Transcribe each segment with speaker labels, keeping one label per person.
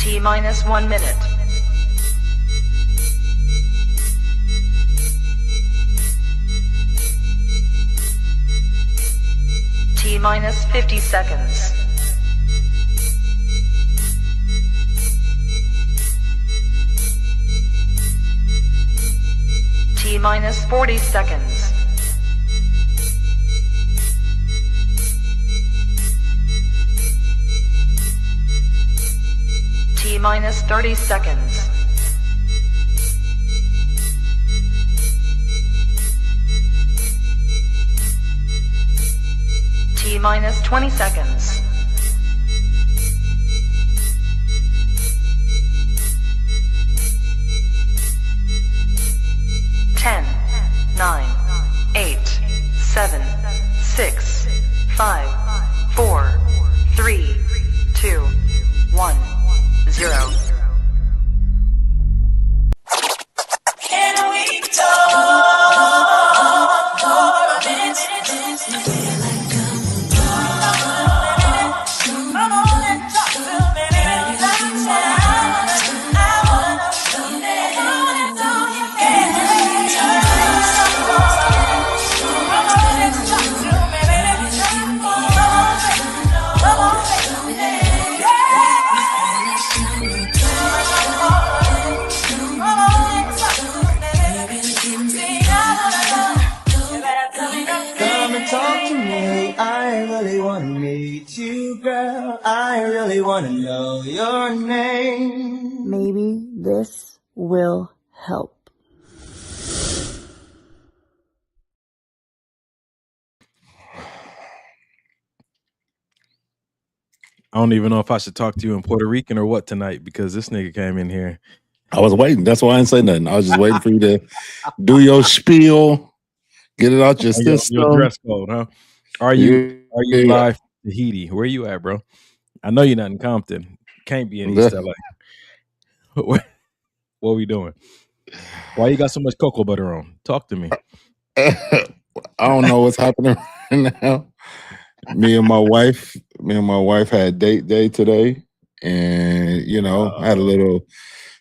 Speaker 1: T minus 1 minute. T minus 50 seconds. T minus 40 seconds. T minus 30 seconds. T minus 20 seconds. Ten, 9, 8, 7, 6, 5, 4, 3, 2, 1, 0.
Speaker 2: Can we talk for a minute? Come on and talk to me, baby. That's what I wanna do. Come on and talk. Can we talk? Come on and talk to me, baby. Come on, baby.
Speaker 3: Come and talk to me. I really wanna meet you, girl. I really wanna know your name.
Speaker 4: Maybe this will help.
Speaker 5: I don't even know if I should talk to you in Puerto Rican or what tonight because this nigga came in here.
Speaker 6: I was waiting. That's why I didn't say nothing. I was just waiting for you to do your spiel, get it out your system.
Speaker 5: Your dress code, huh? Are you live from Tahiti? Where you at, bro? I know you're not in Compton. Can't be in East LA. What we doing? Why you got so much cocoa butter on? Talk to me.
Speaker 6: I don't know what's happening right now. Me and my wife had date day today, and I had a little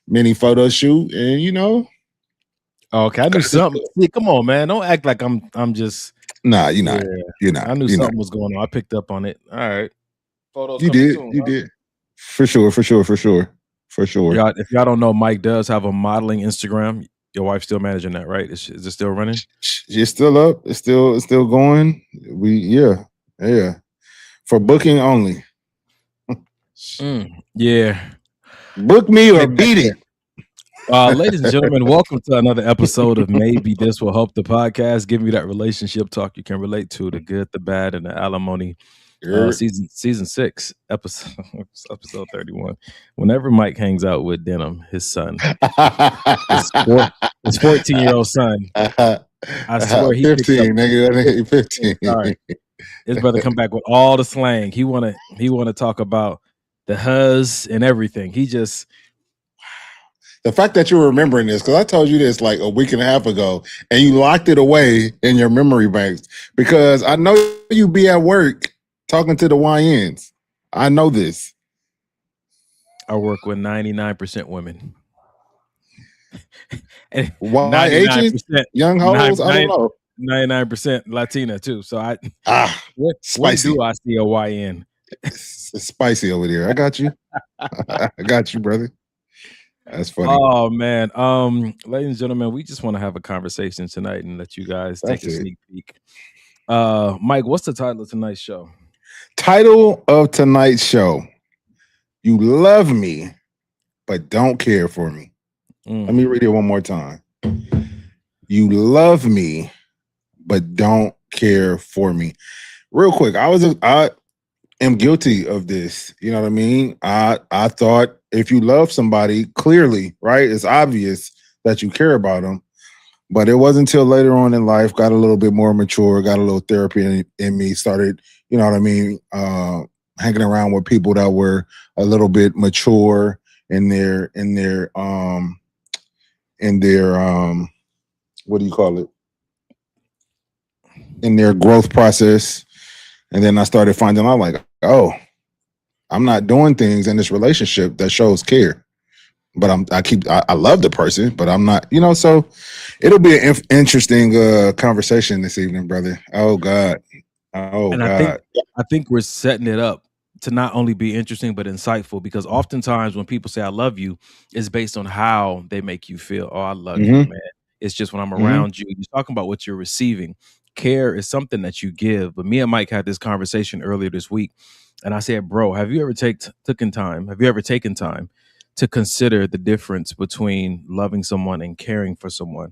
Speaker 6: mini photo shoot, and
Speaker 5: Okay, I knew something. See, come on, man. Don't act like I'm just.
Speaker 6: Nah, you're not. You're not.
Speaker 5: I knew something was going on. I picked up on it. All right. Photos
Speaker 6: you did. You did. For sure.
Speaker 5: Y'all, if y'all don't know, Mike does have a modeling Instagram. Your wife's still managing that, right? Is it still running?
Speaker 6: It's still up. It's still going. Yeah. For booking only.
Speaker 5: Yeah.
Speaker 6: Book me or beat it.
Speaker 5: Ladies and gentlemen, welcome to another episode of Maybe This Will Help, the podcast. Give me that relationship talk you can relate to, the good, the bad, and the alimony. Season 6, episode 31. Whenever Mike hangs out with Denim, his son, his 14-year-old son, I swear he
Speaker 6: 15, nigga. 15.
Speaker 5: Sorry. His brother come back with all the slang. He wanna talk about the huzz and everything. He just
Speaker 6: the fact that you're remembering this, because I told you this like a week and a half ago, and you locked it away in your memory banks because I know you be at work talking to the YNs. I know this.
Speaker 5: I work with 99% women.
Speaker 6: And why ages? Young hoes? I don't know.
Speaker 5: 99% Latina too. So when do I see a YN?
Speaker 6: It's spicy over there. I got you. I got you, brother. That's funny.
Speaker 5: Oh man. Ladies and gentlemen, we just want to have a conversation tonight and let you guys take a sneak peek. Mike, what's the title of tonight's show?
Speaker 6: Title of tonight's show: You love me, but don't care for me. Let me read it one more time. You love me, but don't care for me. Real quick, I am guilty of this. You know what I mean? I thought if you love somebody, clearly, right? It's obvious that you care about them. But it wasn't until later on in life, got a little bit more mature, got a little therapy in me, started, you know what I mean, hanging around with people that were a little bit mature in their what do you call it? In their growth process. And then I started finding out like, oh, I'm not doing things in this relationship that shows care. But I love the person, but I'm not, so it'll be an interesting conversation this evening, brother. Oh God. Oh
Speaker 5: And
Speaker 6: God.
Speaker 5: I think we're setting it up to not only be interesting but insightful, because oftentimes when people say I love you, it's based on how they make you feel. Oh, I love you, man. It's just when I'm around you, you're talking about what you're receiving. Care is something that you give. But me and Mike had this conversation earlier this week, and I said, bro, have you ever taken time to consider the difference between loving someone and caring for someone?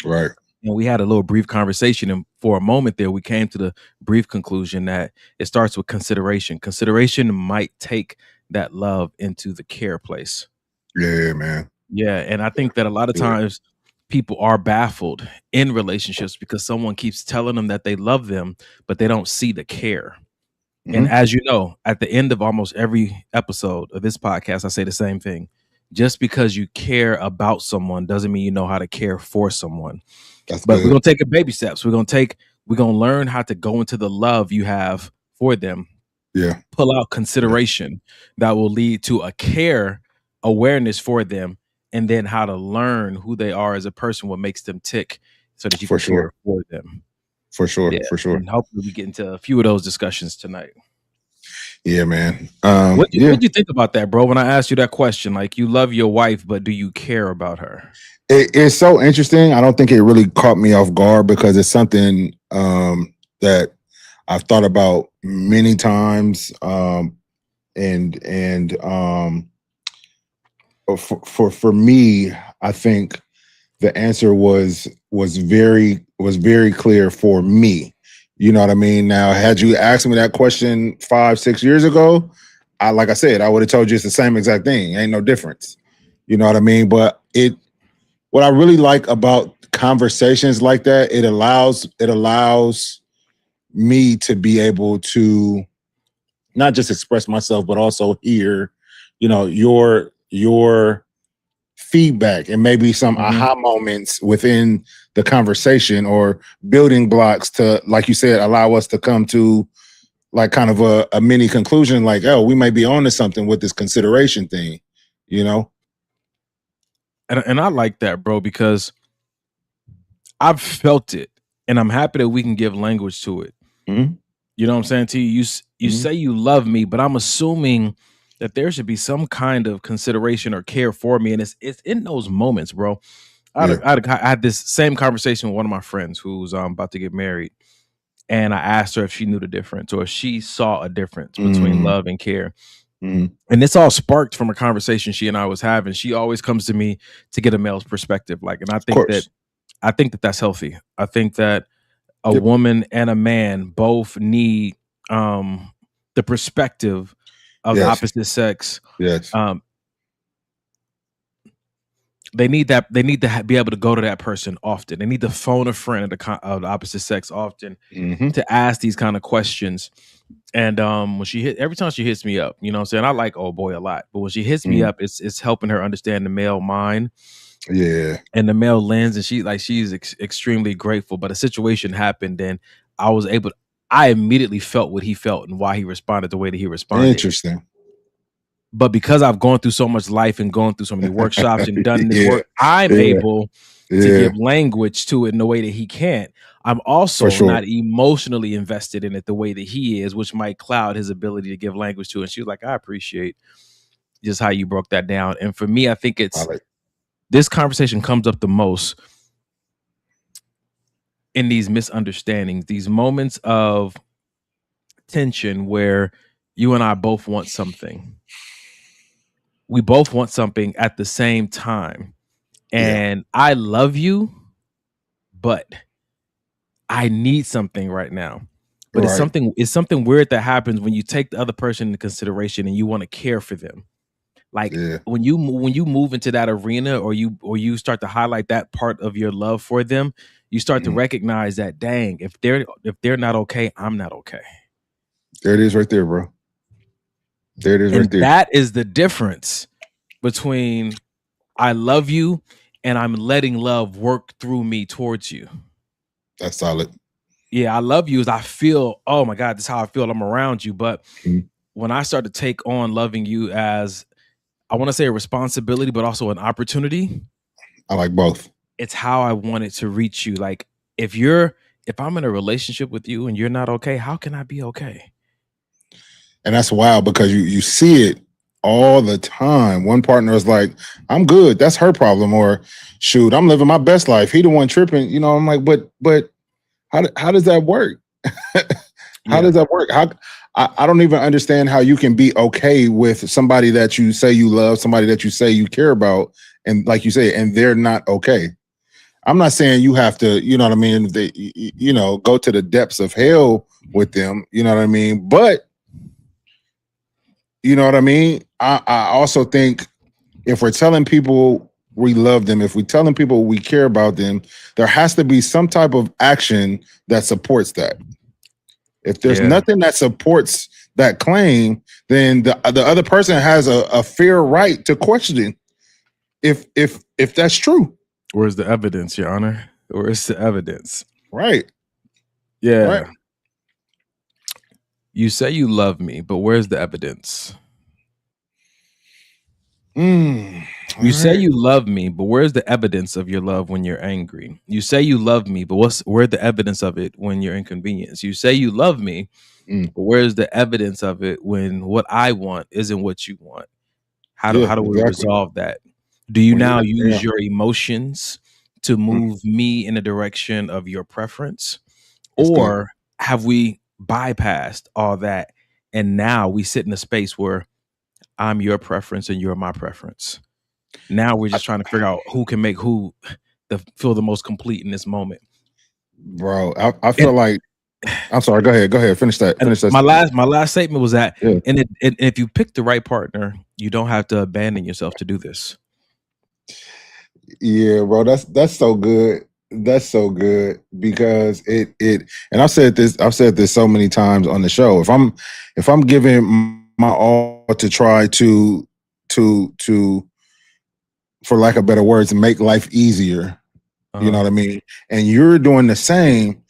Speaker 6: Right.
Speaker 5: And we had a little brief conversation, and for a moment there, we came to the brief conclusion that it starts with consideration. Consideration might take that love into the care place.
Speaker 6: Yeah, man.
Speaker 5: Yeah, and I think that a lot of times people are baffled in relationships because someone keeps telling them that they love them, but they don't see the care. And as you know, at the end of almost every episode of this podcast, I say the same thing. Just because you care about someone doesn't mean you know how to care for someone.
Speaker 6: That's
Speaker 5: But
Speaker 6: good.
Speaker 5: we're gonna take it baby steps. We're gonna learn how to go into the love you have for them.
Speaker 6: Yeah.
Speaker 5: Pull out consideration that will lead to a care awareness for them, and then how to learn who they are as a person, what makes them tick, so that you
Speaker 6: For
Speaker 5: can
Speaker 6: sure.
Speaker 5: care for them.
Speaker 6: For sure.
Speaker 5: Yeah,
Speaker 6: For sure.
Speaker 5: and hopefully we get into a few of those discussions tonight.
Speaker 6: Yeah, man.
Speaker 5: What'd you think about that, bro? When I asked you that question, like, you love your wife, but do you care about her?
Speaker 6: It's so interesting. I don't think it really caught me off guard because it's something that I've thought about many times. For me, I think the answer was very clear for me. You know what I mean? Now, had you asked me that question 5-6 years ago, like I said, I would have told you it's the same exact thing. Ain't no difference. You know what I mean? But what I really like about conversations like that, it allows me to be able to not just express myself, but also hear, your feedback and maybe some aha moments within the conversation, or building blocks to, like you said, allow us to come to like kind of a mini conclusion, like, oh, we may be on to something with this consideration thing,
Speaker 5: And I like that, bro, because I've felt it, and I'm happy that we can give language to it.
Speaker 6: Mhm.
Speaker 5: You know what I'm saying to you? You say you love me, but I'm assuming that there should be some kind of consideration or care for me, and it's in those moments, bro. I had this same conversation with one of my friends who's about to get married, and I asked her if she knew the difference or if she saw a difference between love and care. And this all sparked from a conversation she and I was having. She always comes to me to get a male's perspective, and I think that that's healthy. I think that a woman and a man both need the perspective of the opposite sex.
Speaker 6: Yes.
Speaker 5: They need that. They need to be able to go to that person often. They need to phone a friend of the opposite sex often to ask these kind of questions. And when every time she hits me up, you know what I'm saying? I like old boy a lot, but when she hits me up, it's helping her understand the male mind.
Speaker 6: Yeah.
Speaker 5: And the male lens, and she's extremely grateful. But a situation happened, and I immediately felt what he felt and why he responded the way that he responded.
Speaker 6: Interesting.
Speaker 5: But because I've gone through so much life and gone through so many workshops and done this work, I'm able to give language to it in the way that he can't. I'm also not emotionally invested in it the way that he is, which might cloud his ability to give language to it. And she was like, I appreciate just how you broke that down. And for me, I think this conversation comes up the most in these misunderstandings, these moments of tension where you and I both want something. We both want something at the same time. And I love you, but I need something right now. But it's something weird that happens when you take the other person into consideration and you want to care for them. Like when you move into that arena, or you start to highlight that part of your love for them, you start to recognize that, dang, if they're not okay, I'm not okay.
Speaker 6: There it is right there, bro. There it is right there.
Speaker 5: That is the difference between I love you and I'm letting love work through me towards you.
Speaker 6: That's solid.
Speaker 5: Yeah, I love you as I feel, oh my God, this is how I feel. I'm around you. But when I start to take on loving you as, I want to say a responsibility, but also an opportunity.
Speaker 6: I like both.
Speaker 5: It's how I want it to reach you. Like if I'm in a relationship with you and you're not okay, how can I be okay?
Speaker 6: And that's wild because you see it all the time. One partner is like, I'm good. That's her problem. Or shoot, I'm living my best life. He the one tripping. You know, I'm like, but how does that work? How does that work? I don't even understand how you can be okay with somebody that you say you love, somebody that you say you care about, and like you say, and they're not okay. I'm not saying you have to, you know what I mean, go to the depths of hell with them, you know what I mean? But you know what I mean? I also think if we're telling people we love them, if we're telling people we care about them, there has to be some type of action that supports that. If there's nothing that supports that claim, then the other person has a fair right to question if that's true.
Speaker 5: Where's the evidence, Your Honor? Where's the evidence?
Speaker 6: Right.
Speaker 5: Yeah.
Speaker 6: Right.
Speaker 5: You say you love me, but where's the evidence? You say you love me, but where's the evidence of your love when you're angry? You say you love me, but where's the evidence of it when you're inconvenienced? You say you love me, but where's the evidence of it when what I want isn't what you want? How do we resolve that? Do you now use your emotions to move me in the direction of your preference? Or have we bypassed all that and now we sit in a space where I'm your preference and you're my preference? Now we're just trying to figure out who can make who feel the most complete in this moment.
Speaker 6: Bro, I feel like I'm sorry. Go ahead. Finish that.
Speaker 5: My last statement was that, and if you pick the right partner, you don't have to abandon yourself to do this.
Speaker 6: Yeah, bro, that's so good. That's so good because it and I've said this so many times on the show. If I'm giving my all to try to for lack of better words, make life easier, you know what I mean? And you're doing the same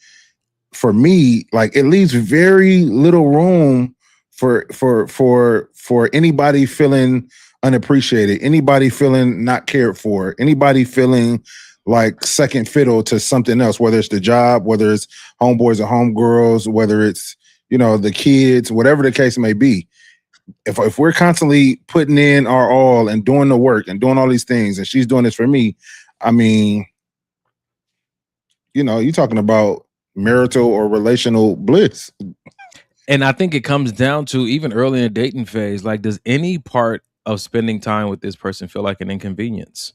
Speaker 6: for me, like it leaves very little room for anybody feeling unappreciated, anybody feeling not cared for, anybody feeling like second fiddle to something else, whether it's the job, whether it's homeboys or homegirls, whether it's, the kids, whatever the case may be. If we're constantly putting in our all and doing the work and doing all these things, and she's doing this for me, I mean, you're talking about marital or relational bliss.
Speaker 5: And I think it comes down to even early in the dating phase, like, does any part of spending time with this person feel like an inconvenience?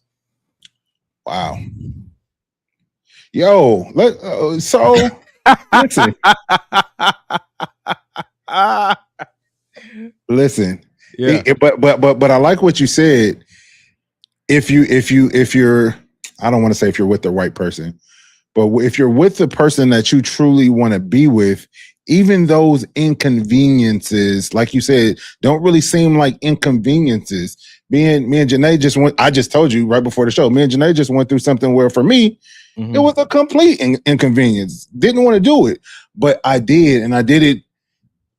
Speaker 6: Wow. Yo, listen. Listen.
Speaker 5: Yeah.
Speaker 6: But I like what you said. If you're, I don't want to say if you're with the right person, but if you're with the person that you truly want to be with, even those inconveniences, like you said, don't really seem like inconveniences. Me and Janae I just told you right before the show, me and Janae just went through something where for me, it was a complete inconvenience. Didn't want to do it, but I did. And I did it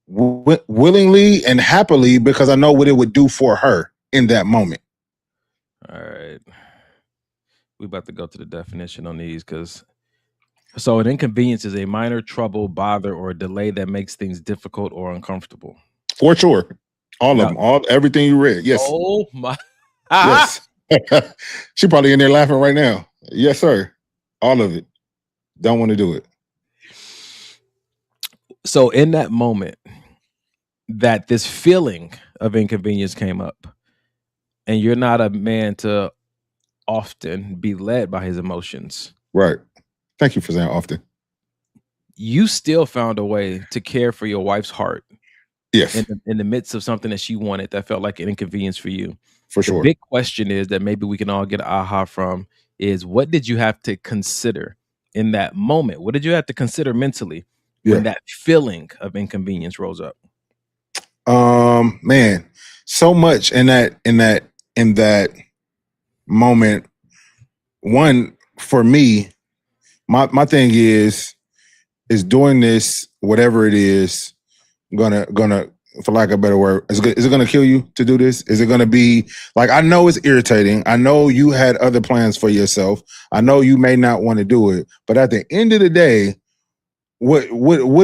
Speaker 6: willingly and happily because I know what it would do for her in that moment.
Speaker 5: All right. We're about to go to the definition on these so an inconvenience is a minor trouble, bother, or delay that makes things difficult or uncomfortable.
Speaker 6: For sure. All of them. Everything you read. Yes.
Speaker 5: Oh my.
Speaker 6: Yes. She probably in there laughing right now. Yes, sir. All of it. Don't want to do it.
Speaker 5: So in that moment that this feeling of inconvenience came up, and you're not a man to often be led by his emotions.
Speaker 6: Right. Thank you for saying often.
Speaker 5: You still found a way to care for your wife's heart.
Speaker 6: Yes.
Speaker 5: In the midst of something that she wanted that felt like an inconvenience for you.
Speaker 6: For sure.
Speaker 5: The big question is that maybe we can all get an aha from is, what did you have to consider in that moment? What did you have to consider mentally when that feeling of inconvenience rose up?
Speaker 6: Man, so much in that moment. One, for me, my thing is doing this, whatever it is, gonna for lack of a better word, is it going to kill you to do this? Is it going to be like, I know it's irritating. I know you had other plans for yourself. I know you may not want to do it, but at the end of the day, what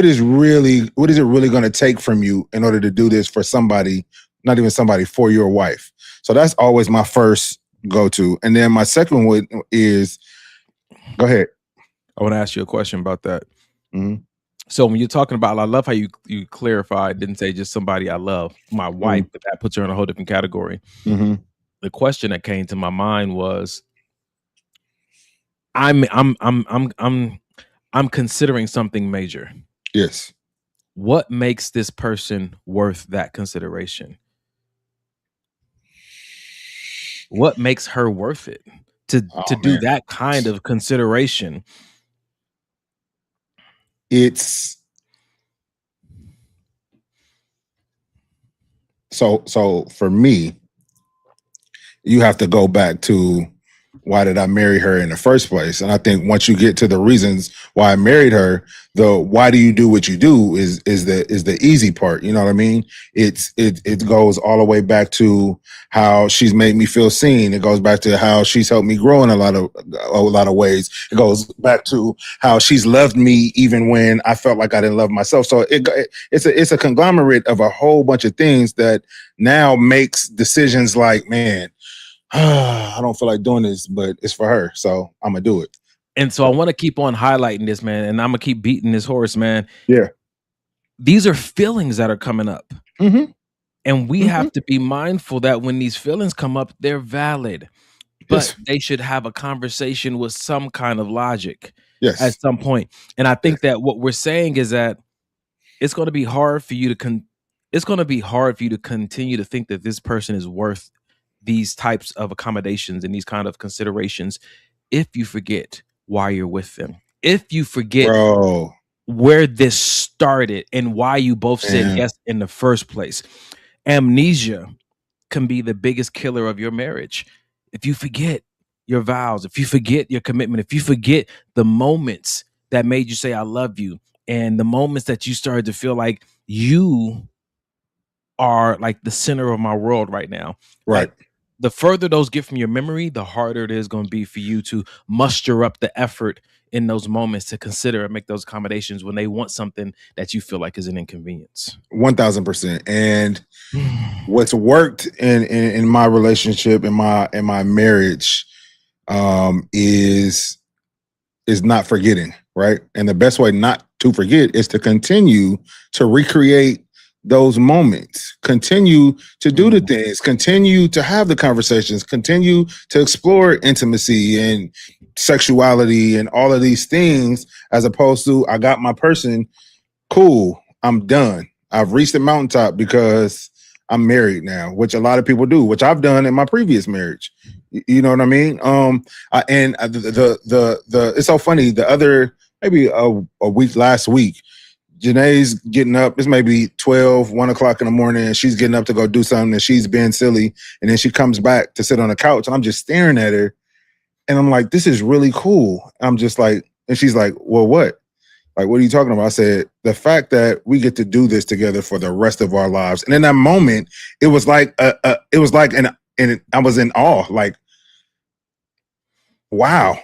Speaker 6: is it really going to take from you in order to do this for somebody, not even somebody, for your wife? So that's always my first go-to. And then my second one is, go ahead.
Speaker 5: I want to ask you a question about that.
Speaker 6: Mm-hmm.
Speaker 5: So when you're talking about, I love how you clarified, didn't say just somebody I love, my wife, but that puts her in a whole different category.
Speaker 6: Mm-hmm.
Speaker 5: The question that came to my mind was, I'm considering something major.
Speaker 6: Yes.
Speaker 5: What makes this person worth that consideration? What makes her worth it to do that kind of consideration?
Speaker 6: It's so for me, you have to go back to, why did I marry her in the first place? And I think once you get to the reasons why I married her, the why do you do what you do is the easy part. You know what I mean? It goes all the way back to how she's made me feel seen. It goes back to how she's helped me grow in a lot of ways. It goes back to how she's loved me even when I felt like I didn't love myself. So it's a conglomerate of a whole bunch of things that now makes decisions like, man, I don't feel like doing this, but it's for her, so I'm gonna do it.
Speaker 5: And so I want to keep on highlighting this, man, and I'm gonna keep beating this horse, man.
Speaker 6: Yeah,
Speaker 5: these are feelings that are coming up, and we have to be mindful that when these feelings come up, they're valid, but they should have a conversation with some kind of logic at some point. And I think that what we're saying is that it's going to be hard for you to continue to think that this person is worth these types of accommodations and these kind of considerations if you forget why you're with them, if you forget where this started and why you both said yes in the first place. Amnesia can be the biggest killer of your marriage. If you forget your vows, if you forget your commitment, if you forget the moments that made you say I love you, and the moments that you started to feel like you are like the center of my world right now,
Speaker 6: right?
Speaker 5: Like, the further those get from your memory, the harder it is going to be for you to muster up the effort in those moments to consider and make those accommodations when they want something that you feel like is an inconvenience.
Speaker 6: 1000%. And what's worked in my relationship, in my marriage, is not forgetting, right? And the best way not to forget is to continue to recreate those moments, continue to do the things, continue to have the conversations, continue to explore intimacy and sexuality and all of these things, as opposed to, I got my person, cool, I'm done. I've reached the mountaintop because I'm married now, which a lot of people do, which I've done in my previous marriage. You know what I mean? It's so funny. The other, maybe a week, last week, Janae's getting up. It's maybe 12, 1 o'clock in the morning, and she's getting up to go do something, and she's being silly. And then she comes back to sit on the couch, and I'm just staring at her. And I'm like, this is really cool. I'm just like, and she's like, well, what? Like, what are you talking about? I said, the fact that we get to do this together for the rest of our lives. And in that moment, it was like, I was in awe. Like, wow.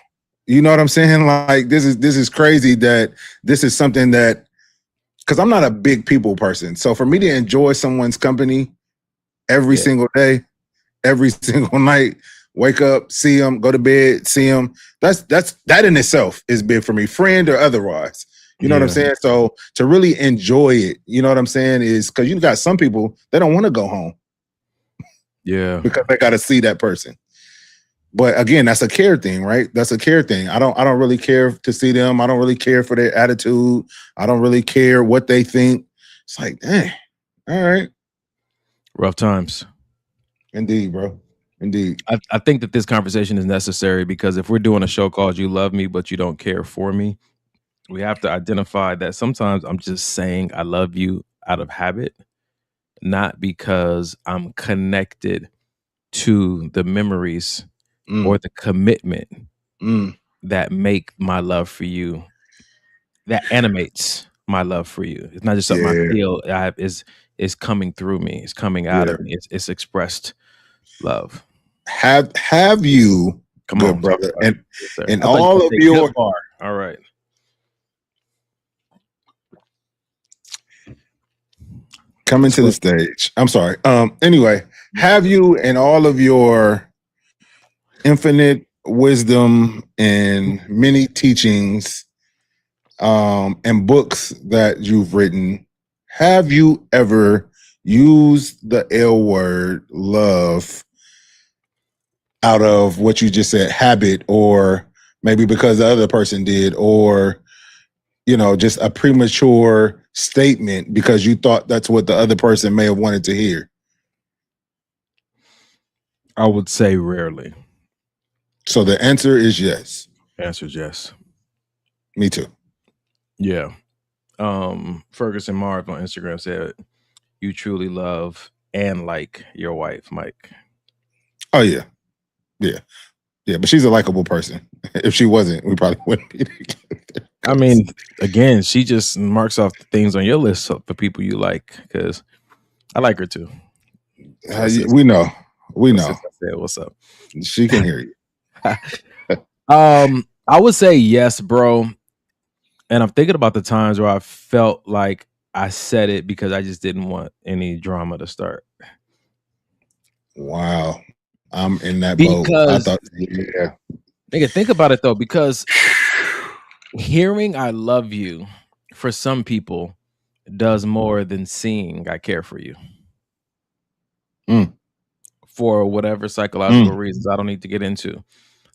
Speaker 6: You know what I'm saying? Like, this is crazy that this is something that, because I'm not a big people person. So for me to enjoy someone's company every single day, every single night, wake up, see them, go to bed, see them, that in itself is big for me, friend or otherwise. You know what I'm saying? So to really enjoy it, you know what I'm saying, is because you got some people, they don't want to go home.
Speaker 5: Yeah.
Speaker 6: Because they got to see that person. But again, that's a care thing, right? That's a care thing. I don't really care to see them. I don't really care for their attitude. I don't really care what they think. It's like, dang, all right.
Speaker 5: Rough times.
Speaker 6: Indeed, bro. Indeed.
Speaker 5: I think that this conversation is necessary because if we're doing a show called You Love Me, but You Don't Care For Me, we have to identify that sometimes I'm just saying I love you out of habit, not because I'm connected to the memories or the commitment that make my love for you, that animates my love for you. It's not just something I
Speaker 6: Yeah.
Speaker 5: feel. Is coming through me. It's coming out of me. It's expressed love.
Speaker 6: Have you,
Speaker 5: Come
Speaker 6: good
Speaker 5: on,
Speaker 6: brother,
Speaker 5: Yes, sir.
Speaker 6: and
Speaker 5: I thought you
Speaker 6: all
Speaker 5: were
Speaker 6: of
Speaker 5: gonna say good
Speaker 6: your
Speaker 5: bar. All right.
Speaker 6: coming to the stage. I'm sorry. Anyway, have you and all of your infinite wisdom and many teachings and books that you've written, have you ever used the L word, love, out of what you just said, habit, or maybe because the other person did, or just a premature statement because you thought that's what the other person may have wanted to hear?
Speaker 5: I would say rarely.
Speaker 6: So the answer is yes.
Speaker 5: Answer is yes.
Speaker 6: Me too.
Speaker 5: Yeah. Ferguson Marv on Instagram said, "You truly love and like your wife, Mike."
Speaker 6: Oh yeah. But she's a likable person. If she wasn't, we probably wouldn't be together.
Speaker 5: I mean, again, she just marks off the things on your list for people you like, because I like her too.
Speaker 6: We know.
Speaker 5: I said, what's up?
Speaker 6: She can hear you.
Speaker 5: I would say yes, bro. And I'm thinking about the times where I felt like I said it because I just didn't want any drama to start.
Speaker 6: Wow. I'm in that boat. I thought, yeah.
Speaker 5: Nigga, think about it though, because hearing "I love you" for some people does more than seeing "I care for you." For whatever psychological reasons I don't need to get into.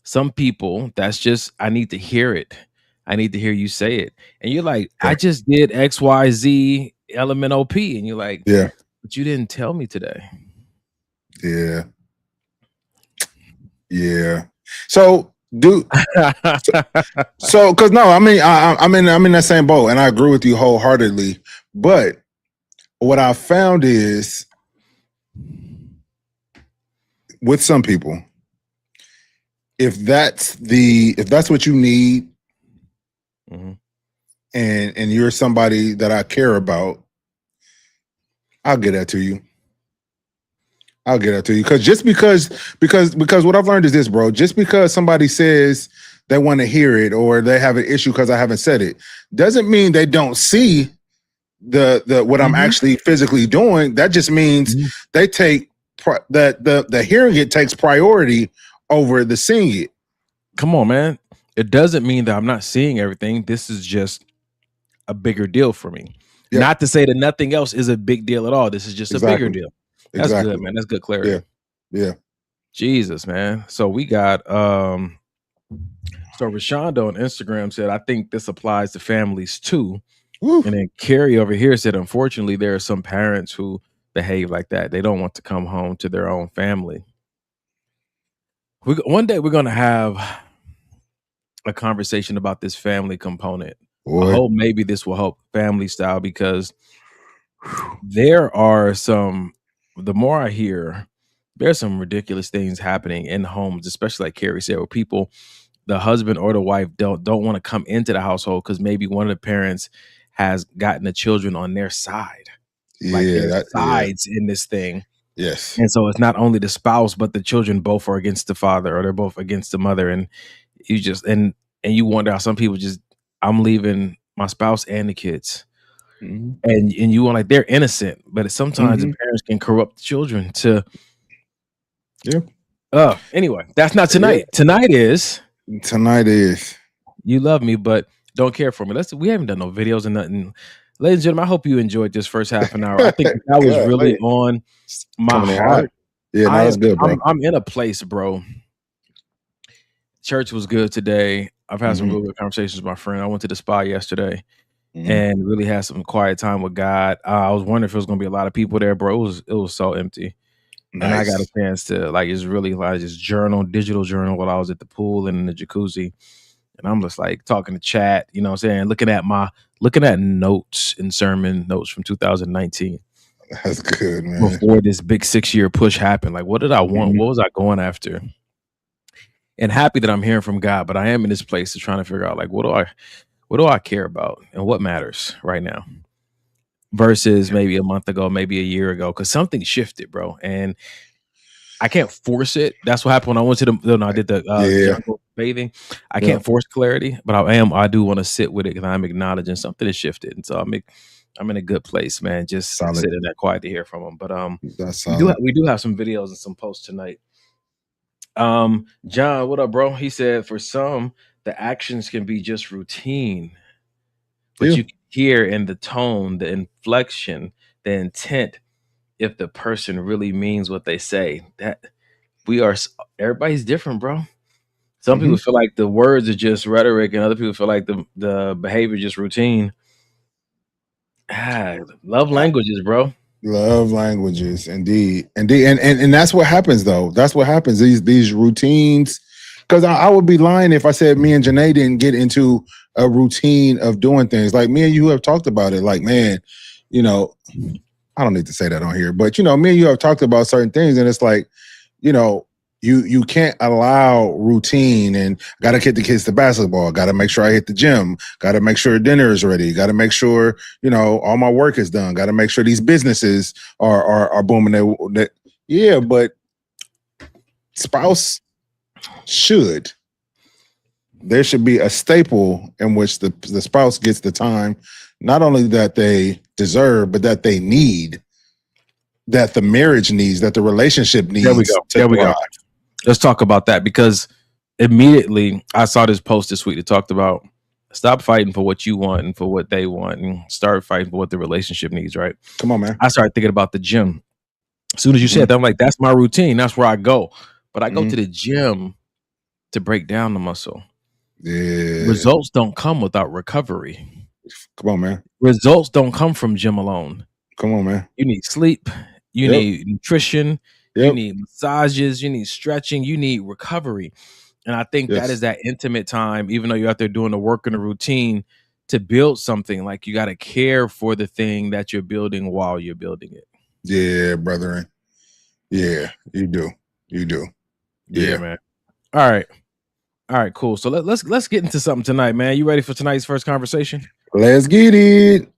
Speaker 5: Some people, that's just, I need to hear it. I need to hear you say it. And you're like, I just did XYZ element OP. And you're like,
Speaker 6: yeah,
Speaker 5: but you didn't tell me today.
Speaker 6: Yeah. So because no, I mean, I'm in that same boat, and I agree with you wholeheartedly. But what I found is, with some people, if that's what you need, and you're somebody that I care about, I'll get that to you. Because what I've learned is this, bro. Just because somebody says they want to hear it or they have an issue because I haven't said it, doesn't mean they don't see the what I'm actually physically doing. That just means they take the hearing it takes priority over the seeing it.
Speaker 5: Come on, man. It doesn't mean that I'm not seeing everything. This is just a bigger deal for me. Yeah. Not to say that nothing else is a big deal at all. This is just a bigger deal. That's good, man. That's good clarity.
Speaker 6: Yeah.
Speaker 5: Jesus, man. So we got so Rashonda on Instagram said, I think this applies to families too. Woo. And then Carrie over here said, unfortunately, there are some parents who behave like that. They don't want to come home to their own family. One day we're going to have a conversation about this family component. I hope maybe this will help family style, because there are the more I hear, there's some ridiculous things happening in homes, especially like Carrie said, where people, the husband or the wife don't want to come into the household because maybe one of the parents has gotten the children on their side. Like their sides in this thing.
Speaker 6: Yes.
Speaker 5: And so it's not only the spouse, but the children both are against the father, or they're both against the mother. And you just, and you wonder how some people just, I'm leaving my spouse and the kids. And you want, like, they're innocent, but sometimes the parents can corrupt the children to. Yeah. Anyway, that's not tonight. Tonight is
Speaker 6: You
Speaker 5: love me, but don't care for me. We haven't done no videos and nothing. Ladies and gentlemen, I hope you enjoyed this first half an hour. I think that was really on my heart.
Speaker 6: Yeah, that's good, bro.
Speaker 5: I'm in a place, bro. Church was good today. I've had some really good conversations with my friend. I went to the spa yesterday and really had some quiet time with God. I was wondering if there was going to be a lot of people there, bro. It was so empty. Nice. And I got a chance to, like, it's really like just digital journal while I was at the pool and in the jacuzzi. And I'm just like talking to chat, you know what I'm saying? Looking at notes and sermon notes from 2019.
Speaker 6: That's good, man.
Speaker 5: Before this big 6-year push happened. Like, what did I want? What was I going after? And happy that I'm hearing from God, but I am in this place to trying to figure out, like, what what do I care about and what matters right now versus maybe a month ago, maybe a year ago, because something shifted, bro. And I can't force it. That's what happened when I went to I did the jungle bathing. I can't force clarity, but I do want to sit with it because I'm acknowledging something has shifted. And so I'm in a good place, man. Just sitting there quiet to hear from them. But
Speaker 6: That's
Speaker 5: we do have some videos and some posts tonight. John, what up, bro? He said for some, the actions can be just routine, but you can hear in the tone, the inflection, the intent, if the person really means what they say. That everybody's different, bro. Some people feel like the words are just rhetoric, and other people feel like the behavior is just routine. Love languages, bro.
Speaker 6: Love languages, indeed. And that's what happens, though. That's what happens. These routines. Because I would be lying if I said me and Janae didn't get into a routine of doing things. Like me and you have talked about it. Like, man, you know, I don't need to say that on here, but you know, me and you have talked about certain things, and it's like, you know, you can't allow routine and got to get the kids to basketball, got to make sure I hit the gym, got to make sure dinner is ready, got to make sure, you know, all my work is done, got to make sure these businesses are booming. Yeah, but spouse there should be a staple in which the spouse gets the time, not only that they deserve, but that they need, that the marriage needs, that the relationship needs.
Speaker 5: There we go. Let's talk about that, because immediately I saw this post this week that talked about stop fighting for what you want and for what they want and start fighting for what the relationship needs, right?
Speaker 6: Come on, man.
Speaker 5: I started thinking about the gym. As soon as you said that, I'm like, that's my routine. That's where I go. But I go to the gym to break down the muscle.
Speaker 6: Yeah.
Speaker 5: Results don't come without recovery.
Speaker 6: Come on, man.
Speaker 5: Results don't come from gym alone.
Speaker 6: Come on, man.
Speaker 5: You need sleep. You need nutrition.
Speaker 6: Yep.
Speaker 5: You need massages. You need stretching. You need recovery. And I think that is that intimate time, even though you're out there doing the work and the routine, to build something. Like, you got to care for the thing that you're building while you're building it.
Speaker 6: Yeah, brethren. Yeah, you do. You do.
Speaker 5: Yeah, man. All right, cool. So let's get into something tonight, man. You ready for tonight's first conversation?
Speaker 6: Let's get it.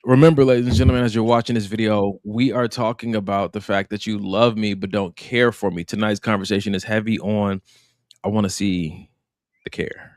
Speaker 5: Remember, ladies and gentlemen, as you're watching this video, we are talking about the fact that you love me but don't care for me. Tonight's conversation is heavy on, I want to see the care.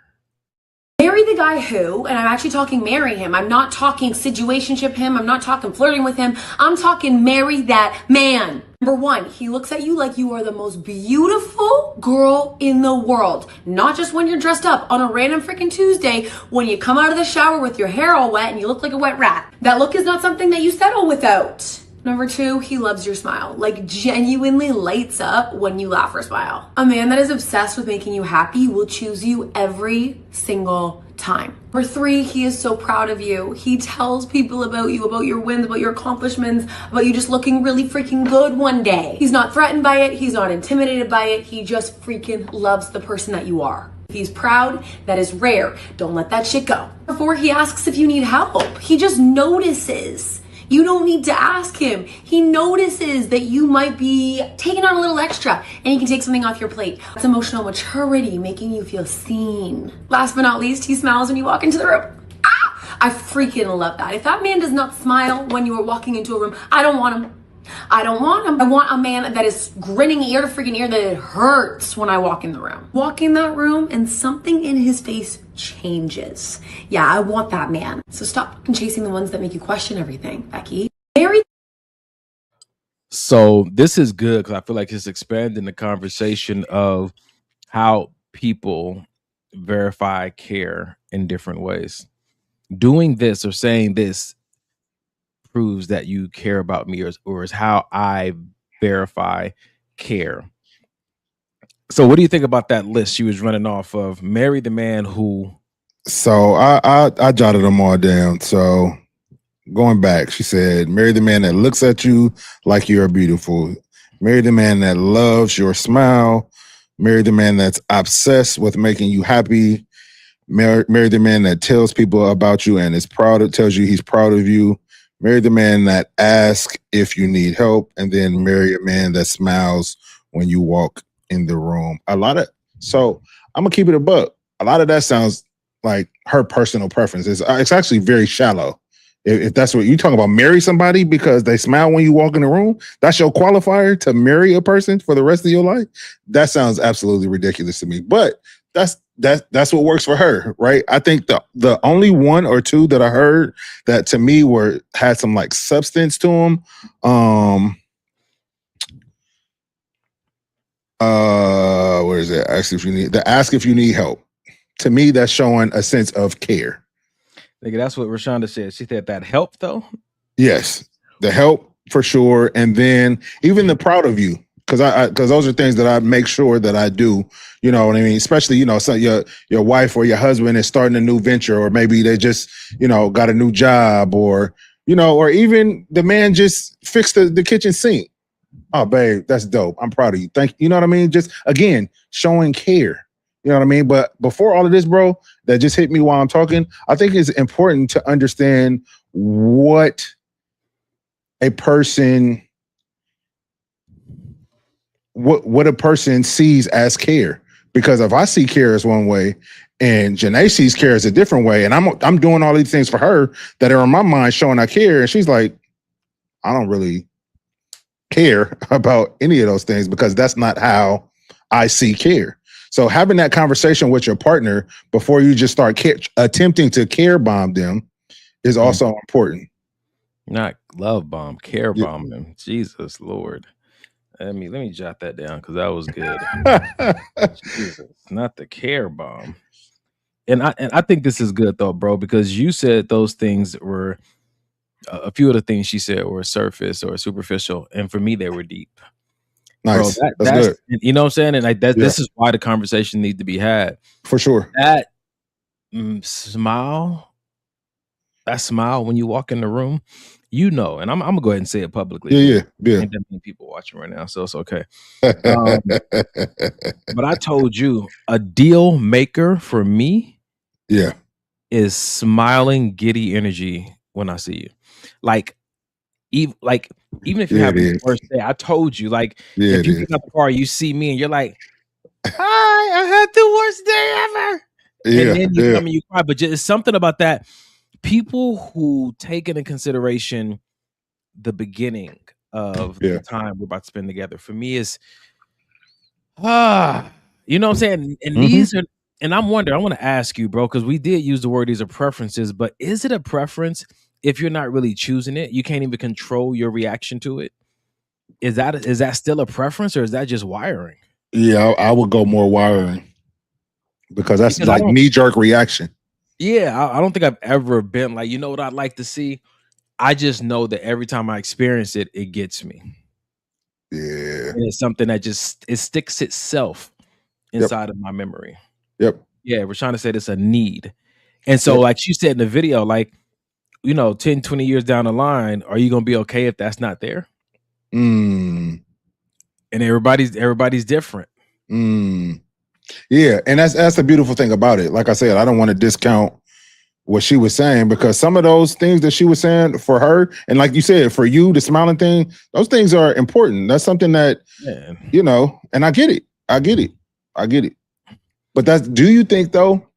Speaker 7: Marry the guy who, and I'm actually talking marry him. I'm not talking situationship him. I'm not talking flirting with him. I'm talking marry that man. Number one, he looks at you like you are the most beautiful girl in the world. Not just when you're dressed up on a random freaking Tuesday, when you come out of the shower with your hair all wet and you look like a wet rat. That look is not something that you settle without. Number two, he loves your smile. Like, genuinely lights up when you laugh or smile. A man that is obsessed with making you happy will choose you every single time. Number three, he is so proud of you. He tells people about you, about your wins, about your accomplishments, about you just looking really freaking good one day. He's not threatened by it. He's not intimidated by it. He just freaking loves the person that you are. If he's proud, that is rare. Don't let that shit go. Before he asks if you need help, he just notices. You don't need to ask him. He notices that you might be taking on a little extra and he can take something off your plate. That's emotional maturity, making you feel seen. Last but not least, he smiles when you walk into the room. I freaking love that. If that man does not smile when you are walking into a room, I don't want him. I don't want him. I want a man that is grinning ear to freaking ear, that it hurts when I walk in the room. Walk in that room and something in his face changes. Yeah, I want that man. So stop chasing the ones that make you question everything, Becky.
Speaker 5: So this is good because I feel like it's expanding the conversation of how people verify care in different ways. Doing this or saying this proves that you care about me, or is how I verify care. So what do you think about that list she was running off of? Marry the man who.
Speaker 6: So I jotted them all down. So going back, she said, marry the man that looks at you like you're beautiful. Marry the man that loves your smile. Marry the man that's obsessed with making you happy. Marry the man that tells people about you and tells you he's proud of you. Marry the man that asks if you need help, and then marry a man that smiles when you walk in the room. So I'm gonna keep it a buck. A lot of that sounds like her personal preference. It's actually very shallow. If that's what you're talking about, marry somebody because they smile when you walk in the room, that's your qualifier to marry a person for the rest of your life. That sounds absolutely ridiculous to me. But that's what works for her, right? I think the only one or two that I heard that to me had some like substance to them. What is it? Ask if you need help. To me, that's showing a sense of care.
Speaker 5: Nigga, that's what Rashonda said. She said that help though.
Speaker 6: Yes, the help for sure, and then even the proud of you, because those are things that I make sure that I do. You know what I mean? Especially so your wife or your husband is starting a new venture, or maybe they just got a new job, or or even the man just fixed the kitchen sink. Oh, babe, that's dope. I'm proud of you. Thank you. You know what I mean? Just again showing care. You know what I mean? But before all of this, bro, that just hit me while I'm talking, I think it's important to understand what a person sees as care. Because if I see care as one way and Janae sees care as a different way, and I'm doing all these things for her that are in my mind showing I care, and she's like, I don't really care about any of those things because that's not how I see care. So having that conversation with your partner before you just start attempting to care bomb them is also important.
Speaker 5: Not love bomb, care bomb them. Jesus Lord. Let me jot that down because that was good. Jesus, not the care bomb. And I think this is good though, bro, because you said those things were a few of the things she said were surface or superficial, and for me they were deep.
Speaker 6: Nice.
Speaker 5: Bro,
Speaker 6: that's good.
Speaker 5: You know what I'm saying? And this is why the conversation needs to be had.
Speaker 6: For sure.
Speaker 5: That smile when you walk in the room, and I'm gonna go ahead and say it publicly.
Speaker 6: Yeah.
Speaker 5: Ain't that many people watching right now, so it's okay. But I told you, a deal maker for me, is smiling, giddy energy when I see you. Even if you're having the worst day, I told you, if you get out the car, you see me and you're like, hi, I had the worst day ever. And then you come and you cry. But it's something about that. People who take into consideration the beginning of the time we're about to spend together, for me is, you know what I'm saying? And these are, and I'm wondering, I want to ask you, bro, because we did use the word these are preferences, but is it a preference if you're not really choosing it? You can't even control your reaction to it. Is that still a preference, or is that just wiring?
Speaker 6: Yeah, I would go more wiring because that's like knee-jerk reaction.
Speaker 5: Yeah, I don't think I've ever been like, you know what I'd like to see? I just know that every time I experience it, it gets me.
Speaker 6: Yeah.
Speaker 5: And it's something that it sticks itself inside of my memory.
Speaker 6: Yep.
Speaker 5: Yeah, we're trying to say it's a need. And so like she said in the video, 10, 20 years down the line, are you going to be okay if that's not there? And everybody's different.
Speaker 6: Yeah, and that's the beautiful thing about it. Like I said, I don't want to discount what she was saying because some of those things that she was saying for her, and like you said, for you, the smiling thing, those things are important. That's something that, and I get it. But do you think though,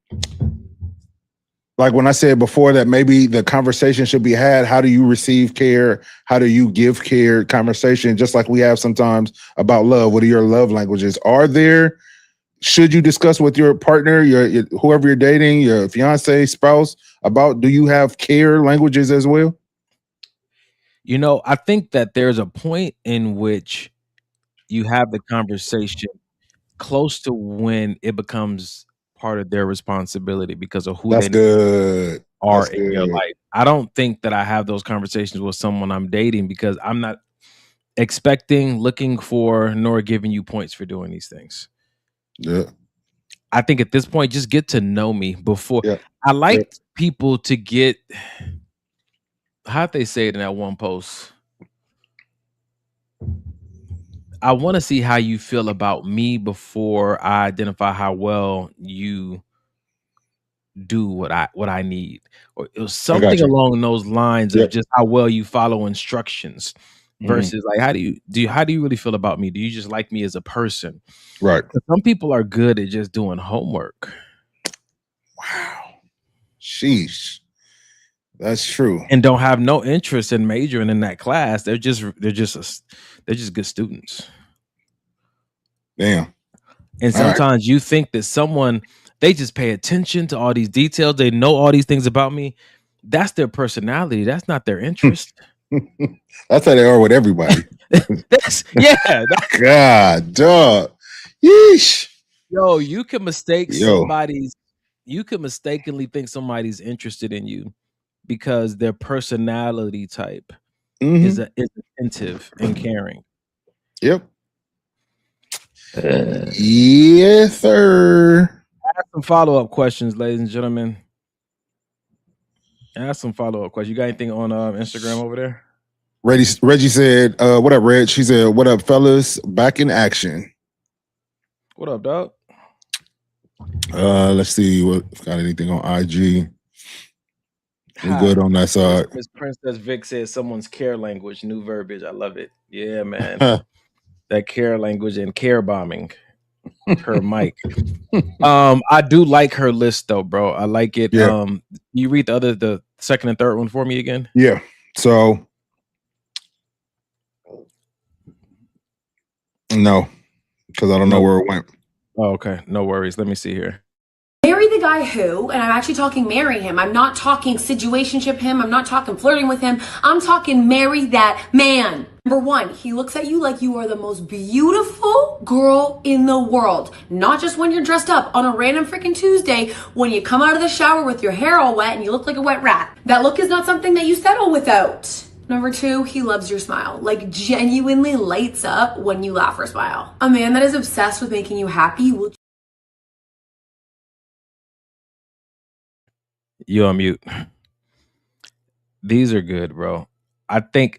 Speaker 6: like when I said before that maybe the conversation should be had, how do you receive care? How do you give care? Conversation, just like we have sometimes about love. What are your love languages? Should you discuss with your partner, your whoever you're dating, your fiance, spouse, about do you have care languages as well?
Speaker 5: I think that there's a point in which you have the conversation close to when it becomes part of their responsibility because of who they are in your life. I don't think that I have those conversations with someone I'm dating because I'm not expecting, looking for, nor giving you points for doing these things.
Speaker 6: Yeah.
Speaker 5: I think at this point, just get to know me before. I like people to get, how'd they say it in that one post? I want to see how you feel about me before I identify how well you do what I need. Or it was something along those lines of just how well you follow instructions versus like how do you really feel about me? Do you just like me as a person?
Speaker 6: Right.
Speaker 5: Some people are good at just doing homework.
Speaker 6: Wow. Sheesh. That's true.
Speaker 5: And don't have no interest in majoring in that class. They're just good students.
Speaker 6: Damn.
Speaker 5: And sometimes you think that they just pay attention to all these details. They know all these things about me. That's their personality. That's not their interest.
Speaker 6: That's how they are with everybody. God, dog. Yeesh.
Speaker 5: Yo, you can mistakenly think somebody's interested in you because their personality type is attentive and caring.
Speaker 6: Yep. Yes, sir.
Speaker 5: Ask some follow-up questions, ladies and gentlemen. Ask some follow-up questions. You got anything on Instagram over there?
Speaker 6: Reggie said, what up, Reg? She said, what up, fellas? Back in action.
Speaker 5: What up, dog?
Speaker 6: Let's see what got anything on IG. We're good on that side.
Speaker 5: Miss Princess Vic says someone's care language, new verbiage. I love it. Yeah, man. That care language and care bombing. Her mic. I do like her list though, bro. I like it.
Speaker 6: Yeah.
Speaker 5: You read the second and third one for me again?
Speaker 6: Yeah. So no, because I don't know where it went.
Speaker 5: Oh, okay. No worries. Let me see here.
Speaker 7: Marry the guy who, and I'm actually talking marry him. I'm not talking situationship him. I'm not talking flirting with him. I'm talking marry that man. Number one, he looks at you like you are the most beautiful girl in the world. Not just when you're dressed up on a random freaking Tuesday when you come out of the shower with your hair all wet and you look like a wet rat. That look is not something that you settle without. Number two, he loves your smile. Like genuinely lights up when you laugh or smile. A man that is obsessed with making you happy will...
Speaker 5: You on mute. These are good, bro. I think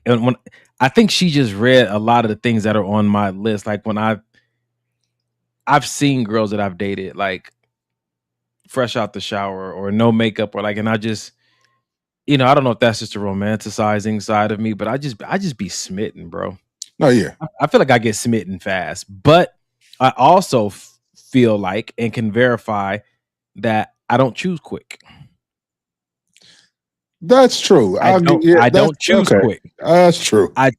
Speaker 5: she just read a lot of the things that are on my list. Like when I've seen girls that I've dated, like fresh out the shower or no makeup, or like, and I just, I don't know if that's just a romanticizing side of me, but I just be smitten, bro.
Speaker 6: Oh yeah.
Speaker 5: I feel like I get smitten fast, but I also feel like and can verify that I don't choose quick.
Speaker 6: That's true.
Speaker 5: I don't choose quick.
Speaker 6: That's true.
Speaker 5: I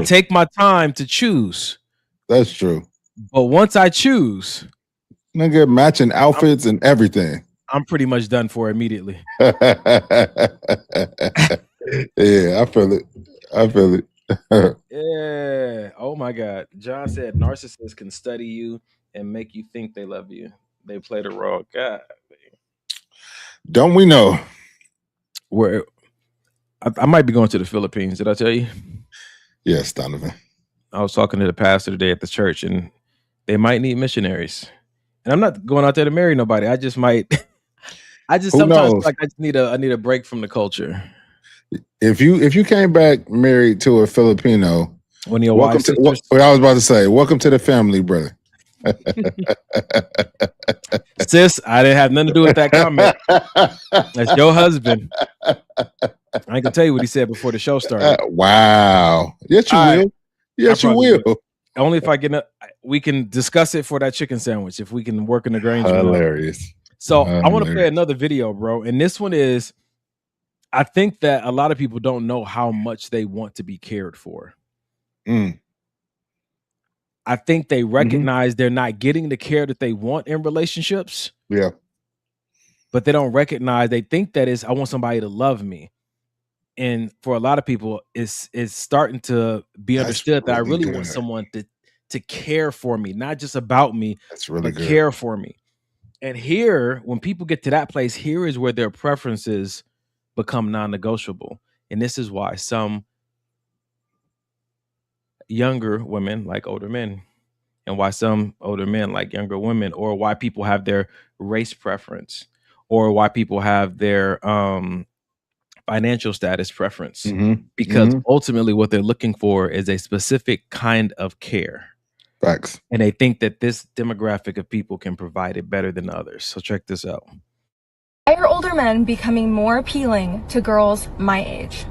Speaker 5: take my time to choose.
Speaker 6: That's true.
Speaker 5: But once I choose,
Speaker 6: nigga, matching outfits and everything.
Speaker 5: I'm pretty much done for immediately.
Speaker 6: Yeah, I feel it.
Speaker 5: Yeah. Oh my God. John said narcissists can study you and make you think they love you. They play the role. God.
Speaker 6: Don't we know?
Speaker 5: Where I might be going to the Philippines. Did I tell you?
Speaker 6: Yes, Donovan.
Speaker 5: I was talking to the pastor today at the church, and they might need missionaries. And I'm not going out there to marry nobody. I just might. I just sometimes feel like I just need a break from the culture.
Speaker 6: If you came back married to a Filipino,
Speaker 5: when your wife,
Speaker 6: I was about to say, welcome to the family, brother.
Speaker 5: Sis, I didn't have nothing to do with that comment. That's your husband. I ain't gonna tell you what he said before the show started.
Speaker 6: Wow. Yes, you will. Yes, you will.
Speaker 5: Only if I get we can discuss it for that chicken sandwich if we can work in the Grange.
Speaker 6: Hilarious.
Speaker 5: So I want to play another video, bro. And this one is, I think that a lot of people don't know how much they want to be cared for. I think they recognize they're not getting the care that they want in relationships.
Speaker 6: Yeah.
Speaker 5: But they don't recognize, they think that is, I want somebody to love me. And for a lot of people, it's starting to be understood that I really want someone to care for me, not just about me, but care for me. And here, when people get to that place, here is where their preferences become non-negotiable. And this is why some younger women like older men, and why some older men like younger women, or why people have their race preference, or why people have their financial status preference, because ultimately what they're looking for is a specific kind of care.
Speaker 6: Facts.
Speaker 5: And they think that this demographic of people can provide it better than others. So check this out.
Speaker 8: Why are older men becoming more appealing to girls my age?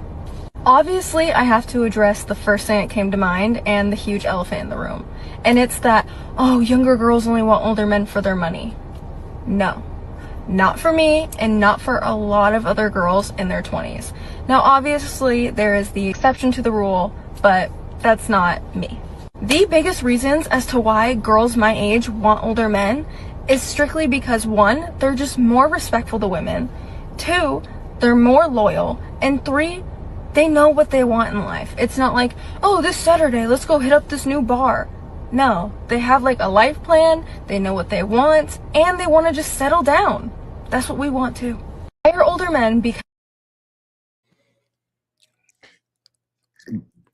Speaker 8: Obviously, I have to address the first thing that came to mind and the huge elephant in the room. And it's that, oh, younger girls only want older men for their money. No. Not for me, and not for a lot of other girls in their 20s. Now, obviously, there is the exception to the rule, but that's not me. The biggest reasons as to why girls my age want older men is strictly because 1, they're just more respectful to women, 2, they're more loyal, and 3, they know what they want in life. It's not like, oh, this Saturday, let's go hit up this new bar. No, they have like a life plan, they know what they want, and they want to just settle down. That's what we want too. Hire older men because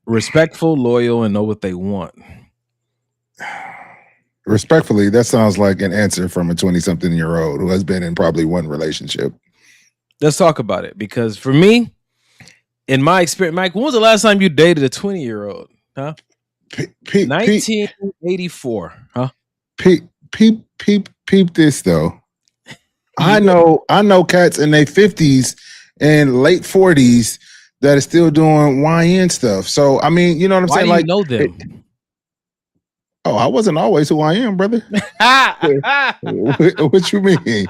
Speaker 5: respectful, loyal, and know what they want.
Speaker 6: Respectfully, that sounds like an answer from a 20-something-year-old who has been in probably one relationship.
Speaker 5: Let's talk about it, because for me, in my experience, Mike, when was the last time you dated a 20-year-old? Huh? 1984. Huh?
Speaker 6: Peep this though. I know cats in their 50s and late 40s that are still doing YN stuff. So I mean, you know what I'm saying?
Speaker 5: Why
Speaker 6: Like,
Speaker 5: do you know them?
Speaker 6: I wasn't always who I am, brother. What you mean?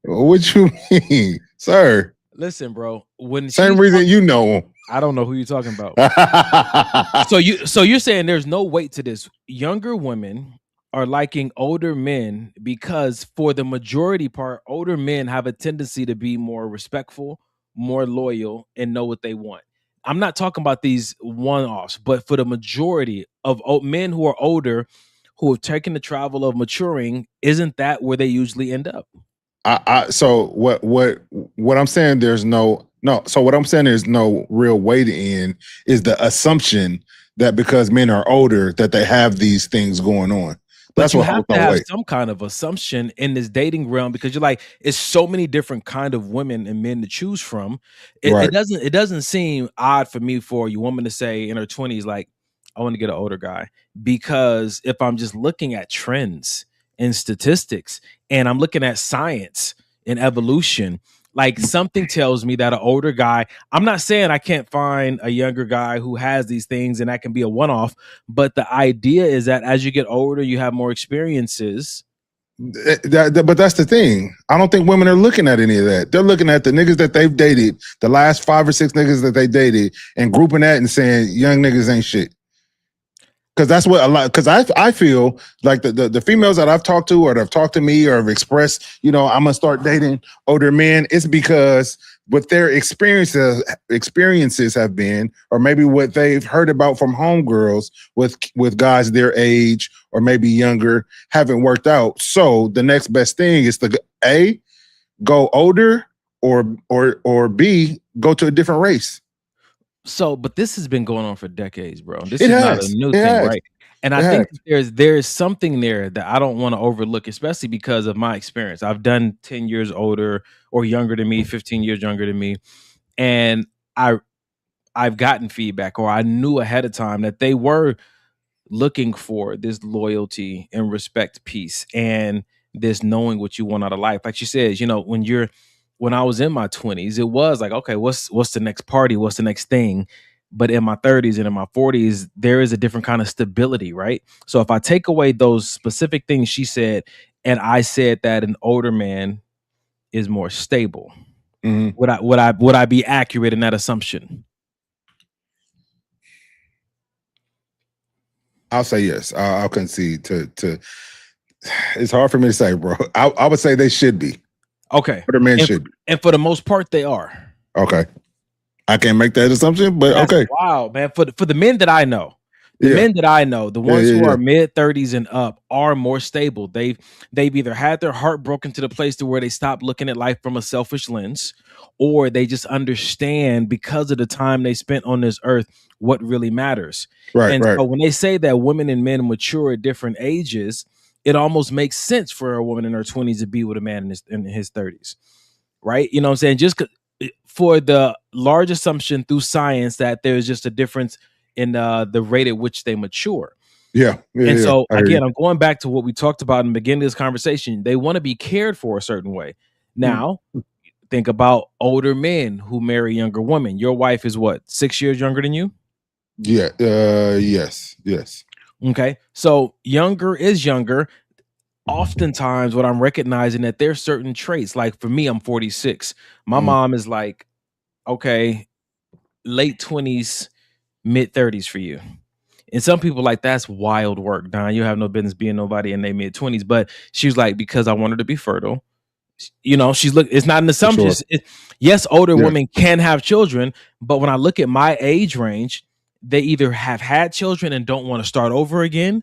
Speaker 6: What you mean, sir?
Speaker 5: Listen, bro. When
Speaker 6: Same reason you know.
Speaker 5: I don't know who you're talking about. So you're saying there's no weight to this. Younger women are liking older men because for the majority part, older men have a tendency to be more respectful, more loyal, and know what they want. I'm not talking about these one-offs, but for the majority of men who are older, who have taken the travel of maturing, isn't that where they usually end up?
Speaker 6: So what I'm saying, so what I'm saying there's no real weight in is the assumption that because men are older that they have these things going on.
Speaker 5: But you have to have some kind of assumption in this dating realm, because you're like, it's so many different kind of women and men to choose from. It doesn't seem odd for me for a woman to say in her 20s, like, I want to get an older guy, because if I'm just looking at trends and statistics and I'm looking at science and evolution, like something tells me that an older guy, I'm not saying I can't find a younger guy who has these things and that can be a one-off, but the idea is that as you get older, you have more experiences.
Speaker 6: But that's the thing. I don't think women are looking at any of that. They're looking at the niggas that they've dated, the last 5 or 6 niggas that they dated, and grouping that and saying young niggas ain't shit. Because that's what a lot. Because I feel like the females that I've talked to or that have talked to me or have expressed, I'm gonna start dating older men. It's because what their experiences have been, or maybe what they've heard about from homegirls with guys their age or maybe younger, haven't worked out. So the next best thing is to A, go older, or B, go to a different race.
Speaker 5: So, but this has been going on for decades, bro. This is not a new thing, right? And I think there's something there that I don't want to overlook, especially because of my experience. I've done 10 years older or younger than me, 15 years younger than me. And I've gotten feedback, or I knew ahead of time that they were looking for this loyalty and respect piece and this knowing what you want out of life. Like she says, when I was in my 20s, it was like, okay, what's the next party? What's the next thing? But in my 30s and in my 40s, there is a different kind of stability, right? So if I take away those specific things she said, and I said that an older man is more stable, would I be accurate in that assumption?
Speaker 6: I'll say yes. I'll concede to. It's hard for me to say, bro. I would say they should be.
Speaker 5: Okay.
Speaker 6: Older men should be.
Speaker 5: And for the most part, they are.
Speaker 6: Okay. I can't make that assumption, but
Speaker 5: That's
Speaker 6: okay.
Speaker 5: Wow, man. For the men that I know, the ones who are mid 30s and up are more stable. They've either had their heart broken to the place to where they stop looking at life from a selfish lens, or they just understand because of the time they spent on this earth what really matters.
Speaker 6: Right.
Speaker 5: So when they say that women and men mature at different ages, it almost makes sense for a woman in her 20s to be with a man in his 30s. Right? You know what I'm saying? Just for the large assumption through science that there's just a difference in the rate at which they mature.
Speaker 6: Yeah.
Speaker 5: So again, I'm going back to what we talked about in the beginning of this conversation. They want to be cared for a certain way. Now, think about older men who marry younger women. Your wife is what, 6 years younger than you?
Speaker 6: Yeah. Yes.
Speaker 5: Okay. So younger is younger. oftentimes what I'm recognizing that there's certain traits. Like for me, I'm 46. My mom is like, okay, late 20s, mid 30s for you. And some people like, that's wild work, Don. You have no business being nobody in their mid 20s. But she was like, because I want her to be fertile. You know, it's not an assumption.
Speaker 6: Sure.
Speaker 5: Yes, older women can have children, but when I look at my age range, they either have had children and don't want to start over again,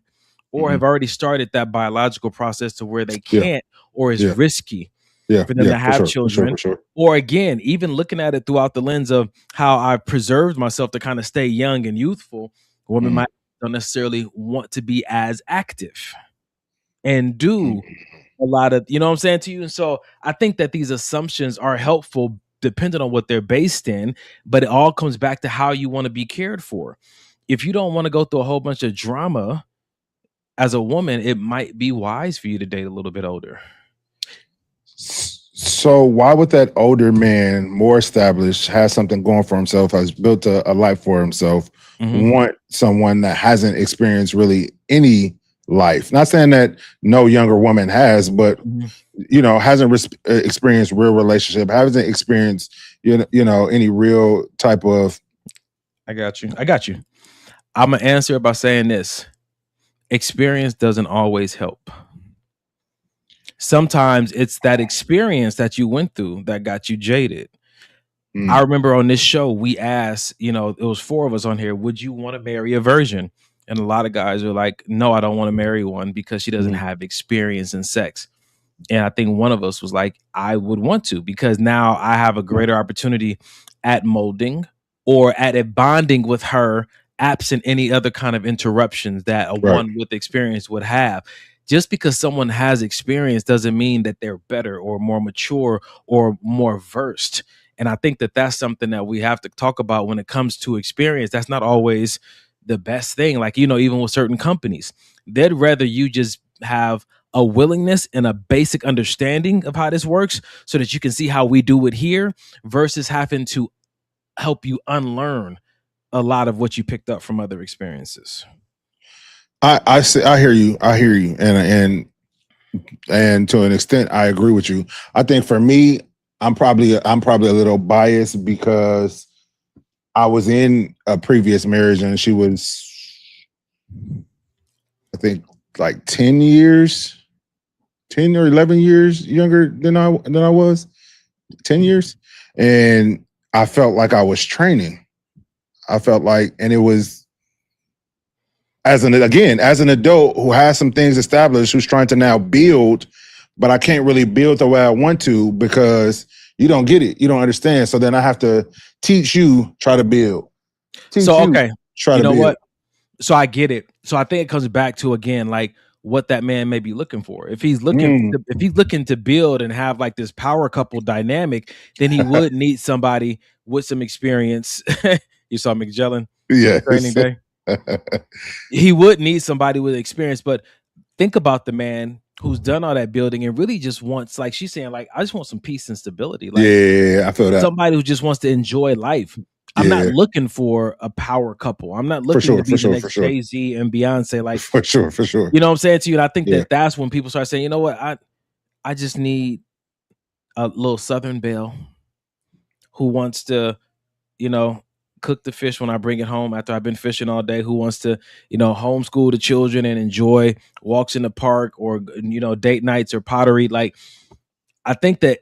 Speaker 5: or have already started that biological process to where they can't, or is risky for them to have children. Or again, even looking at it throughout the lens of how I've preserved myself to kind of stay young and youthful, women might don't necessarily want to be as active and do a lot of, you know what I'm saying to you? And so I think that these assumptions are helpful depending on what they're based in, but it all comes back to how you want to be cared for. If you don't want to go through a whole bunch of drama as a woman, it might be wise for you to date a little bit older.
Speaker 6: So why would that older man, more established, has something going for himself, has built a life for himself, want someone that hasn't experienced really any life? Not saying that no younger woman has, but you know, hasn't experienced real relationship, hasn't experienced you know any real type of.
Speaker 5: I got you. I'm gonna answer it by saying this: experience doesn't always help. Sometimes it's that experience that you went through that got you jaded. I remember on this show, we asked, you know, it was 4 of us on here, would you want to marry a virgin? And a lot of guys are like, no, I don't want to marry one because she doesn't have experience in sex. And I think one of us was like, I would want to, because now I have a greater opportunity at molding or at a bonding with her, absent any other kind of interruptions that a one with experience would have. Just because someone has experience doesn't mean that they're better or more mature or more versed. And I think that that's something that we have to talk about when it comes to experience. That's not always the best thing. Like, you know, even with certain companies, they'd rather you just have a willingness and a basic understanding of how this works so that you can see how we do it here versus having to help you unlearn a lot of what you picked up from other experiences.
Speaker 6: I hear you, and to an extent, I agree with you. I think for me, I'm probably a little biased because I was in a previous marriage and she was, I think, like 10 or 11 years younger than I was, 10 years, and I felt like I was training. I felt like, and it was. As an adult who has some things established, who's trying to now build, but I can't really build the way I want to because you don't get it. You don't understand. So then I have to teach you, try to build. So
Speaker 5: I get it. So I think it comes back to, again, like what that man may be looking for. If he's looking to build and have like this power couple dynamic, then he would need somebody with some experience. You saw McGellan?
Speaker 6: Yeah.
Speaker 5: Training day. He would need somebody with experience, but think about the man who's done all that building and really just wants, like she's saying, like, I just want some peace and stability. Like,
Speaker 6: I feel that.
Speaker 5: Somebody who just wants to enjoy life. I'm not looking for a power couple. I'm not looking to be the next Jay-Z and Beyonce. Like,
Speaker 6: for sure.
Speaker 5: You know what I'm saying to you? And I think that's when people start saying, you know what, I just need a little Southern belle who wants to, you know, cook the fish when I bring it home after I've been fishing all day, who wants to, you know, homeschool the children and enjoy walks in the park or, you know, date nights or pottery. Like, I think that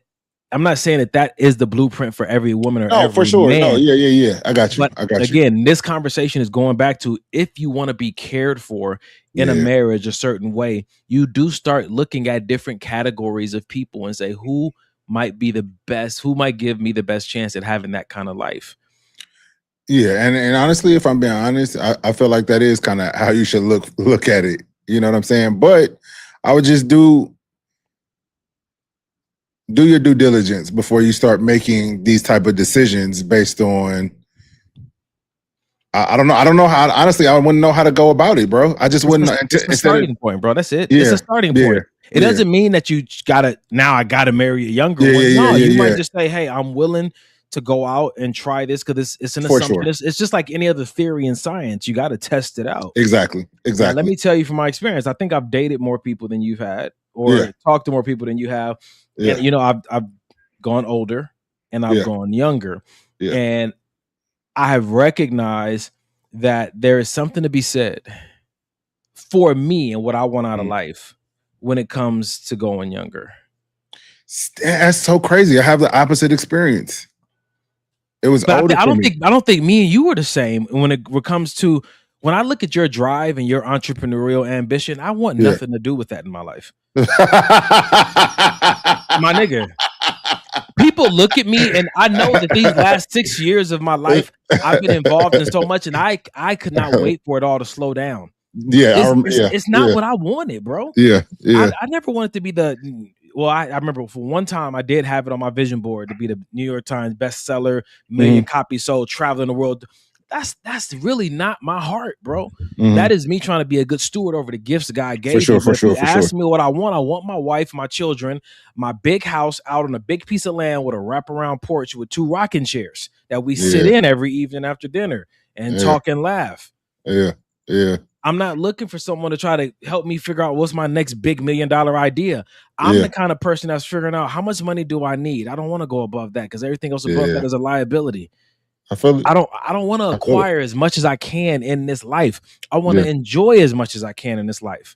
Speaker 5: I'm not saying that is the blueprint for every woman or every
Speaker 6: for sure.
Speaker 5: Man.
Speaker 6: No, yeah. I got you.
Speaker 5: But again, this conversation is going back to, if you want to be cared for in a marriage a certain way, you do start looking at different categories of people and say, who might be the best, who might give me the best chance at having that kind of life.
Speaker 6: Yeah, and honestly, if I'm being honest, I feel like that is kind of how you should look at it. You know what I'm saying? But I would just do your due diligence before you start making these type of decisions based on. I don't know how. Honestly, I wouldn't know how to go about it, bro. I just wouldn't.
Speaker 5: It's a starting point, bro. That's it. It's a starting point. It doesn't mean that you gotta marry a younger one. No, you might just say, hey, I'm willing to go out and try this because it's an assumption. Sure. It's just like any other theory in science. You got to test it out.
Speaker 6: Exactly.
Speaker 5: Now, let me tell you from my experience, I think I've dated more people than you've had. or
Speaker 6: Yeah.
Speaker 5: talked to more people than you have.
Speaker 6: Yeah.
Speaker 5: And, you know, I've gone older and I've
Speaker 6: Yeah.
Speaker 5: gone younger.
Speaker 6: Yeah.
Speaker 5: And I have recognized that there is something to be said for me and what I want out of life when it comes to going younger.
Speaker 6: That's so crazy. I have the opposite experience. It was
Speaker 5: But
Speaker 6: older
Speaker 5: I
Speaker 6: for me.
Speaker 5: don't think me and you are the same when it comes to when I look at your drive and your entrepreneurial ambition. I want
Speaker 6: Yeah.
Speaker 5: nothing to do with that in my life. My nigga. People look at me and I know that these last 6 years of my life I've been involved in so much, and I could not wait for it all to slow down.
Speaker 6: Yeah,
Speaker 5: It's not what I wanted, bro.
Speaker 6: Yeah, yeah.
Speaker 5: I never wanted to be I remember for one time I did have it on my vision board to be the New York Times bestseller, million copies sold, traveling the world. That's really not my heart, bro. That is me trying to be a good steward over the gifts God gave me. If you ask me what I want my wife, my children, my big house out on a big piece of land with a wraparound porch with 2 rocking chairs that we sit in every evening after dinner and talk and laugh.
Speaker 6: Yeah, yeah.
Speaker 5: I'm not looking for someone to try to help me figure out what's my next big $1 million idea. I'm the kind of person that's figuring out how much money do I need. I don't want to go above that because everything else above that is a liability.
Speaker 6: I feel it.
Speaker 5: I don't want to acquire as much as I can in this life. I want to enjoy as much as I can in this life.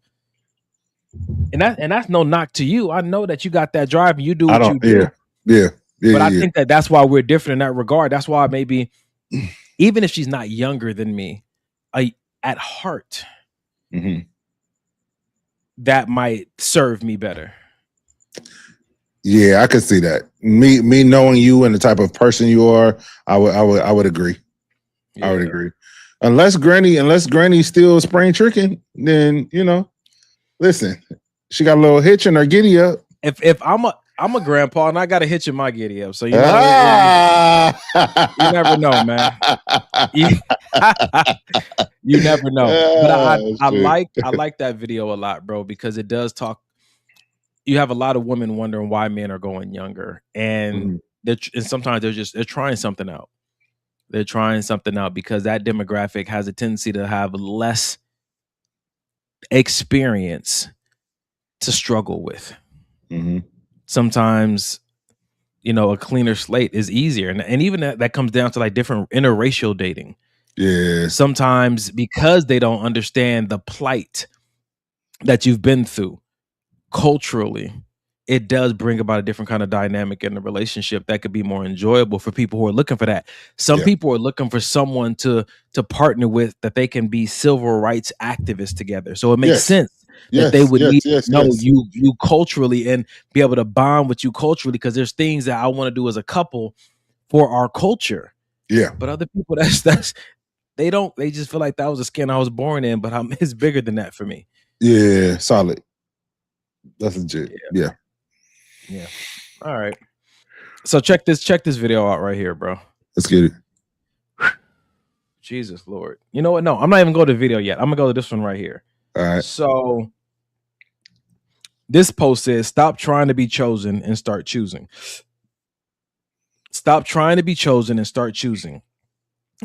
Speaker 5: And that's no knock to you. I know that you got that drive and you do what you do.
Speaker 6: Yeah.
Speaker 5: But I think that's why we're different in that regard. That's why maybe even if she's not younger than me, at heart, that might serve me better.
Speaker 6: Yeah, I could see that. Me knowing you and the type of person you are, I would agree.
Speaker 5: Yeah.
Speaker 6: I would agree. Unless Granny's still spring tricking, then listen, she got a little hitch in her giddy up.
Speaker 5: If I'm a grandpa and I got a hitch in my giddy up, so you never know, man. You never know. But I like that video a lot, bro, because it does talk. You have a lot of women wondering why men are going younger, and sometimes they're trying something out. They're trying something out because that demographic has a tendency to have less experience to struggle with. Sometimes, a cleaner slate is easier, and even that comes down to like different interracial dating.
Speaker 6: Yeah.
Speaker 5: Sometimes because they don't understand the plight that you've been through culturally, it does bring about a different kind of dynamic in the relationship that could be more enjoyable for people who are looking for that. Some people are looking for someone to partner with that they can be civil rights activists together. So it makes sense that they would need to know you culturally and be able to bond with you culturally, because there's things that I want to do as a couple for our culture.
Speaker 6: Yeah.
Speaker 5: But other people, they just feel like that was the skin I was born in, but it's bigger than that for me.
Speaker 6: Yeah, solid. That's legit. Yeah.
Speaker 5: All right. So check this video out right here, bro.
Speaker 6: Let's get it.
Speaker 5: Jesus Lord. You know what? No, I'm not even going to the video yet. I'm gonna go to this one right here.
Speaker 6: All right.
Speaker 5: So this post says, "Stop trying to be chosen and start choosing." Stop trying to be chosen and start choosing.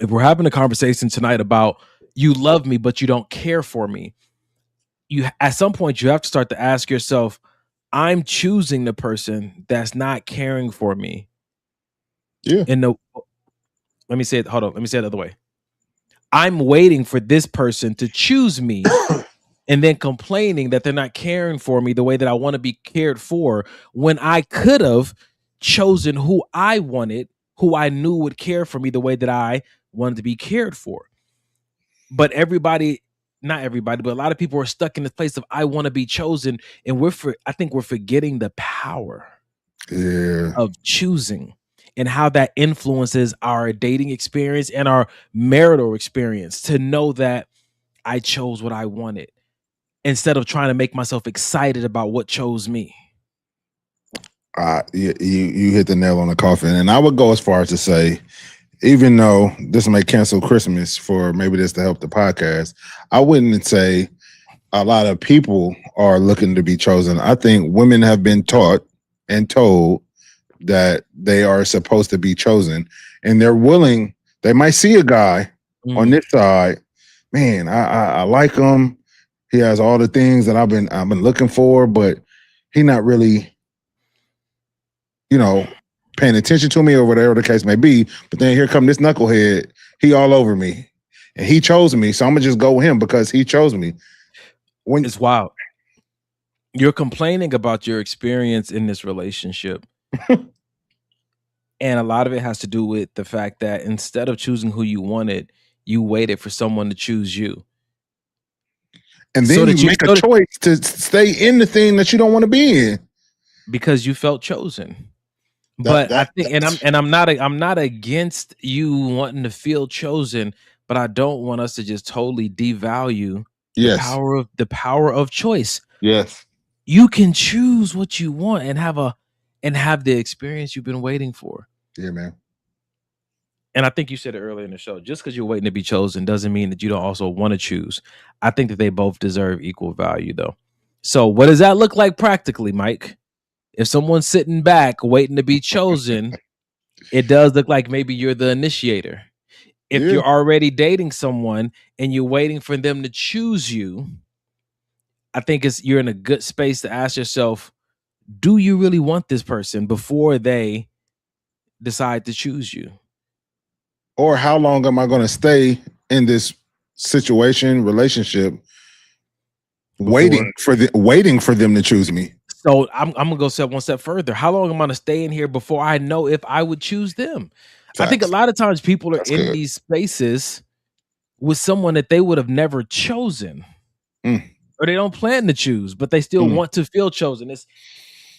Speaker 5: If we're having a conversation tonight about you love me, but you don't care for me, at some point you have to start to ask yourself, I'm choosing the person that's not caring for me.
Speaker 6: Yeah.
Speaker 5: Let me say it the other way. I'm waiting for this person to choose me and then complaining that they're not caring for me the way that I want to be cared for, when I could have chosen who I wanted, who I knew would care for me the way that I wanted to be cared for. But not everybody, but a lot of people are stuck in this place of I want to be chosen, and I think we're forgetting the power of choosing and how that influences our dating experience and our marital experience, to know that I chose what I wanted instead of trying to make myself excited about what chose me.
Speaker 6: You hit the nail on the coffin, and I would go as far as to say, even though this may cancel Christmas for maybe this to help the podcast, I wouldn't say a lot of people are looking to be chosen. I think women have been taught and told that they are supposed to be chosen, and they're willing. They might see a guy on this side, man, I like him. He has all the things that I've been looking for, but he not really, paying attention to me or whatever the case may be. But then here come this knucklehead. He all over me. And he chose me. So I'm going to just go with him because he chose me.
Speaker 5: It's wild. You're complaining about your experience in this relationship. And a lot of it has to do with the fact that instead of choosing who you wanted, you waited for someone to choose you.
Speaker 6: And then you make a choice to stay in the thing that you don't want to be in.
Speaker 5: Because you felt chosen. But I think, I'm not against you wanting to feel chosen, but I don't want us to just totally devalue the power of choice.
Speaker 6: Yes.
Speaker 5: You can choose what you want and have the experience you've been waiting for.
Speaker 6: Yeah, man.
Speaker 5: And I think you said it earlier in the show, just because you're waiting to be chosen doesn't mean that you don't also want to choose. I think that they both deserve equal value, though. So what does that look like practically, Mike? If someone's sitting back waiting to be chosen, it does look like maybe you're the initiator. If you're already dating someone and you're waiting for them to choose you, I think you're in a good space to ask yourself, do you really want this person before they decide to choose you?
Speaker 6: Or how long am I going to stay in this relationship, waiting for them to choose me?
Speaker 5: So I'm gonna go one step further. How long am I gonna stay in here before I know if I would choose them? Facts. I think a lot of times people are in these spaces with someone that they would have never chosen, or they don't plan to choose, but they still want to feel chosen.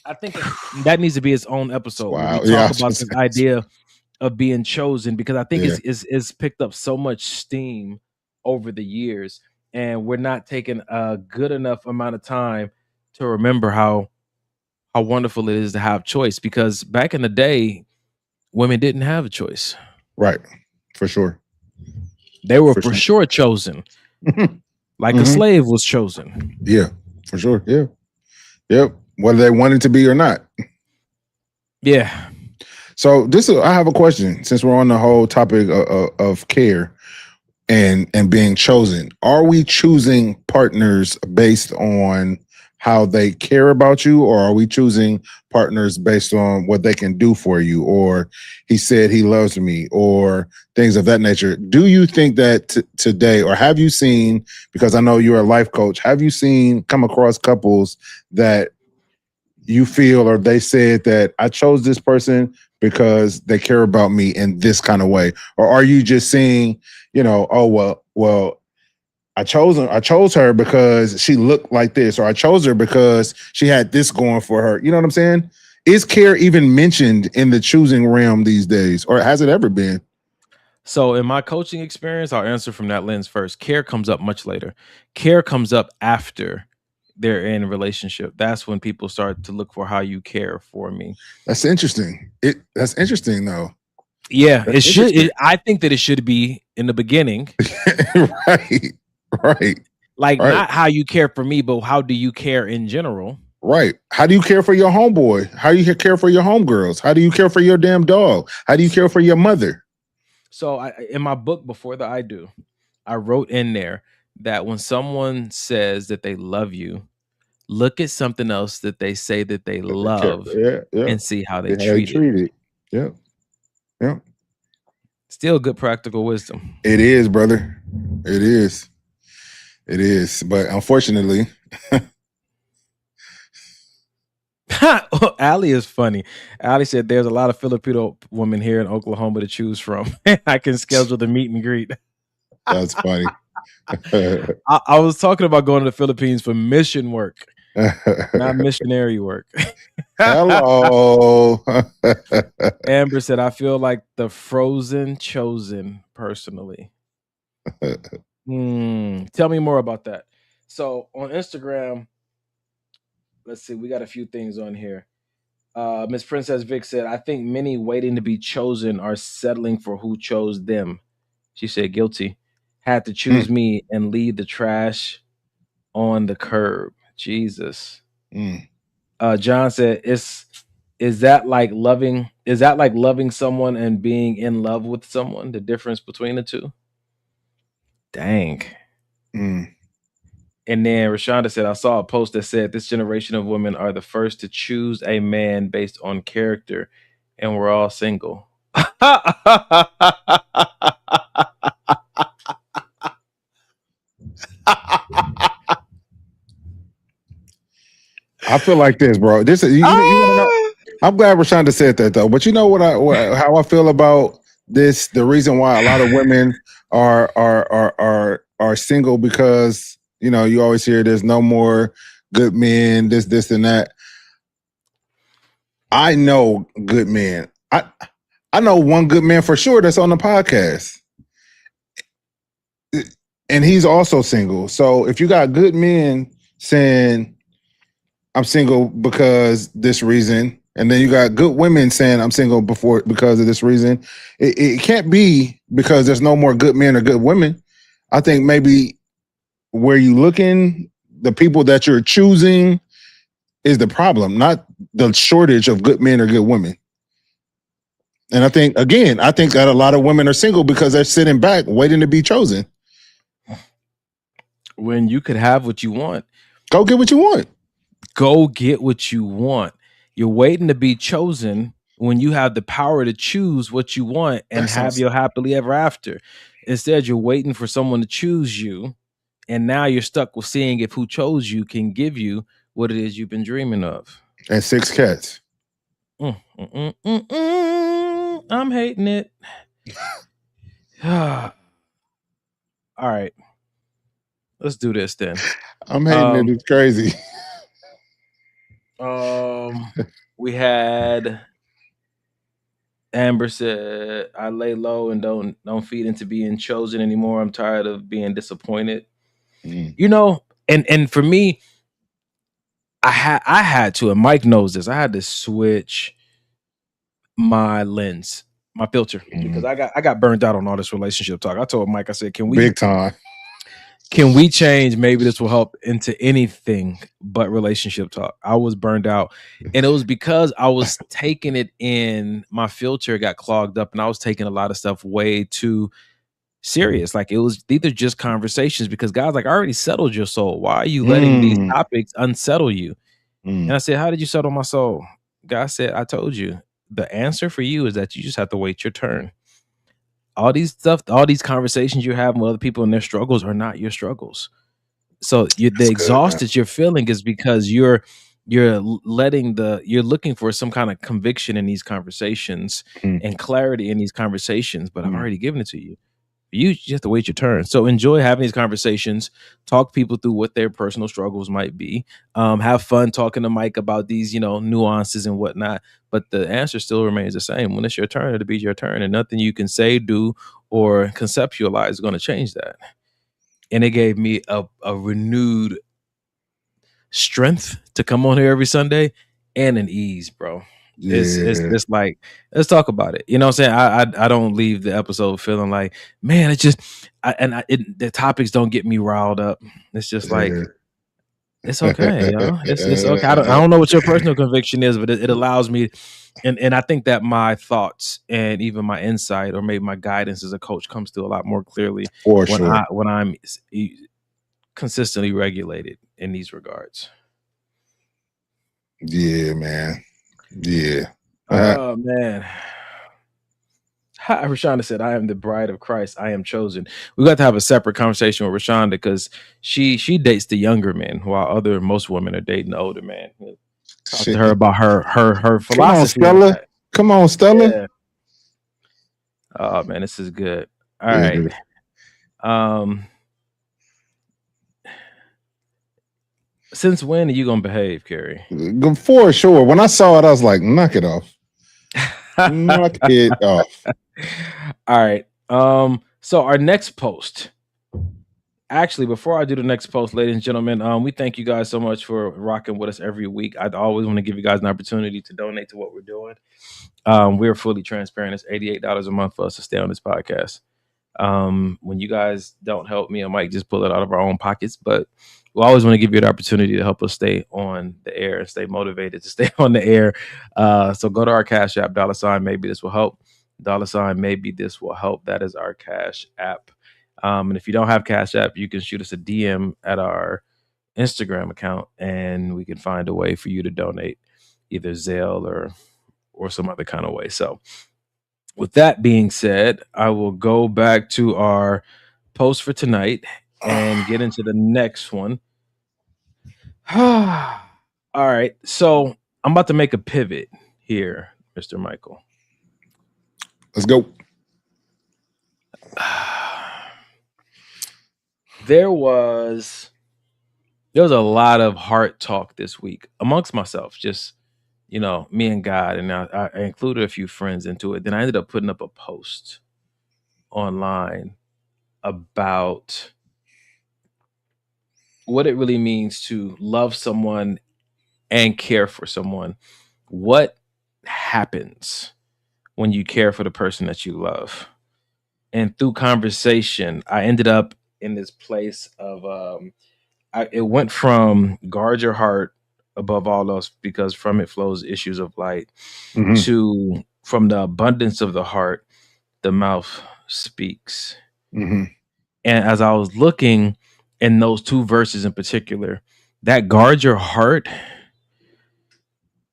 Speaker 5: I think that needs to be its own episode. Wow. We talk about this idea of being chosen, because I think it's picked up so much steam over the years, and we're not taking a good enough amount of time to remember how wonderful it is to have choice, because back in the day, women didn't have a choice.
Speaker 6: Right. For sure.
Speaker 5: They were for sure chosen. Like a slave was chosen.
Speaker 6: Yeah, for sure. Yeah. Yep. Whether they wanted to be or not.
Speaker 5: Yeah.
Speaker 6: So I have a question, since we're on the whole topic of care and being chosen. Are we choosing partners based on how they care about you, or are we choosing partners based on what they can do for you, or he said he loves me, or things of that nature? Do you think that today, or have you seen, because I know you're a life coach, have you come across couples that you feel, or they said that I chose this person because they care about me in this kind of way? Or are you just seeing, oh, well, I chose her because she looked like this, or I chose her because she had this going for her. You know what I'm saying? Is care even mentioned in the choosing realm these days, or has it ever been?
Speaker 5: So in my coaching experience, I'll answer from that lens first. Care comes up much later. Care comes up after they're in a relationship. That's when people start to look for how you care for me.
Speaker 6: That's interesting. That's interesting, though.
Speaker 5: Yeah, it should. I think that it should be in the beginning.
Speaker 6: Right.
Speaker 5: Like, not how you care for me, but how do you care in general?
Speaker 6: Right. How do you care for your homeboy? How do you care for your homegirls? How do you care for your damn dog? How do you care for your mother?
Speaker 5: So in my book, Before the I Do, I wrote in there that when someone says that they love you, look at something else that they say that they love and see how they treat it.
Speaker 6: Yeah.
Speaker 5: Still good practical wisdom.
Speaker 6: It is, brother. It is. But unfortunately,
Speaker 5: Allie is funny. Allie said there's a lot of Filipino women here in Oklahoma to choose from. I can schedule the meet and greet.
Speaker 6: That's funny.
Speaker 5: I was talking about going to the Philippines for mission work, not missionary work.
Speaker 6: Hello.
Speaker 5: Amber said, I feel like the frozen chosen personally. Tell me more about that. So on Instagram, let's see, we got a few things on here. Miss Princess Vic said, I think many waiting to be chosen are settling for who chose them. She said, guilty. Had to choose me and leave the trash on the curb. Jesus. John said, is that like loving someone and being in love with someone? The difference between the two? Dang. And then Rashonda said, I saw a post that said this generation of women are the first to choose a man based on character, and we're all single.
Speaker 6: I feel like this, bro. This is you know, I'm glad Rashonda said that though. But you know how I feel about this? The reason why a lot of women are single, because you know, you always hear there's no more good men, this and that. I know good men. I know one good man for sure that's on the podcast. And he's also single. So if you got good men saying I'm single because this reason, and then you got good women saying I'm single because of this reason, it can't be because there's no more good men or good women. I think maybe where you looking, the people that you're choosing is the problem, not the shortage of good men or good women. And I think that a lot of women are single because they're sitting back waiting to be chosen.
Speaker 5: When you could have what you want.
Speaker 6: Go get what you want.
Speaker 5: Go get what you want. You're waiting to be chosen when you have the power to choose what you want and have your happily ever after. Instead, you're waiting for someone to choose you, and now you're stuck with seeing if who chose you can give you what it is you've been dreaming of.
Speaker 6: And 6 cats.
Speaker 5: I'm hating it. All right. Let's do this then.
Speaker 6: I'm hating it. It's crazy.
Speaker 5: We had Amber said, I lay low and don't feed into being chosen anymore. I'm tired of being disappointed. You know, and for me, I had to, and Mike knows this, I had to switch my lens, my filter, because I got burned out on all this relationship talk. I told Mike, I said, can we change? Maybe this will help into anything but relationship talk. I was burned out, and it was because I was taking it in, my filter got clogged up, and I was taking a lot of stuff way too serious. Like, it was either just conversations, because God's like, I already settled your soul. Why are you letting these topics unsettle you? And I said, how did you settle my soul? God said, I told you. The answer for you is that you just have to wait your turn. All these conversations you're having with other people and their struggles are not your struggles. So the exhausted you're feeling is because you're looking for some kind of conviction in these conversations and clarity in these conversations, but I've already given it to you. You just have to wait your turn. So enjoy having these conversations. Talk people through what their personal struggles might be. Have fun talking to Mike about these, nuances and whatnot. But the answer still remains the same. When it's your turn, it'll be your turn, and nothing you can say, do, or conceptualize is going to change that. And it gave me a renewed strength to come on here every Sunday, and an ease, bro. Yeah. It's like, let's talk about it. You know what I'm saying? I don't leave the episode feeling like, man, the topics don't get me riled up. It's just like, it's okay, it's okay. I don't know what your personal conviction is, but it allows me, and I think that my thoughts and even my insight, or maybe my guidance as a coach, comes through a lot more clearly when I'm consistently regulated in these regards.
Speaker 6: Yeah, man. Yeah.
Speaker 5: Oh man. Rashonda said, I am the bride of Christ. I am chosen. We got to have a separate conversation with Rashonda, because she dates the younger men, while most women are dating the older man. Talk to her about her philosophy.
Speaker 6: Come on, Stella. Yeah.
Speaker 5: Oh man, this is good. All right. Since when are you gonna behave, Kerry?
Speaker 6: For sure. When I saw it, I was like, knock it off. Knock it off.
Speaker 5: All right. So our next post. Actually, before I do the next post, ladies and gentlemen, we thank you guys so much for rocking with us every week. I'd always want to give you guys an opportunity to donate to what we're doing. We're fully transparent. It's $88 a month for us to stay on this podcast. When you guys don't help me, I might just pull it out of our own pockets, but we always want to give you an opportunity to help us stay on the air and stay motivated to stay on the air. So go to our Cash App, $ maybe this will help. $ maybe this will help. That is our Cash App. And if you don't have Cash App, you can shoot us a DM at our Instagram account, and we can find a way for you to donate, either Zelle or some other kind of way. So with that being said, I will go back to our post for tonight and get into the next one. All right. So I'm about to make a pivot here, Mr. Michael.
Speaker 6: Let's go.
Speaker 5: There was a lot of heart talk this week amongst myself, just, me and God. And I included a few friends into it. Then I ended up putting up a post online about what it really means to love someone and care for someone. What happens when you care for the person that you love? And through conversation, I ended up in this place of it went from guard your heart above all else, because from it flows issues of light, to from the abundance of the heart, the mouth speaks. And as I was looking in those two verses in particular, that guard your heart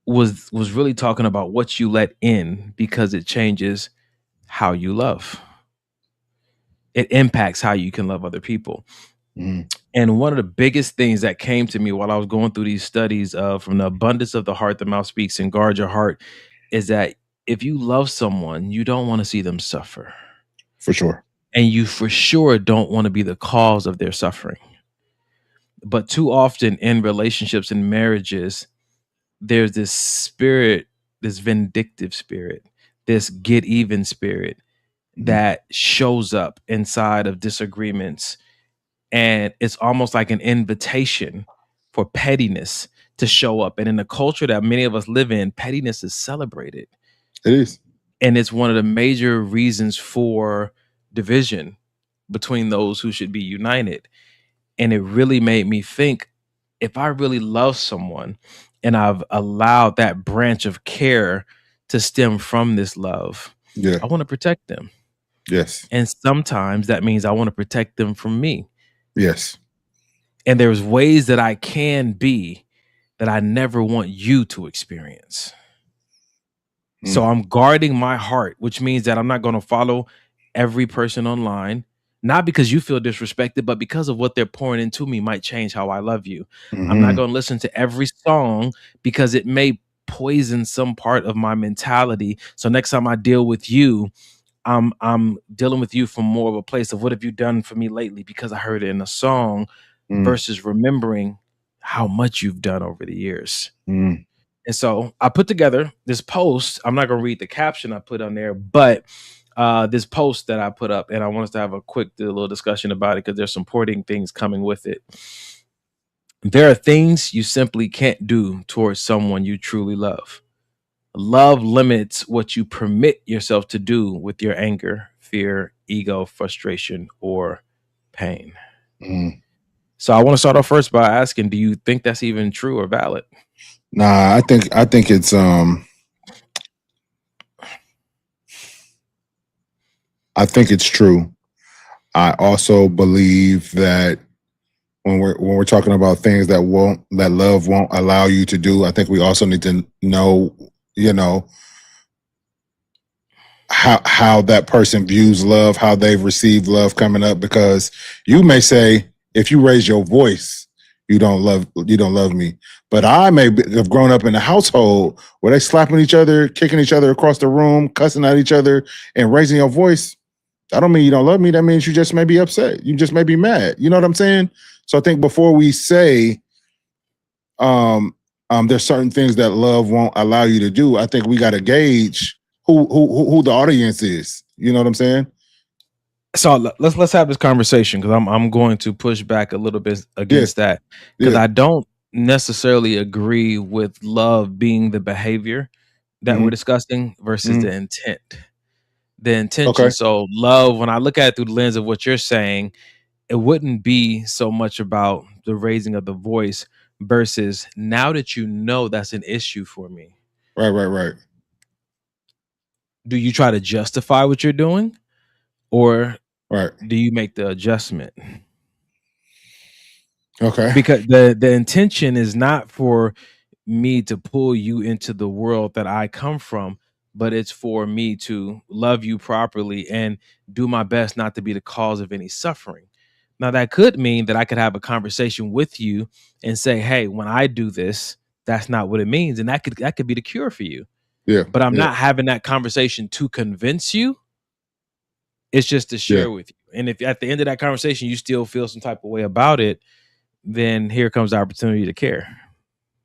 Speaker 5: was really talking about what you let in, because it changes how you love. It impacts how you can love other people. And one of the biggest things that came to me while I was going through these studies of from the abundance of the heart, the mouth speaks, and guard your heart, is that if you love someone, you don't want to see them suffer.
Speaker 6: For sure.
Speaker 5: And you for sure don't want to be the cause of their suffering. But too often in relationships and marriages, there's this spirit, this vindictive spirit, this get even spirit that shows up inside of disagreements. And it's almost like an invitation for pettiness to show up. And in the culture that many of us live in, pettiness is celebrated.
Speaker 6: It is.
Speaker 5: And it's one of the major reasons for division between those who should be united. And it really made me think, if I really love someone and I've allowed that branch of care to stem from this love, I want to protect them.
Speaker 6: Yes.
Speaker 5: And sometimes that means I want to protect them from me.
Speaker 6: Yes.
Speaker 5: And there's ways that I can be that I never want you to experience. So I'm guarding my heart, which means that I'm not going to follow every person online, not because you feel disrespected, but because of what they're pouring into me might change how I love you. I'm not going to listen to every song because it may poison some part of my mentality. So next time I deal with you, I'm dealing with you from more of a place of what have you done for me lately, because I heard it in a song, versus remembering how much you've done over the years. And so I put together this post. I'm not going to read the caption I put on there, but this post that I put up, and I want us to have a quick little discussion about it because there's some supporting things coming with it. There are things you simply can't do towards someone you truly love. Love limits what you permit yourself to do with your anger, fear, ego, frustration, or pain. So I want to start off first by asking, do you think that's even true or valid?
Speaker 6: Nah, I think it's I think it's true. I also believe that when we're talking about things that love won't allow you to do, I think we also need to know, how that person views love, how they've received love coming up, because you may say, if you raise your voice, you don't love me. But I may have grown up in a household where they slapping each other, kicking each other across the room, cussing at each other, and raising your voice. That don't mean you don't love me. That means you just may be upset. You just may be mad. You know what I'm saying? So I think before we say there's certain things that love won't allow you to do, I think we got to gauge who the audience is. You know what I'm saying?
Speaker 5: So let's have this conversation, because I'm going to push back a little bit against that, because I don't necessarily agree with love being the behavior that we're discussing versus the intent. The intention.
Speaker 6: Okay.
Speaker 5: So love, when I look at it through the lens of what you're saying, it wouldn't be so much about the raising of the voice versus now that you know that's an issue for me.
Speaker 6: Right.
Speaker 5: Do you try to justify what you're doing, or
Speaker 6: right,
Speaker 5: do you make the adjustment?
Speaker 6: Okay.
Speaker 5: Because the intention is not for me to pull you into the world that I come from, but it's for me to love you properly and do my best not to be the cause of any suffering. Now that could mean that I could have a conversation with you and say, "Hey, when I do this, that's not what it means," and that could be the cure for you.
Speaker 6: Yeah.
Speaker 5: But I'm
Speaker 6: yeah.
Speaker 5: not having that conversation to convince you. It's just to share with you. And if at the end of that conversation you still feel some type of way about it, then here comes the opportunity to care.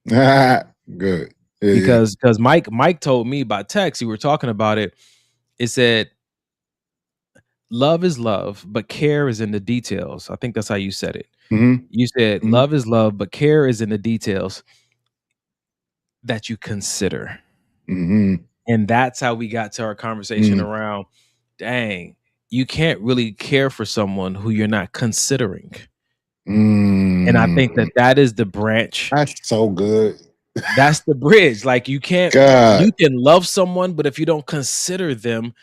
Speaker 6: Good. Yeah,
Speaker 5: Because Mike told me by text, we were talking about it. It said, love is love, but care is in the details. I think that's how you said it.
Speaker 6: Mhm.
Speaker 5: You said
Speaker 6: Mhm.
Speaker 5: love is love, but care is in the details that you consider.
Speaker 6: Mhm.
Speaker 5: And that's how we got to our conversation
Speaker 6: Mm.
Speaker 5: around, dang, you can't really care for someone who you're not considering. And I think
Speaker 6: Mm.
Speaker 5: that is the branch.
Speaker 6: That's so good.
Speaker 5: That's the bridge. Like you can
Speaker 6: God.
Speaker 5: love someone, but if you don't consider them,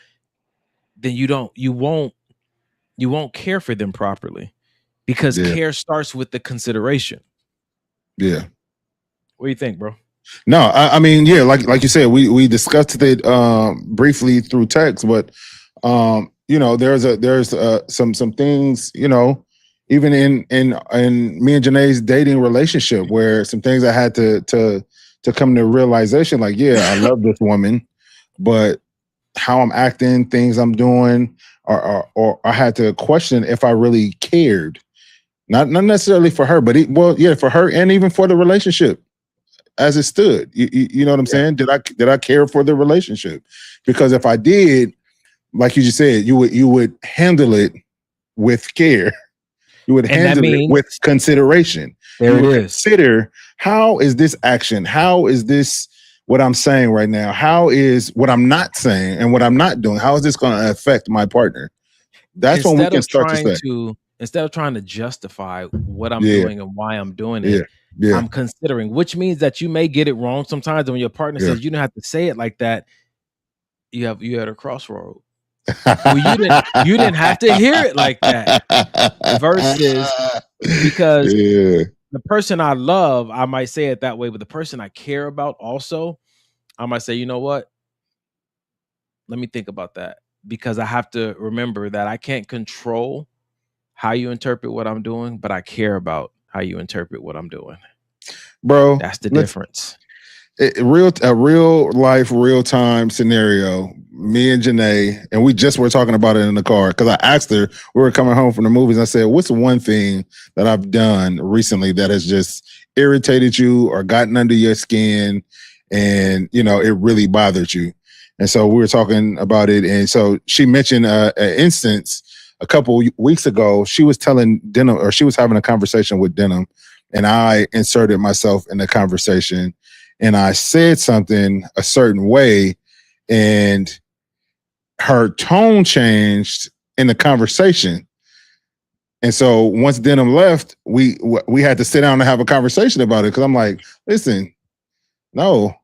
Speaker 5: then you won't care for them properly, because
Speaker 6: Yeah.
Speaker 5: care starts with the consideration.
Speaker 6: Yeah.
Speaker 5: What do you think, bro?
Speaker 6: No, I mean, yeah, like you said, we discussed it briefly through text, but there's some things, even in me and Janae's dating relationship, where some things I had to come to realization, like, yeah, I love this woman, but how I'm acting, things I'm doing, or I had to question if I really cared, not necessarily for her, but for her and even for the relationship as it stood. You know what I'm saying? Did I care for the relationship? Because if I did, like you just said, you would handle it with care. You would
Speaker 5: And that
Speaker 6: handle it
Speaker 5: means-
Speaker 6: with consideration.
Speaker 5: There
Speaker 6: You
Speaker 5: it
Speaker 6: would
Speaker 5: is.
Speaker 6: consider, how is this action? How is this what I'm saying right now? How is what I'm not saying and what I'm not doing? How is this going to affect my partner? That's when we can start to say.
Speaker 5: Instead of trying to justify what I'm
Speaker 6: Yeah.
Speaker 5: doing and why I'm doing
Speaker 6: Yeah.
Speaker 5: it,
Speaker 6: Yeah.
Speaker 5: I'm considering, which means that you may get it wrong sometimes. And when your partner
Speaker 6: Yeah.
Speaker 5: says you don't have to say it like that, you at a crossroad. Well, you didn't have to hear it like that. Versus, because
Speaker 6: Yeah.
Speaker 5: the person I love, I might say it that way, but the person I care about also, I might say, you know what? Let me think about that, because I have to remember that I can't control how you interpret what I'm doing, but I care about how you interpret what I'm doing.
Speaker 6: Bro,
Speaker 5: That's the difference.
Speaker 6: A real life, real time scenario. Me and Janae, and we just were talking about it in the car, because I asked her, we were coming home from the movies. I said, what's one thing that I've done recently that has just irritated you or gotten under your skin, and it really bothered you? And so we were talking about it, and so she mentioned an instance a couple weeks ago. She was telling Denham, or she was having a conversation with Denham, and I inserted myself in the conversation. And I said something a certain way, and her tone changed in the conversation. And so once Denham left, we had to sit down and have a conversation about it, because I'm like, listen, no,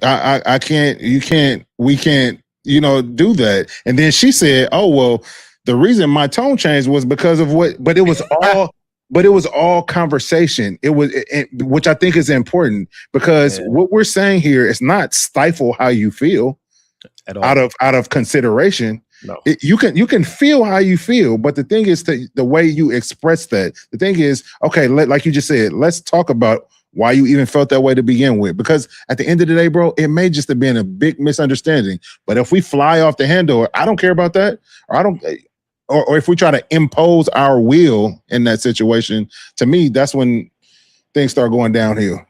Speaker 6: I can't, you can't, we can't, do that. And then she said, oh, well, the reason my tone changed was because of but it was all conversation. It was, which I think is important, because what we're saying here is not stifle how you feel
Speaker 5: at all,
Speaker 6: out of consideration.
Speaker 5: No.
Speaker 6: You can feel how you feel, but the thing is the way you express that. The thing is, okay, like you just said, let's talk about why you even felt that way to begin with. Because at the end of the day, bro, it may just have been a big misunderstanding. But if we fly off the handle, I don't care about that, or I don't. Or if we try to impose our will in that situation, to me, that's when things start going downhill.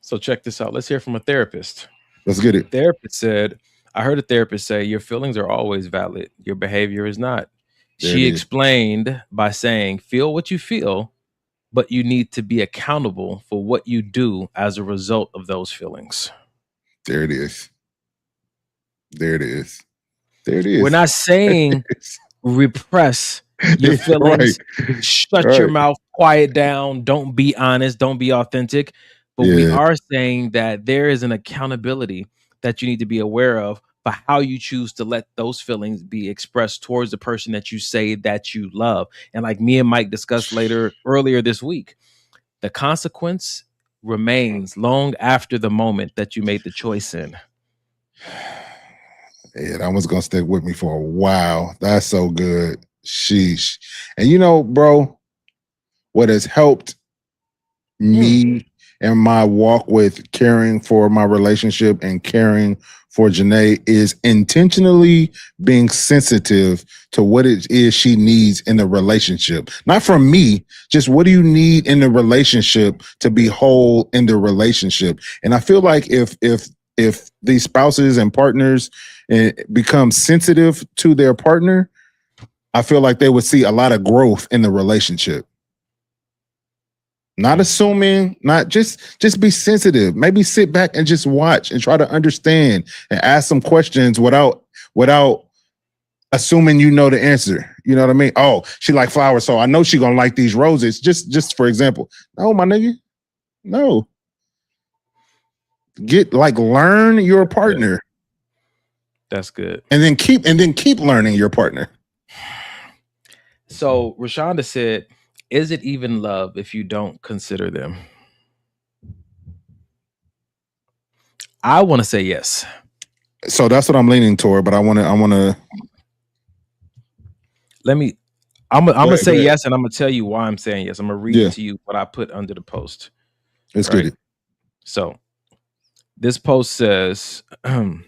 Speaker 5: So check this out. Let's hear from a therapist.
Speaker 6: Let's get it.
Speaker 5: Therapist said, I heard a therapist say, your feelings are always valid. Your behavior is not. She explained by saying, feel what you feel, but you need to be accountable for what you do as a result of those feelings.
Speaker 6: There it is. There it is. There it is.
Speaker 5: We're not saying repress your feelings, shut your mouth, quiet down, don't be honest, don't be authentic. But we are saying that there is an accountability that you need to be aware of for how you choose to let those feelings be expressed towards the person that you say that you love. And like me and Mike discussed earlier this week, The consequence remains long after the moment that you made the choice in.
Speaker 6: Yeah, that one's gonna stick with me for a while. That's so good. Sheesh. And you know, bro, what has helped me in my walk with caring for my relationship and caring for Janae is intentionally being sensitive to what it is she needs in the relationship. Not from me, just what do you need in the relationship to be whole in the relationship? And I feel like if these spouses and partners become sensitive to their partner, I feel like they would see a lot of growth in the relationship. Not assuming, not just be sensitive. Maybe sit back and just watch and try to understand and ask some questions without assuming you know the answer. You know what I mean? Oh, she like flowers, so I know she gonna like these roses. Just for example. No, my nigga. No. Learn your partner.
Speaker 5: That's good.
Speaker 6: And then keep learning your partner.
Speaker 5: So Rashonda said, is it even love if you don't consider them? I want to say yes.
Speaker 6: So that's what I'm leaning toward, but I want to
Speaker 5: I'm gonna say yes, and I'm gonna tell you why I'm saying yes. I'm gonna read to you what I put under the post.
Speaker 6: Let's get it.
Speaker 5: So this post says, I'm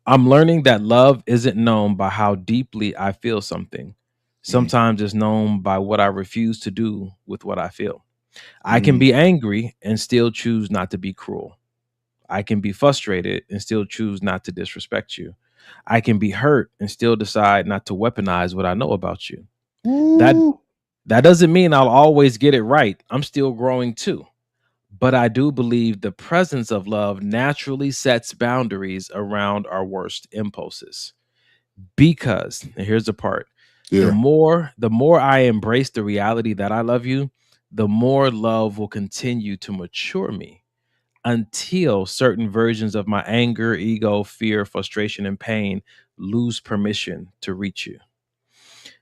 Speaker 5: learning that love isn't known by how deeply I feel something. Sometimes it's known by what I refuse to do with what I feel. I can be angry and still choose not to be cruel. I can be frustrated and still choose not to disrespect you. I can be hurt and still decide not to weaponize what I know about you. That doesn't mean I'll always get it right. I'm still growing too. But I do believe the presence of love naturally sets boundaries around our worst impulses. Because, and here's the part, the more I embrace the reality that I love you, the more love will continue to mature me until certain versions of my anger, ego, fear, frustration, and pain lose permission to reach you.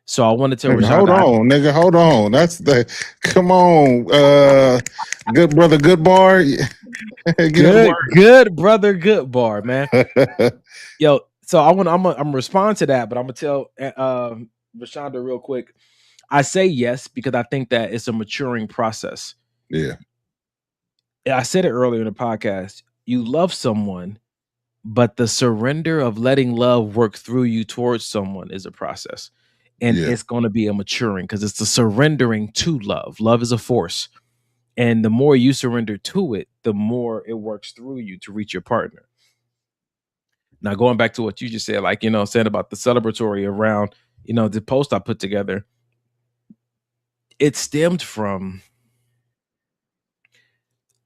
Speaker 5: So I want to tell Rashonda,
Speaker 6: hold on. That's come on, good brother, good bar.
Speaker 5: good brother, good bar, man. Yo, so I'm gonna respond to that, but I'm gonna tell Rashonda real quick. I say yes because I think that it's a maturing process.
Speaker 6: Yeah.
Speaker 5: I said it earlier in the podcast. You love someone, but the surrender of letting love work through you towards someone is a process. And it's going to be a maturing because it's the surrendering to love. Love is a force. And the more you surrender to it, the more it works through you to reach your partner. Now, going back to what you just said, said about the celebratory around, the post I put together, it stemmed from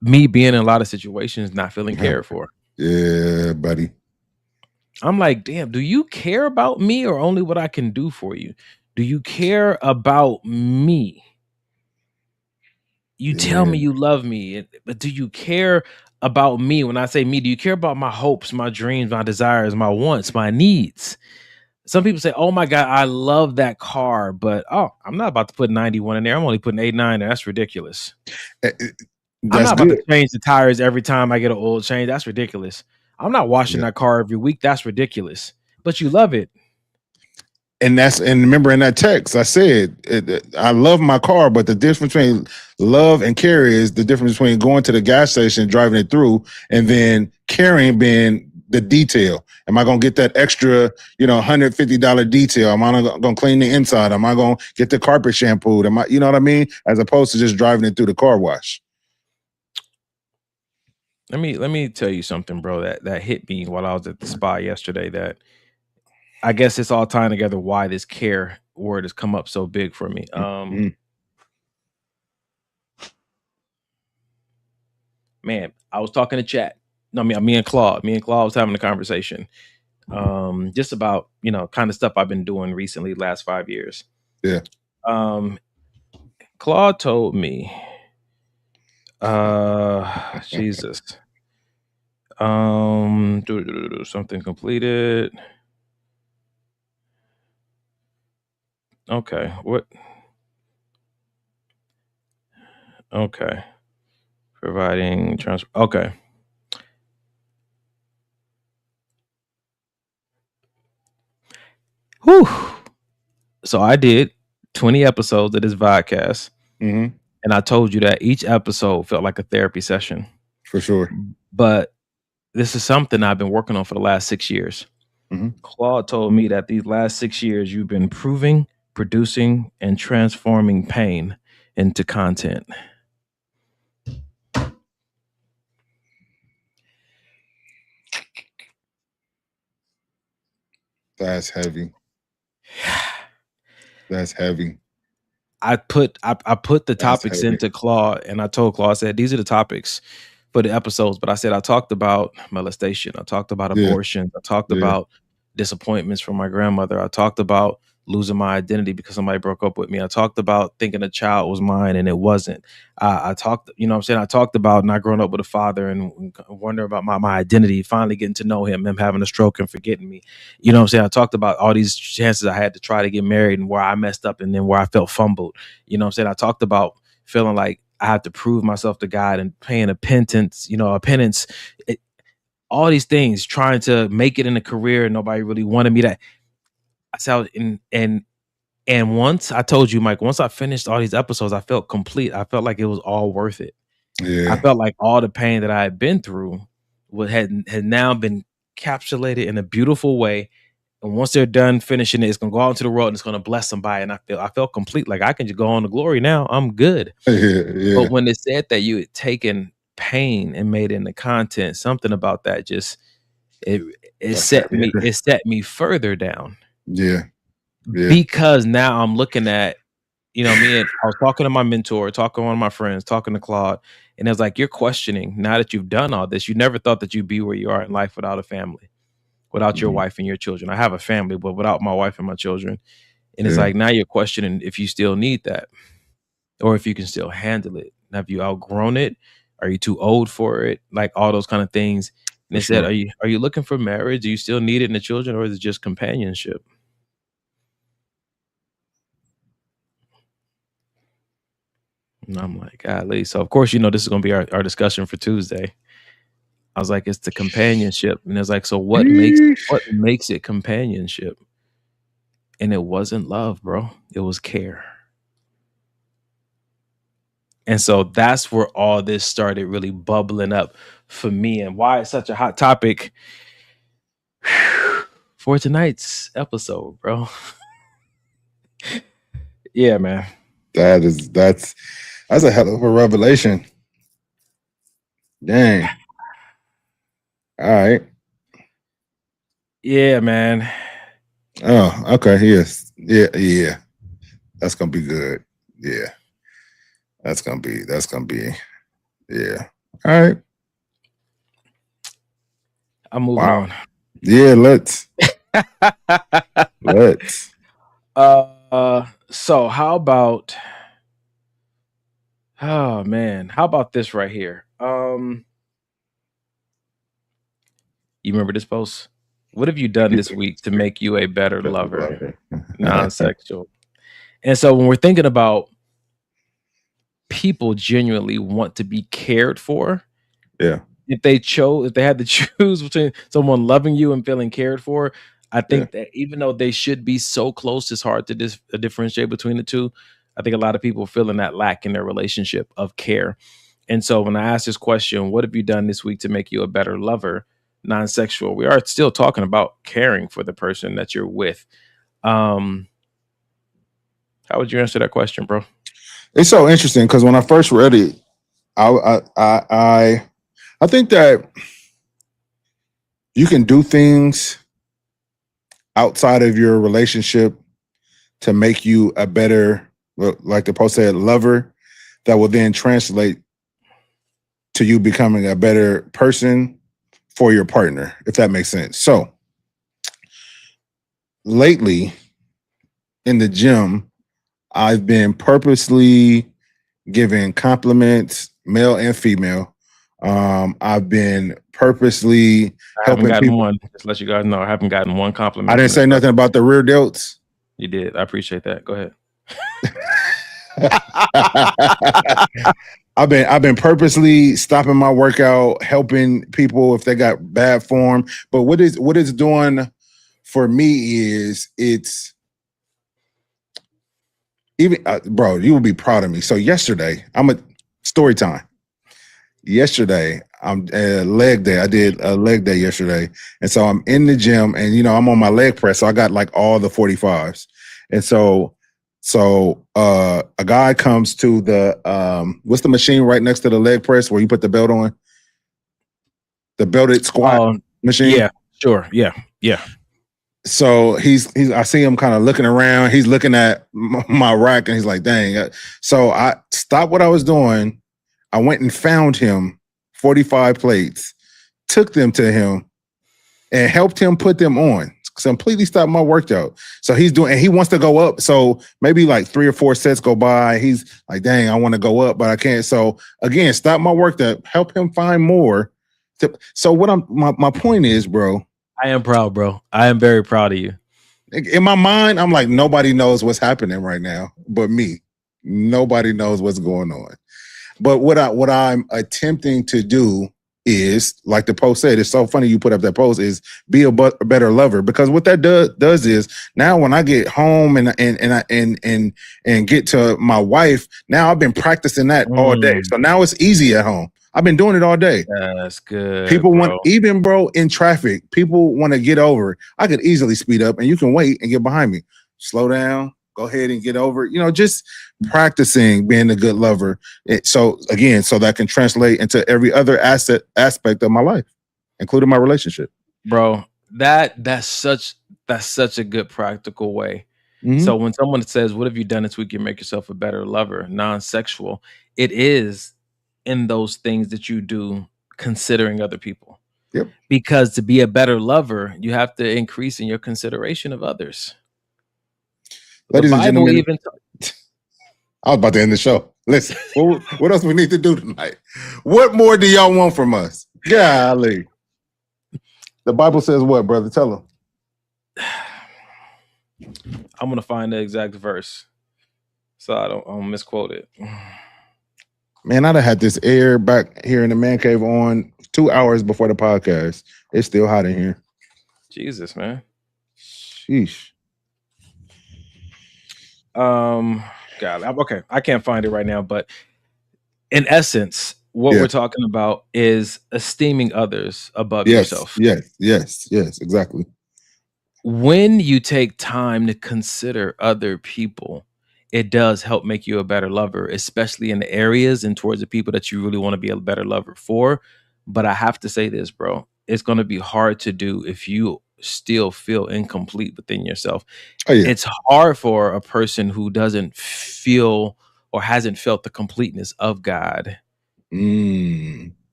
Speaker 5: me being in a lot of situations not feeling cared for.
Speaker 6: Yeah, buddy.
Speaker 5: I'm like, damn, do you care about me or only what I can do for you? Do you care about me? You tell me you love me, but do you care about me? When I say me, do you care about my hopes, my dreams, my desires, my wants, my needs? Some people say, oh my God, I love that car, but I'm not about to put 91 in there. I'm only putting 89 there. That's ridiculous. I'm not about to change the tires every time I get an oil change. That's ridiculous. I'm not washing that car every week. That's ridiculous. But you love it.
Speaker 6: And remember in that text, I said, I love my car, but the difference between love and care is the difference between going to the gas station, driving it through, and then caring being the detail. Am I going to get that extra, $150 detail? Am I going to clean the inside? Am I going to get the carpet shampooed? Am I, you know what I mean? As opposed to just driving it through the car wash.
Speaker 5: Let me tell you something, bro, that hit me while I was at the spa yesterday, that I guess it's all tying together why this care word has come up so big for me. Man, I was talking to chat. No, me and Claude. Me and Claude was having a conversation. Just about, kind of stuff I've been doing recently, last 5 years.
Speaker 6: Yeah.
Speaker 5: Claude told me, Jesus. Something completed. Okay, what? Okay. Providing transfer. Okay. Whew. So I did 20 episodes of this podcast,
Speaker 6: hmm
Speaker 5: and I told you that each episode felt like a therapy session.
Speaker 6: For sure.
Speaker 5: But this is something I've been working on for the last 6 years.
Speaker 6: Mhm.
Speaker 5: Claude told me that these last 6 years you've been proving, producing, and transforming pain into content.
Speaker 6: That's heavy. That's heavy.
Speaker 5: I put the topics
Speaker 6: heavy.
Speaker 5: into Claude, and I told Claude, I said, these are the topics for the episodes. But I said, I talked about molestation. I talked about
Speaker 6: Yeah.
Speaker 5: abortion. I talked
Speaker 6: Yeah.
Speaker 5: about disappointments from my grandmother. I talked about losing my identity because somebody broke up with me. I talked about thinking a child was mine and it wasn't. I talked, you know what I'm saying? I talked about not growing up with a father and wondering about my identity, finally getting to know him having a stroke and forgetting me. You know what I'm saying? I talked about all these chances I had to try to get married and where I messed up and then where I felt fumbled. You know what I'm saying? I talked about feeling like I have to prove myself to God and paying a penance, all these things, trying to make it in a career. Nobody really wanted me to. I said, and once I told you, Mike, once I finished all these episodes, I felt complete. I felt like it was all worth it.
Speaker 6: Yeah.
Speaker 5: I felt like all the pain that I had been through had now been encapsulated in a beautiful way. And once they're done finishing it, it's gonna go out into the world and it's gonna bless somebody. And I felt complete. Like I can just go on to glory now. I'm good.
Speaker 6: Yeah.
Speaker 5: But when it said that you had taken pain and made it into content, something about that just it set me further down.
Speaker 6: Yeah. Yeah.
Speaker 5: Because now I'm looking at, me, and I was talking to my mentor, talking to one of my friends, talking to Claude, and it was like, you're questioning now that you've done all this. You never thought that you'd be where you are in life without a family, without your
Speaker 6: Mhm.
Speaker 5: wife and your children. I have a family, but without my wife and my children. And it's
Speaker 6: Yeah.
Speaker 5: like, now you're questioning if you still need that or if you can still handle it. Have you outgrown it? Are you too old for it? Like all those kind of things. And
Speaker 6: For
Speaker 5: they said,
Speaker 6: sure.
Speaker 5: are you looking for marriage? Do you still need it in the children, or is it just companionship? And I'm like, golly. So of course, this is gonna be our discussion for Tuesday. I was like, it's the companionship. And it's like, so what makes it companionship? And it wasn't love, bro. It was care. And so that's where all this started really bubbling up for me, and why it's such a hot topic for tonight's episode, bro. Yeah, man.
Speaker 6: That's a hell of a revelation. Dang. All right.
Speaker 5: Yeah, man.
Speaker 6: Oh, okay. Yes. Yeah. That's gonna be good. Yeah. That's gonna be. Yeah. All right.
Speaker 5: I'm moving
Speaker 6: Wow.
Speaker 5: on.
Speaker 6: Yeah, let's. Let's.
Speaker 5: So how about, oh man, how about this right here? You remember this post? What have you done this week to make you a better lover, non-sexual? And so when we're thinking about people genuinely want to be cared for,
Speaker 6: Yeah.
Speaker 5: if they had to choose between someone loving you and feeling cared for, I think that even though they should be so close, it's hard to differentiate between the two. I think a lot of people feeling that lack in their relationship of care. And so when I ask this question, what have you done this week to make you a better lover, non-sexual? We are still talking about caring for the person that you're with. How would you answer that question, bro?
Speaker 6: It's so interesting because when I first read it, I think that you can do things outside of your relationship to make you a better, like the post said, lover, that will then translate to you becoming a better person for your partner, if that makes sense. So lately in the gym, I've been purposely giving compliments, male and female. I've been purposely
Speaker 5: I haven't
Speaker 6: helping
Speaker 5: gotten
Speaker 6: people.
Speaker 5: one. Just to let you guys know, I haven't gotten one compliment.
Speaker 6: I didn't say nothing about the rear delts.
Speaker 5: You did. I appreciate that. Go ahead.
Speaker 6: I've been purposely stopping my workout, helping people if they got bad form. But what it's doing for me is it's even bro, you will be proud of me. So yesterday, I'm a story time. Yesterday, I'm leg day. I did a leg day yesterday, and so I'm in the gym, and I'm on my leg press, so I got like all the 45s, and so a guy comes to the what's the machine right next to the leg press where you put the belt on, the belted squat machine.
Speaker 5: Yeah, sure, yeah.
Speaker 6: So I see him kind of looking around. He's looking at my rack, and he's like, "Dang!" So I stopped what I was doing. I went and found him 45 plates, took them to him, and helped him put them on. Completely stopped my workout. So he's doing, and he wants to go up. So maybe like 3 or 4 sets go by. He's like, dang, I want to go up, but I can't. So again, stop my workout, help him find more. So what my point is, bro.
Speaker 5: I am proud, bro. I am very proud of you.
Speaker 6: In my mind, I'm like, nobody knows what's happening right now but me. Nobody knows what's going on. But what I'm attempting to do is, like the post said, it's so funny you put up that post, is be a better lover. Because what that does is, now when I get home and get to my wife, now I've been practicing that all day. So now it's easy at home. I've been doing it all day.
Speaker 5: That's good.
Speaker 6: People want, even bro, in traffic, people want to get over. I could easily speed up, and you can wait and get behind me. Slow down. Go ahead and get over. Just practicing being a good lover. So again, so that can translate into every other aspect of my life, including my relationship.
Speaker 5: Bro, that's such a good practical way. Mm-hmm. So when someone says, "What have you done this week to make yourself a better lover?" Non-sexual, it is in those things that you do considering other people.
Speaker 6: Yep.
Speaker 5: Because to be a better lover, you have to increase in your consideration of others.
Speaker 6: Ladies and gentlemen, I was about to end the show. Listen, what else we need to do tonight? What more do y'all want from us? Golly. The Bible says what, brother? Tell them.
Speaker 5: I'm going to find the exact verse so I don't misquote it.
Speaker 6: Man, I'd have had this air back here in the man cave on 2 hours before the podcast. It's still hot in here.
Speaker 5: Jesus, man.
Speaker 6: Sheesh.
Speaker 5: God, okay, I can't find it right now, but in essence, what we're talking about is esteeming others above yourself.
Speaker 6: Yes, exactly.
Speaker 5: When you take time to consider other people, it does help make you a better lover, especially in the areas and towards the people that you really want to be a better lover for. But I have to say this, bro, it's going to be hard to do if you still feel incomplete within yourself. It's hard for a person who doesn't feel or hasn't felt the completeness of God.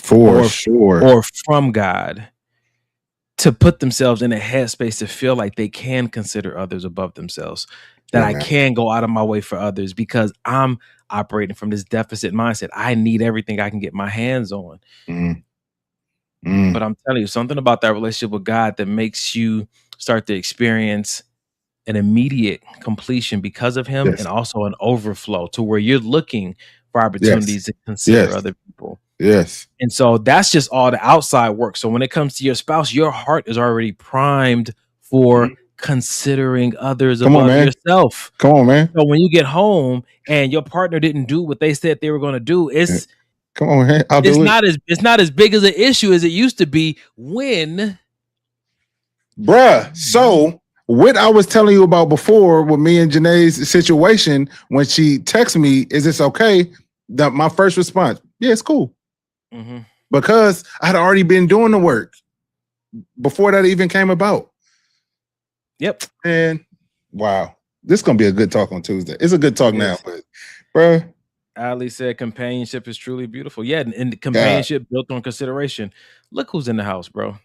Speaker 6: For sure.
Speaker 5: Or from God, to put themselves in a headspace to feel like they can consider others above themselves, that I can go out of my way for others because I'm operating from this deficit mindset. I need everything I can get my hands on. But I'm telling you, something about that relationship with God that makes you start to experience an immediate completion because of him, and also an overflow to where you're looking for opportunities to consider other people.
Speaker 6: Yes.
Speaker 5: And so that's just all the outside work. So when it comes to your spouse, your heart is already primed for considering others above yourself.
Speaker 6: Come on, man.
Speaker 5: So when you get home and your partner didn't do what they said they were going to do, it's
Speaker 6: come on, man.
Speaker 5: It's not as big as an issue as it used to be when.
Speaker 6: Bruh, so what I was telling you about before with me and Janae's situation, when she texted me, is this okay? My first response, yeah, it's cool. Because I had already been doing the work before that even came about.
Speaker 5: Yep.
Speaker 6: And wow, this is going to be a good talk on Tuesday. It's a good talk now, but bruh.
Speaker 5: Ali said companionship is truly beautiful. Yeah, and companionship built on consideration. Look who's in the house, bro.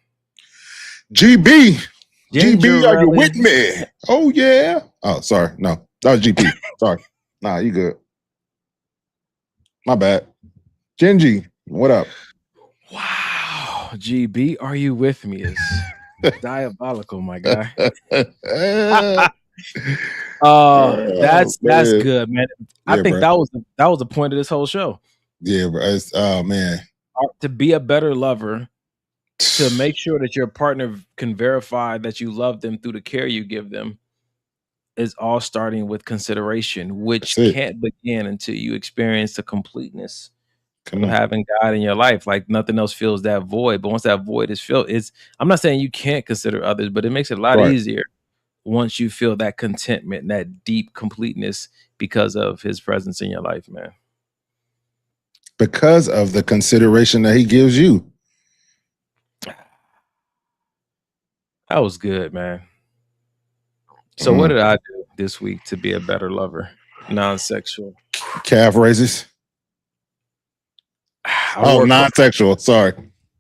Speaker 6: GB. GB, are you with me? Oh, yeah. Oh, sorry. No, that was GP. Sorry. Nah, you good. My bad. Genji, what up?
Speaker 5: Wow. GB, are you with me? Is diabolical, my guy. That's
Speaker 6: man.
Speaker 5: good, man. I
Speaker 6: Yeah,
Speaker 5: think
Speaker 6: bro.
Speaker 5: that was the point of this whole show.
Speaker 6: Yeah, bro. It's, oh man.
Speaker 5: To be a better lover, to make sure that your partner can verify that you love them through the care you give them, is all starting with consideration, which
Speaker 6: That's it.
Speaker 5: can't begin until you experience the completeness
Speaker 6: Come
Speaker 5: of
Speaker 6: on.
Speaker 5: having God in your life. Like nothing else fills that void. But once that void is filled, I'm not saying you can't consider others, but it makes it a lot
Speaker 6: Right.
Speaker 5: easier once you feel that contentment, that deep completeness because of his presence in your life, man.
Speaker 6: Because of the consideration that he gives you.
Speaker 5: That was good, man. So what did I do this week to be a better lover? Non-sexual.
Speaker 6: Calf raises. Oh, non-sexual. Sorry.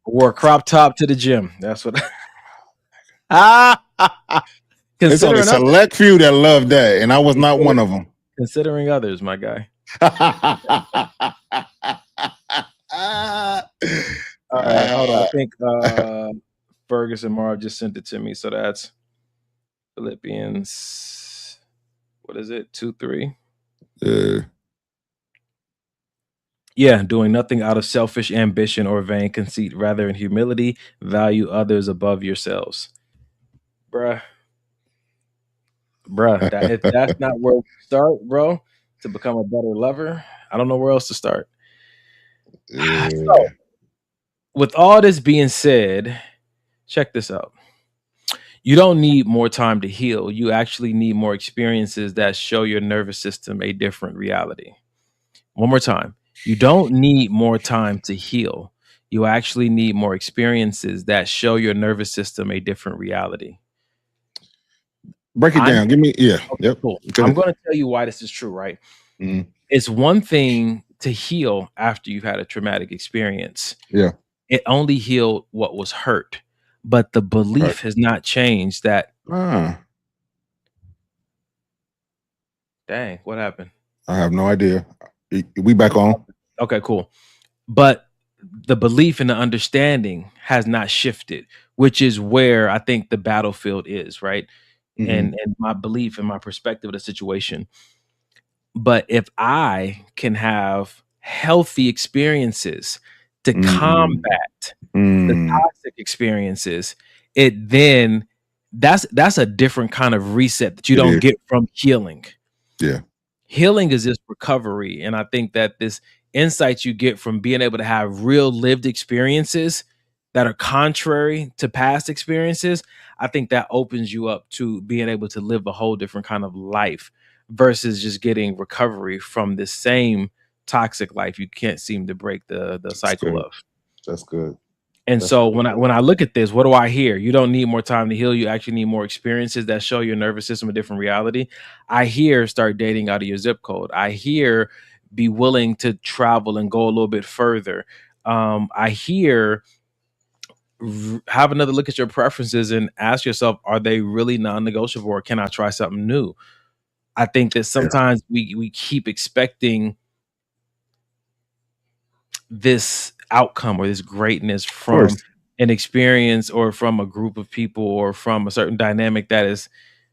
Speaker 5: Wore a crop top to the gym. That's what.
Speaker 6: There's only a select few that love that, and I was not one of them.
Speaker 5: Considering others, my guy. All right, hold on. I think Ferguson Marv just sent it to me. So that's Philippians. What is it? 2:3. Yeah, doing nothing out of selfish ambition or vain conceit, rather in humility, value others above yourselves. Bruh, if that's not where we start, bro, to become a better lover, I don't know where else to start. So, with all this being said, check this out. You don't need more time to heal. You actually need more experiences that show your nervous system a different reality. One more time. You don't need more time to heal. You actually need more experiences that show your nervous system a different reality.
Speaker 6: Break it down. Give me, yeah.
Speaker 5: Okay,
Speaker 6: yep.
Speaker 5: Cool. I'm going to tell you why this is true, right?
Speaker 6: Mm-hmm.
Speaker 5: It's one thing to heal after you've had a traumatic experience.
Speaker 6: Yeah.
Speaker 5: It only healed what was hurt, but the belief has not changed that. Dang, what happened?
Speaker 6: I have no idea. We back on.
Speaker 5: Okay, cool. But the belief and the understanding has not shifted, which is where I think the battlefield is, right?
Speaker 6: Mm-hmm.
Speaker 5: And my belief and my perspective of the situation. But if I can have healthy experiences to combat the toxic experiences, that's a different kind of reset that you don't get from healing.
Speaker 6: Yeah.
Speaker 5: Healing is just recovery. And I think that this insight you get from being able to have real lived experiences that are contrary to past experiences, I think that opens you up to being able to live a whole different kind of life versus just getting recovery from the same toxic life you can't seem to break the cycle of.
Speaker 6: That's good.
Speaker 5: And so when I look at this, what do I hear? You don't need more time to heal. You actually need more experiences that show your nervous system a different reality. I hear start dating out of your zip code. I hear be willing to travel and go a little bit further. I hear have another look at your preferences and ask yourself, are they really non-negotiable, or can I try something new? I think that sometimes we keep expecting this outcome or this greatness from an experience or from a group of people or from a certain dynamic that is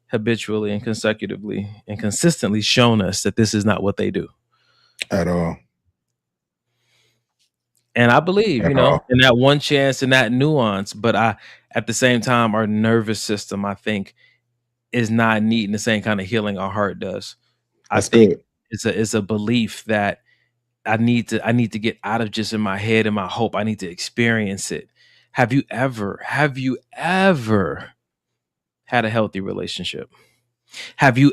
Speaker 5: habitually and consecutively and consistently shown us that this is not what they do
Speaker 6: at all.
Speaker 5: And I believe, in that one chance and that nuance, but at the same time, our nervous system, I think, is not needing the same kind of healing our heart does. I think it's a belief that I need to get out of just in my head and my hope. I need to experience it. Have you ever had a healthy relationship? Have you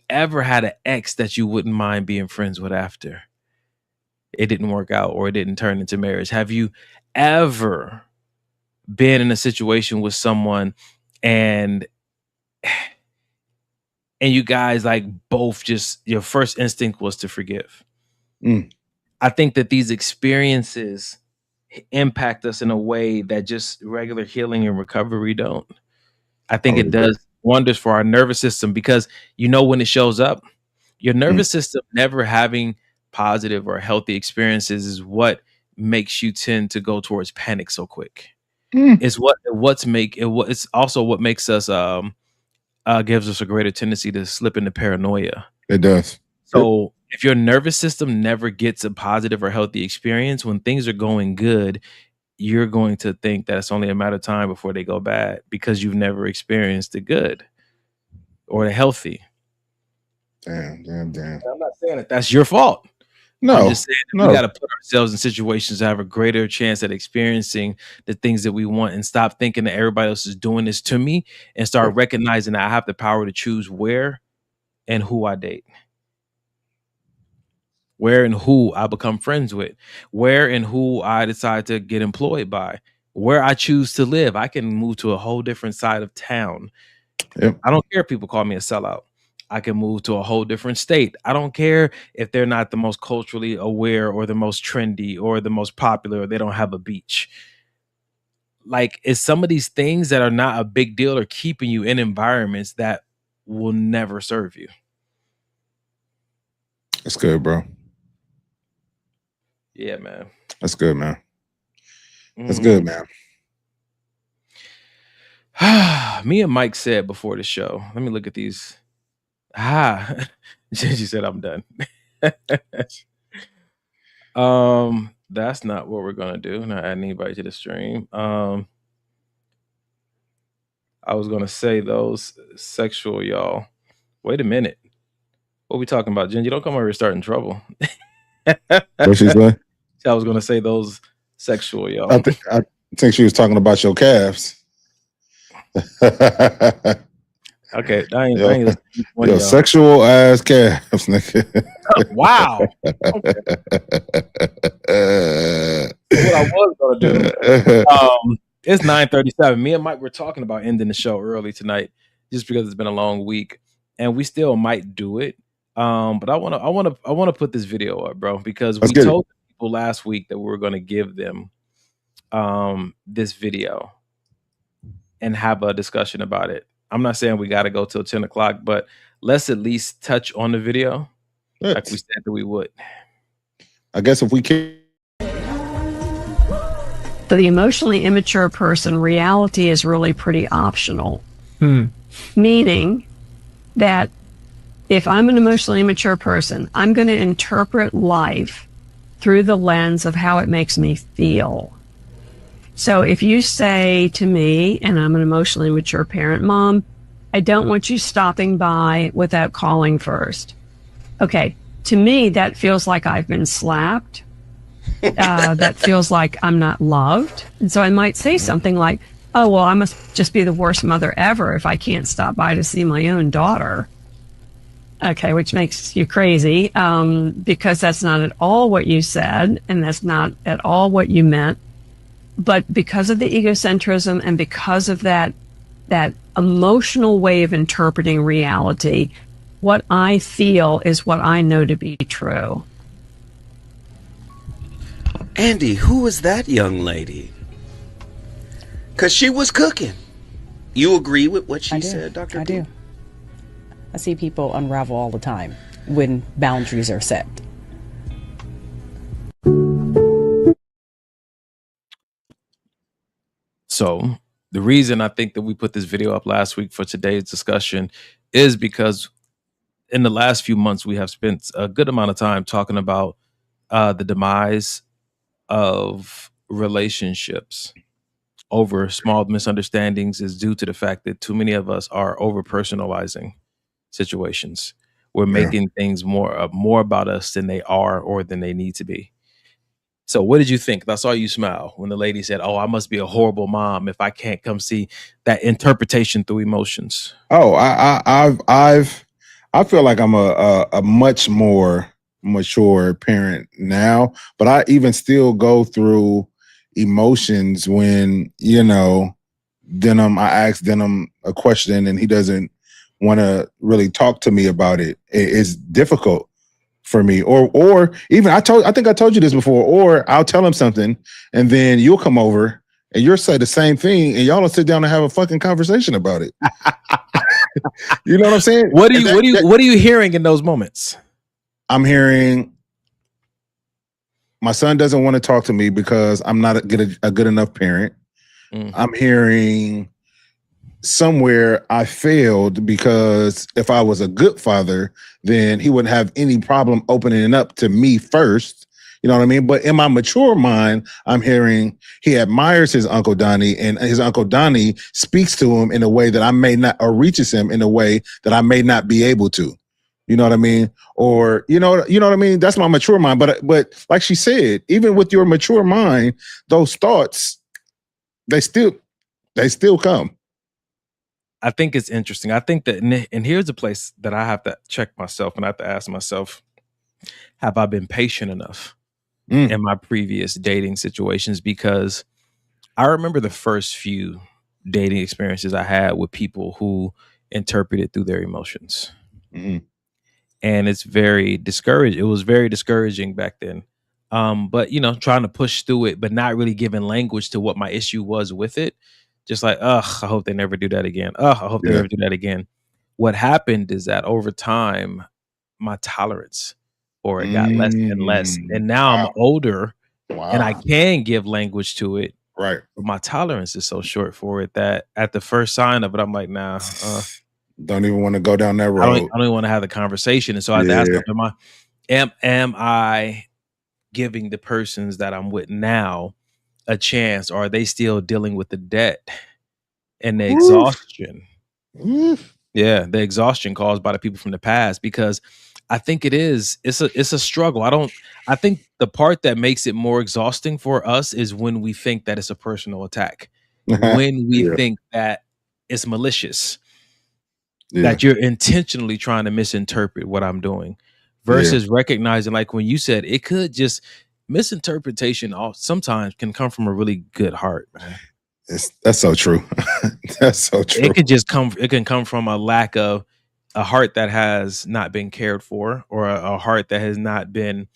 Speaker 5: ever had an ex that you wouldn't mind being friends with after it didn't work out or it didn't turn into marriage? Have you ever been in a situation with someone and you guys like both just your first instinct was to forgive? I think that these experiences impact us in a way that just regular healing and recovery don't. I think it does wonders for our nervous system because when it shows up, your nervous system never having positive or healthy experiences is what makes you tend to go towards panic so quick. It's also what makes us gives us a greater tendency to slip into paranoia.
Speaker 6: It does.
Speaker 5: So if your nervous system never gets a positive or healthy experience, when things are going good, you're going to think that it's only a matter of time before they go bad because you've never experienced the good or the healthy.
Speaker 6: Damn.
Speaker 5: I'm not saying that that's your fault.
Speaker 6: No,
Speaker 5: I'm just saying that we got to put ourselves in situations to have a greater chance at experiencing the things that we want and stop thinking that everybody else is doing this to me and start recognizing that I have the power to choose where and who I date, where and who I become friends with, where and who I decide to get employed by, where I choose to live. I can move to a whole different side of town.
Speaker 6: Yep.
Speaker 5: I don't care if people call me a sellout. I can move to a whole different state. I don't care if they're not the most culturally aware or the most trendy or the most popular or they don't have a beach. Like, it's some of these things that are not a big deal are keeping you in environments that will never serve you.
Speaker 6: That's good, bro.
Speaker 5: Yeah, man.
Speaker 6: That's good, man. That's good, man.
Speaker 5: Me and Mike said before the show, let me look at these. She said I'm done. That's not what we're gonna do. Not adding anybody to the stream. I was gonna say those sexual y'all. Wait a minute. What we talking about, Jen? You don't come over here starting trouble.
Speaker 6: What she say?
Speaker 5: I was gonna say those sexual y'all.
Speaker 6: I think she was talking about your calves.
Speaker 5: Okay, I ain't
Speaker 6: yo, sexual ass calves, nigga.
Speaker 5: Wow. Okay. What I was gonna do. It's 9:37. Me and Mike were talking about ending the show early tonight, just because it's been a long week, and we still might do it. But I wanna put this video up, bro, because we told people last week that we were gonna give them this video and have a discussion about it. I'm not saying we got to go till 10 o'clock, but let's at least touch on the video like we said that we would.
Speaker 6: I guess if we can.
Speaker 9: For the emotionally immature person, reality is really pretty optional. Meaning that if I'm an emotionally immature person, I'm going to interpret life through the lens of how it makes me feel. So if you say to me, and I'm an emotionally mature parent, Mom, I don't want you stopping by without calling first. Okay, to me, that feels like I've been slapped. That feels like I'm not loved. And so I might say something like, oh, well, I must just be the worst mother ever if I can't stop by to see my own daughter. Okay, which makes you crazy, because that's not at all what you said, and that's not at all what you meant. But because of the egocentrism and because of that emotional way of interpreting reality, what I feel is what I know to be true.
Speaker 10: Andy, who was that young lady? Because she was cooking. You agree with what she said, Dr.
Speaker 11: I do. I see people unravel all the time when boundaries are set.
Speaker 5: So the reason I think that we put this video up last week for today's discussion is because in the last few months, we have spent a good amount of time talking about the demise of relationships over small misunderstandings is due to the fact that too many of us are over personalizing situations. We're making things more about us than they are or than they need to be. So what did you think? I saw you smile when the lady said, oh, I must be a horrible mom if I can't come see that interpretation through emotions.
Speaker 6: Oh, I feel like I'm a much more mature parent now, but I even still go through emotions when, I ask Denham a question and he doesn't want to really talk to me about it. It's difficult for me, or even I think I told you this before, or I'll tell him something and then you'll come over and you'll say the same thing and y'all will sit down and have a fucking conversation about it. You know what I'm saying?
Speaker 5: What are you hearing in those moments?
Speaker 6: I'm hearing my son doesn't want to talk to me because I'm not a good enough parent. I'm hearing somewhere I failed, because if I was a good father, then he wouldn't have any problem opening it up to me first. You know what I mean? But in my mature mind, I'm hearing he admires his Uncle Donnie, and his Uncle Donnie speaks to him in a way that I may not, or reaches him in a way that I may not be able to. You know what I mean? Or you know what I mean? That's my mature mind. But like she said, even with your mature mind, those thoughts, they still come.
Speaker 5: I think it's interesting. I think that, and here's a place that I have to check myself, and I have to ask myself, have I been patient enough in my previous dating situations? Because I remember the first few dating experiences I had with people who interpreted through their emotions.
Speaker 6: Mm-hmm.
Speaker 5: And it's very discouraging. It was very discouraging back then. But you know, trying to push through it, but not really giving language to what my issue was with it. Just like, I hope they never do that again. I hope they never do that again. What happened is that over time, my tolerance for it got less and less. And now I'm older and I can give language to it.
Speaker 6: Right.
Speaker 5: But my tolerance is so short for it that at the first sign of it, I'm like, nah.
Speaker 6: Don't even want to go down that road.
Speaker 5: I don't even want to have the conversation. And so I have to ask them, am I giving the persons that I'm with now a chance, or are they still dealing with the debt and the exhaustion? Yeah, the exhaustion caused by the people from the past. Because I think it's a struggle. I think the part that makes it more exhausting for us is when we think that it's a personal attack, when we think that it's malicious, that you're intentionally trying to misinterpret what I'm doing, versus recognizing, like when you said, it could just, misinterpretation sometimes can come from a really good heart, man.
Speaker 6: That's so true. That's so true.
Speaker 5: It can come from a lack of a heart that has not been cared for, or a heart that has not been,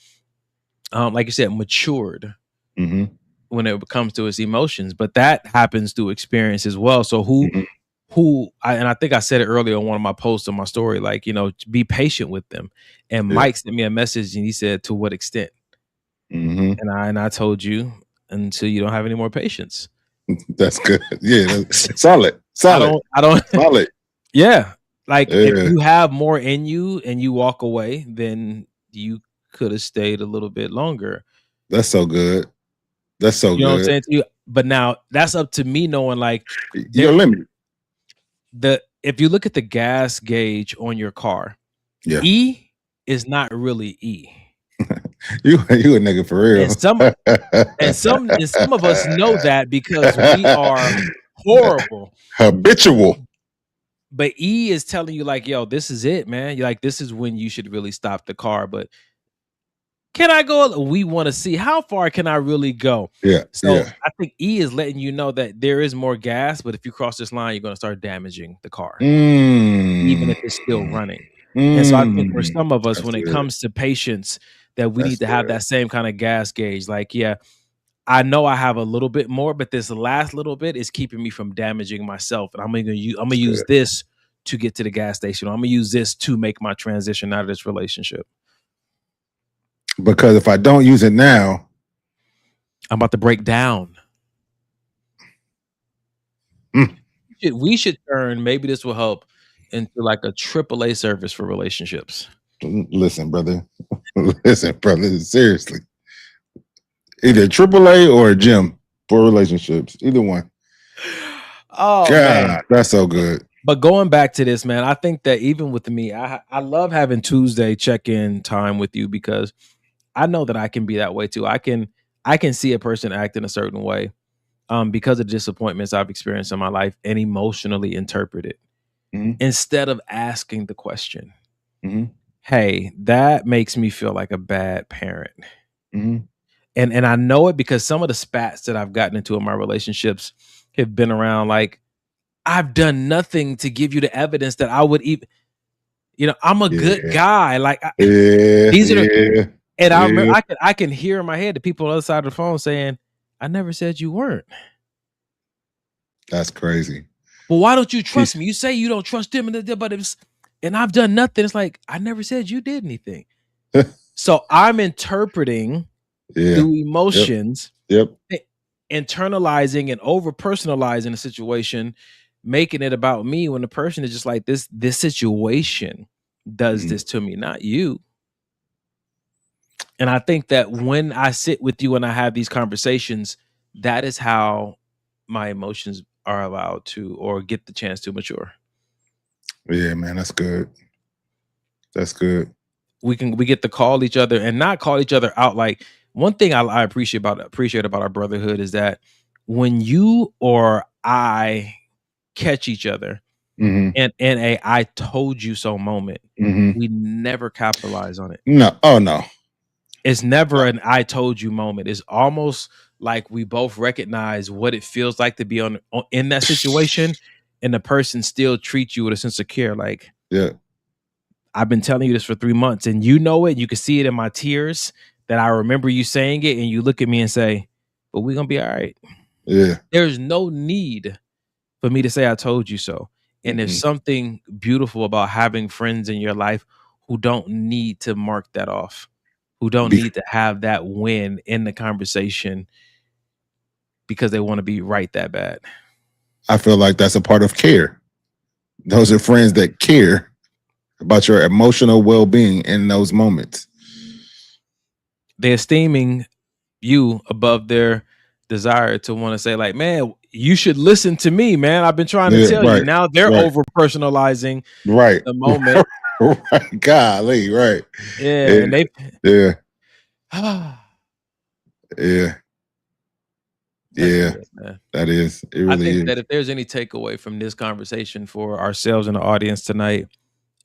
Speaker 5: like you said, matured when it comes to its emotions. But that happens through experience as well. So I think I said it earlier on one of my posts on my story, like, you know, be patient with them. And Mike sent me a message and he said, to what extent? And I told you, until you don't have any more patience.
Speaker 6: That's good. Yeah, solid.
Speaker 5: I don't
Speaker 6: solid.
Speaker 5: Yeah. Like if you have more in you and you walk away, then you could have stayed a little bit longer.
Speaker 6: That's so good. That's so good.
Speaker 5: You know what I'm saying to you? But now that's up to me knowing, like,
Speaker 6: your limit.
Speaker 5: If you look at the gas gauge on your car, E is not really E.
Speaker 6: You a nigga for real.
Speaker 5: And some of us know that because we are horrible.
Speaker 6: Habitual.
Speaker 5: But E is telling you, like, yo, this is it, man. You're like, this is when you should really stop the car. But can I go? We want to see how far can I really go?
Speaker 6: Yeah.
Speaker 5: So I think E is letting you know that there is more gas, but if you cross this line, you're going to start damaging the car, even if it's still running. And so I think for some of us, when it comes to patience, that we need to have that same kind of gas gauge. Like, yeah, I know I have a little bit more, but this last little bit is keeping me from damaging myself. And I'm gonna use this to get to the gas station. Or I'm gonna use this to make my transition out of this relationship.
Speaker 6: Because if I don't use it now,
Speaker 5: I'm about to break down. We should turn, maybe this will help, into like a AAA service for relationships.
Speaker 6: Listen, brother. Seriously. Either AAA or a gym for relationships. Either one.
Speaker 5: Oh,
Speaker 6: God, man. That's so good.
Speaker 5: But going back to this, man, I think that even with me, I love having Tuesday check-in time with you, because I know that I can be that way too. I can see a person act in a certain way because of the disappointments I've experienced in my life, and emotionally interpret it instead of asking the question. Hey, that makes me feel like a bad parent. And I know it because some of the spats that I've gotten into in my relationships have been around, like, I've done nothing to give you the evidence that I would even, you know, I'm a good guy. Like, these are and I remember I can hear in my head the people on the other side of the phone saying, I never said you weren't.
Speaker 6: That's crazy.
Speaker 5: Well, why don't you trust me? You say you don't trust him, and I've done nothing. It's like, I never said you did anything. So I'm interpreting through emotions, internalizing and over personalizing the situation, making it about me when the person is just like, this situation does this to me, not you. And I think that when I sit with you and I have these conversations, that is how my emotions are allowed to, or get the chance to mature.
Speaker 6: Yeah, man, that's good. That's good.
Speaker 5: We get to call each other and not call each other out. Like, one thing I appreciate about our brotherhood is that when you or I catch each other
Speaker 6: Mhm.
Speaker 5: in a I told you so moment,
Speaker 6: Mhm.
Speaker 5: we never capitalize on it.
Speaker 6: No. Oh no.
Speaker 5: It's never an I told you moment. It's almost like we both recognize what it feels like to be in that situation, and the person still treats you with a sense of care. Like,
Speaker 6: Yeah.
Speaker 5: I've been telling you this for 3 months, and you know it. You can see it in my tears that I remember you saying it, and you look at me and say, "But we're gonna be all right."
Speaker 6: Yeah.
Speaker 5: There's no need for me to say I told you so. And there's something beautiful about having friends in your life who don't need to mark that off, who don't need to have that win in the conversation because they want to be right that bad.
Speaker 6: I feel like that's a part of care. Those are friends that care about your emotional well-being in those moments.
Speaker 5: They're esteeming you above their desire to want to say, like, man, you should listen to me, man. I've been trying to tell you. Now they're over personalizing the moment.
Speaker 6: Right. Golly, right.
Speaker 5: Yeah. And they
Speaker 6: yeah. Yeah. Yeah. That is. It really
Speaker 5: I think
Speaker 6: is.
Speaker 5: that if there's any takeaway from this conversation for ourselves and the audience tonight,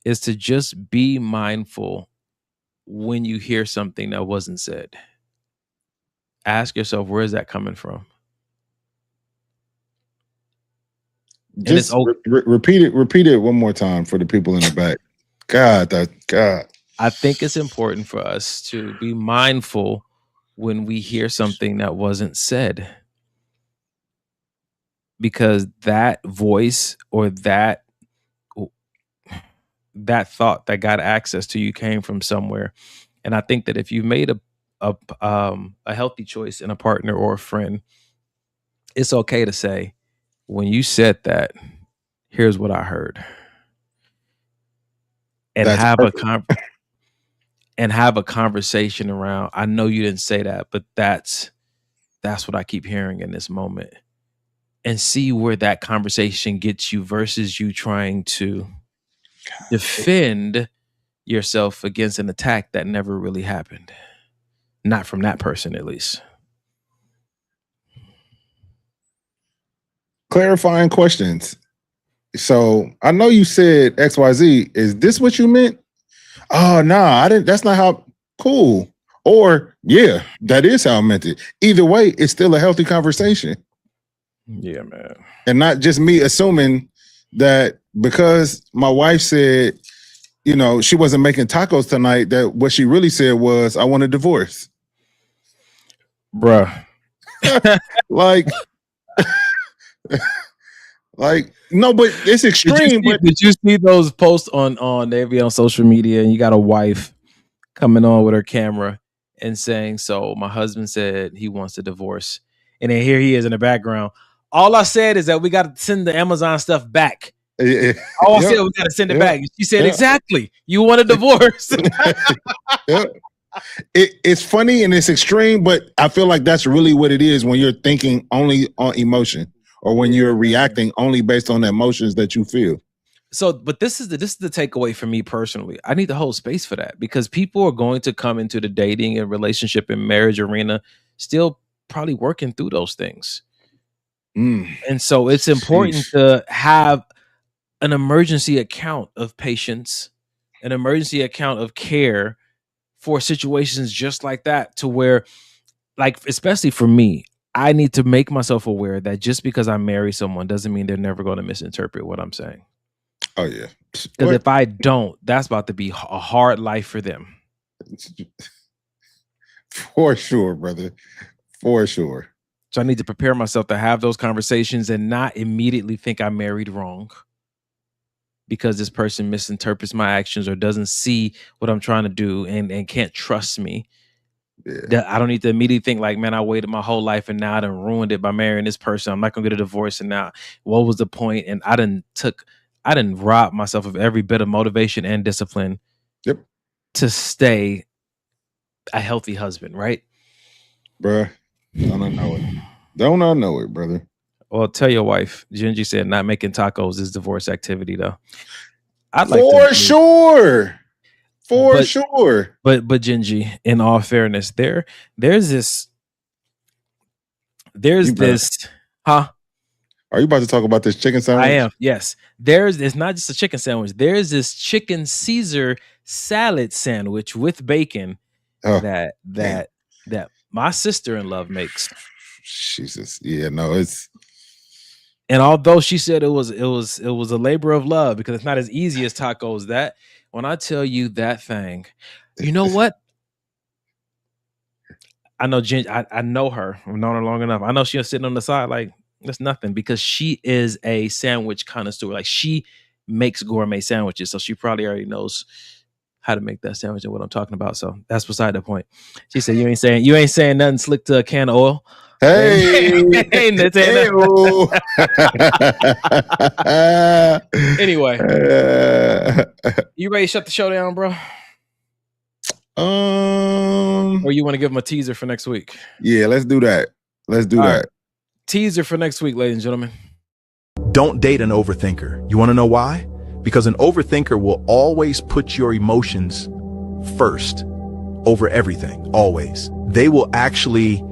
Speaker 5: is to just be mindful when you hear something that wasn't said. Ask yourself, where is that coming from?
Speaker 6: Just repeat it one more time for the people in the back. God.
Speaker 5: I think it's important for us to be mindful when we hear something that wasn't said, because that voice or that thought that got access to you came from somewhere. And I think that if you've made a healthy choice in a partner or a friend, it's okay to say, when you said that, here's what I heard. And have a conversation around, I know you didn't say that, but that's what I keep hearing in this moment. And see where that conversation gets you versus you trying to defend yourself against an attack that never really happened. Not from that person, at least.
Speaker 6: Clarifying questions. So I know you said XYZ. Is this what you meant? Oh, no, I didn't. That's not how. Cool. Or, yeah, that is how I meant it. Either way, it's still a healthy conversation.
Speaker 5: Yeah, man.
Speaker 6: And not just me assuming that because my wife said, she wasn't making tacos tonight, that what she really said was, I want a divorce.
Speaker 5: Bruh.
Speaker 6: like, no, but it's extreme.
Speaker 5: Did you see those posts on they be on social media, and you got a wife coming on with her camera and saying, so my husband said he wants a divorce. And then here he is in the background. All I said is that we got to send the Amazon stuff back. All I said, we got to send it back. She said, exactly. You want a divorce.
Speaker 6: It's funny and it's extreme, but I feel like that's really what it is when you're thinking only on emotion, or when you're reacting only based on the emotions that you feel.
Speaker 5: So, but this is the takeaway for me personally. I need to hold space for that, because people are going to come into the dating and relationship and marriage arena still probably working through those things. And so it's important to have an emergency account of patience, an emergency account of care for situations just like that, to where, like, especially for me, I need to make myself aware that just because I marry someone doesn't mean they're never going to misinterpret what I'm saying.
Speaker 6: Oh, yeah.
Speaker 5: Because if I don't, that's about to be a hard life for them.
Speaker 6: For sure, brother. For sure.
Speaker 5: So I need to prepare myself to have those conversations and not immediately think I married wrong because this person misinterprets my actions or doesn't see what I'm trying to do and can't trust me. That I don't need to immediately think like, man, I waited my whole life and now I done ruined it by marrying this person. I'm not gonna get a divorce, and now what was the point? And I didn't rob myself of every bit of motivation and discipline to stay a healthy husband, right?
Speaker 6: Bruh, don't I know it? Don't I know it, brother?
Speaker 5: Well, tell your wife. Gingy said not making tacos is divorce activity, though. I'd
Speaker 6: like for sure. For sure.
Speaker 5: But Gingy, in all fairness, there's this, huh?
Speaker 6: Are you about to talk about this chicken sandwich?
Speaker 5: I am, yes. It's not just a chicken sandwich. There's this chicken Caesar salad sandwich with bacon that my sister-in-law makes.
Speaker 6: Jesus. Yeah, no, it's.
Speaker 5: And although she said it was a labor of love because it's not as easy as tacos, that when I tell you that thing, you know what? I know I know her. I've known her long enough. I know she was sitting on the side like that's nothing because she is a sandwich connoisseur. Like she makes gourmet sandwiches, so she probably already knows how to make that sandwich and what I'm talking about. So that's beside the point. She said, "You ain't saying nothing slick to a can of oil."
Speaker 6: Hey,
Speaker 5: anyway, you ready to shut the show down, bro? Or you want to give them a teaser for next week?
Speaker 6: Yeah, let's do that. Let's do that.
Speaker 5: Right. Teaser for next week, ladies and gentlemen.
Speaker 12: Don't date an overthinker. You want to know why? Because an overthinker will always put your emotions first over everything, always. They will actually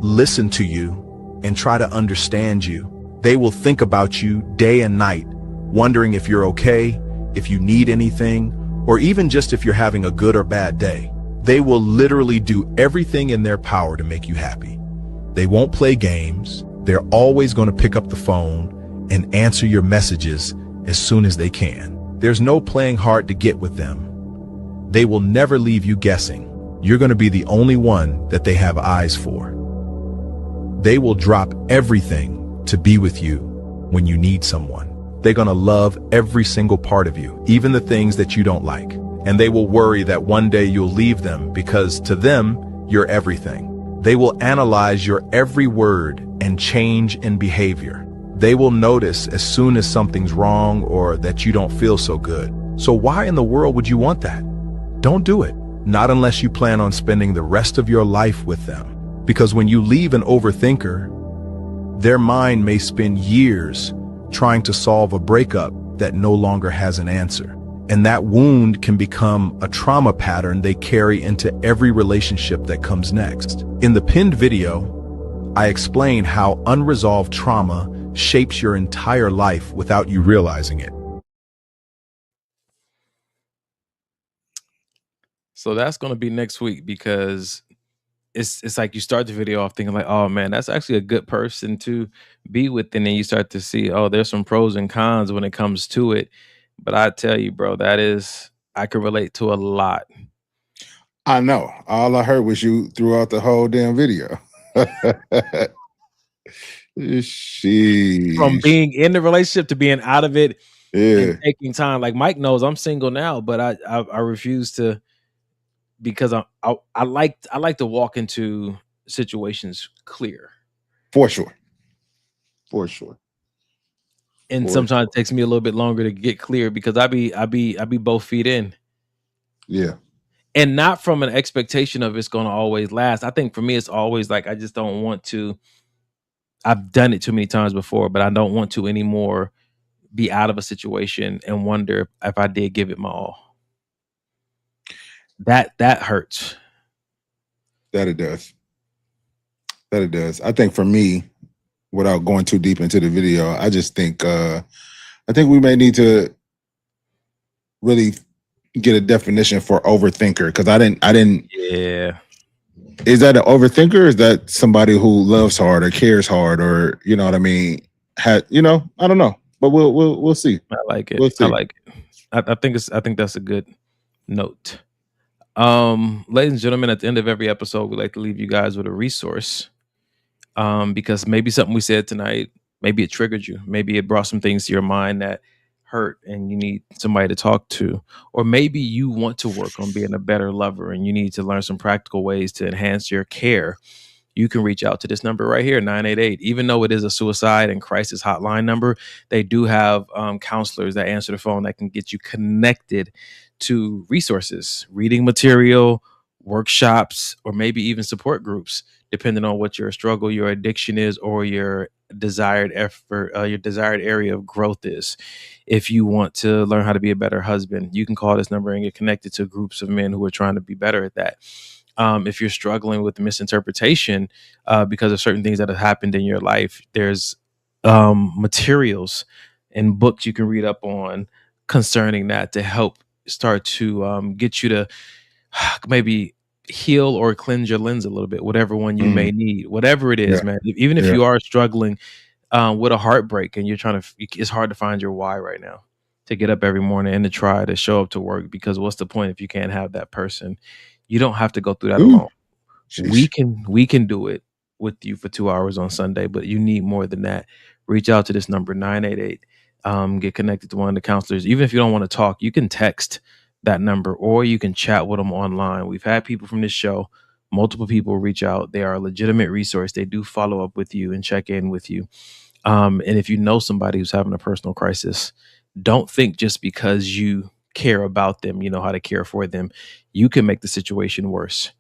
Speaker 12: listen to you and try to understand you. They will think about you day and night, wondering if you're okay, if you need anything, or even just if you're having a good or bad day. They will literally do everything in their power to make you happy. They won't play games. They're always going to pick up the phone and answer your messages as soon as they can. There's no playing hard to get with them. They will never leave you guessing. You're going to be the only one that they have eyes for. They will drop everything to be with you when you need someone. They're going to love every single part of you, even the things that you don't like. And they will worry that one day you'll leave them because to them, you're everything. They will analyze your every word and change in behavior. They will notice as soon as something's wrong or that you don't feel so good. So why in the world would you want that? Don't do it. Not unless you plan on spending the rest of your life with them. Because when you leave an overthinker, their mind may spend years trying to solve a breakup that no longer has an answer. And that wound can become a trauma pattern they carry into every relationship that comes next. In the pinned video, I explain how unresolved trauma shapes your entire life without you realizing it.
Speaker 5: So that's going to be next week because it's like you start the video off thinking like, oh man, that's actually a good person to be with. And then you start to see, oh, there's some pros and cons when it comes to it. But I tell you, bro, I can relate to a lot.
Speaker 6: I know. All I heard was you throughout the whole damn video. Sheesh.
Speaker 5: From being in the relationship to being out of it,
Speaker 6: and
Speaker 5: taking time. Like Mike knows I'm single now, but I refuse to because I like to walk into situations clear.
Speaker 6: For sure.
Speaker 5: And sometimes it takes me a little bit longer to get clear because I be both feet in.
Speaker 6: Yeah.
Speaker 5: And not from an expectation of it's going to always last. I think for me, it's always like, I just don't want to, I've done it too many times before, but I don't want to anymore be out of a situation and wonder if I did give it my all. That hurts.
Speaker 6: That it does. I think for me, without going too deep into the video, I just think I think we may need to really get a definition for overthinker because I didn't.
Speaker 5: Yeah.
Speaker 6: Is that an overthinker? Or is that somebody who loves hard or cares hard or you know what I mean? I don't know, but we'll see.
Speaker 5: I like it.
Speaker 6: We'll see.
Speaker 5: I like it. I think that's a good note. Ladies and gentlemen, at the end of every episode, we like to leave you guys with a resource. Because maybe something we said tonight, maybe it triggered you. Maybe it brought some things to your mind that hurt and you need somebody to talk to, or maybe you want to work on being a better lover and you need to learn some practical ways to enhance your care, you can reach out to this number right here, 988. Even though it is a suicide and crisis hotline number, they do have counselors that answer the phone that can get you connected to resources, reading material, workshops, or maybe even support groups, depending on what your struggle, your addiction is, or your desired effort, your desired area of growth is. If you want to learn how to be a better husband, you can call this number and get connected to groups of men who are trying to be better at that. If you're struggling with misinterpretation because of certain things that have happened in your life, there's materials and books you can read up on concerning that to help start to get you to maybe heal or cleanse your lens a little bit, whatever one you may need, whatever it is, man. Even if you are struggling with a heartbreak and you're trying to, it's hard to find your why right now to get up every morning and to try to show up to work, because what's the point if you can't have that person? You don't have to go through that alone. We can do it with you for 2 hours on Sunday, but you need more than that. Reach out to this number, 988. Get connected to one of the counselors. Even if you don't want to talk, you can text that number or you can chat with them online. We've had people from this show, multiple people reach out. They are a legitimate resource. They do follow up with you and check in with you. And if you know somebody who's having a personal crisis, don't think just because you care about them, you know how to care for them, you can make the situation worse.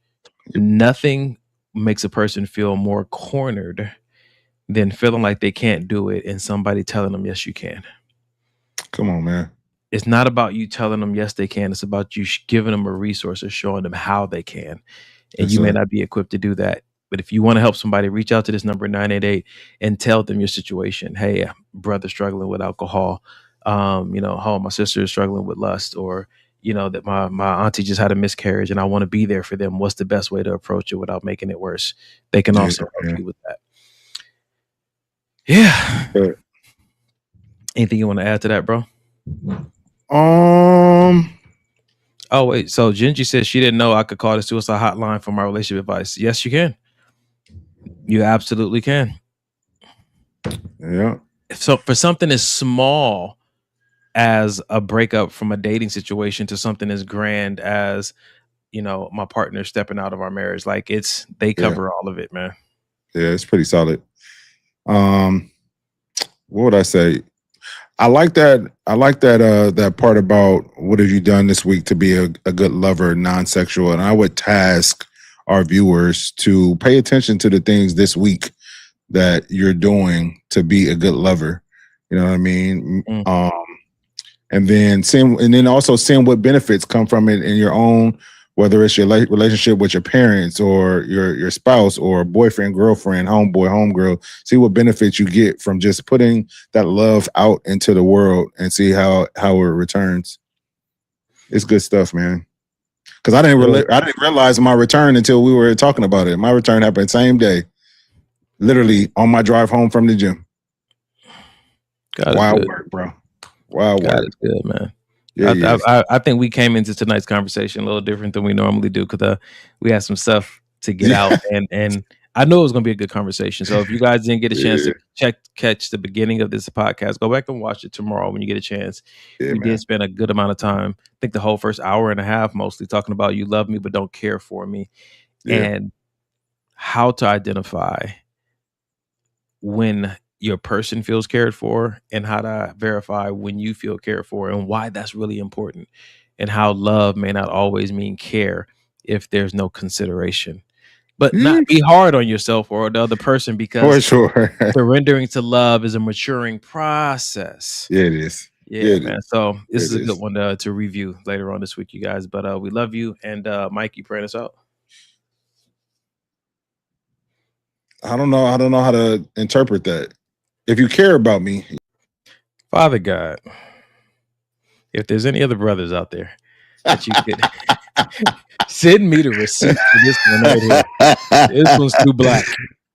Speaker 5: Nothing makes a person feel more cornered than feeling like they can't do it and somebody telling them, yes, you can.
Speaker 6: Come on, man.
Speaker 5: It's not about you telling them, yes, they can. It's about you giving them a resource or showing them how they can. And you may not be equipped to do that. But if you want to help somebody, reach out to this number, 988, and tell them your situation. Hey, brother struggling with alcohol. My sister is struggling with lust, or, that my auntie just had a miscarriage and I want to be there for them. What's the best way to approach it without making it worse? They can also help you with that. Yeah. Anything you want to add to that, bro? Oh, wait. So Gingy says she didn't know I could call the suicide hotline for my relationship advice. Yes, you can. You absolutely can.
Speaker 6: Yeah.
Speaker 5: So for something as small as a breakup from a dating situation to something as grand as, my partner stepping out of our marriage, like they cover all of it, man.
Speaker 6: Yeah, it's pretty solid. What would I say? I like that. That part about what have you done this week to be a good lover, non-sexual. And I would task our viewers to pay attention to the things this week that you're doing to be a good lover. You know what I mean? And then also seeing what benefits come from it in your own, whether it's your relationship with your parents or your spouse or boyfriend, girlfriend, homeboy, homegirl. See what benefits you get from just putting that love out into the world and see how it returns. It's good stuff, man. Because I didn't realize my return until we were talking about it. My return happened same day, literally on my drive home from the gym. Wild work, bro. Wild work.
Speaker 5: It's good, man. Yeah, I think we came into tonight's conversation a little different than we normally do, because we had some stuff to get out, and I knew it was going to be a good conversation. So if you guys didn't get a chance to catch the beginning of this podcast, go back and watch it tomorrow when you get a chance. We did spend a good amount of time, I think the whole first hour and a half, mostly talking about you love me but don't care for me, and how to identify when your person feels cared for, and how to verify when you feel cared for, and why that's really important, and how love may not always mean care if there's no consideration. But not be hard on yourself or the other person, because surrendering to love is a maturing process.
Speaker 6: Yeah, it is.
Speaker 5: Yeah, man. So this is a good one to review later on this week, you guys. But we love you. And Mike, you praying us out?
Speaker 6: I don't know how to interpret that. If you care about me,
Speaker 5: Father God, if there's any other brothers out there that you could send me the receipt for this one right here. This one's too black.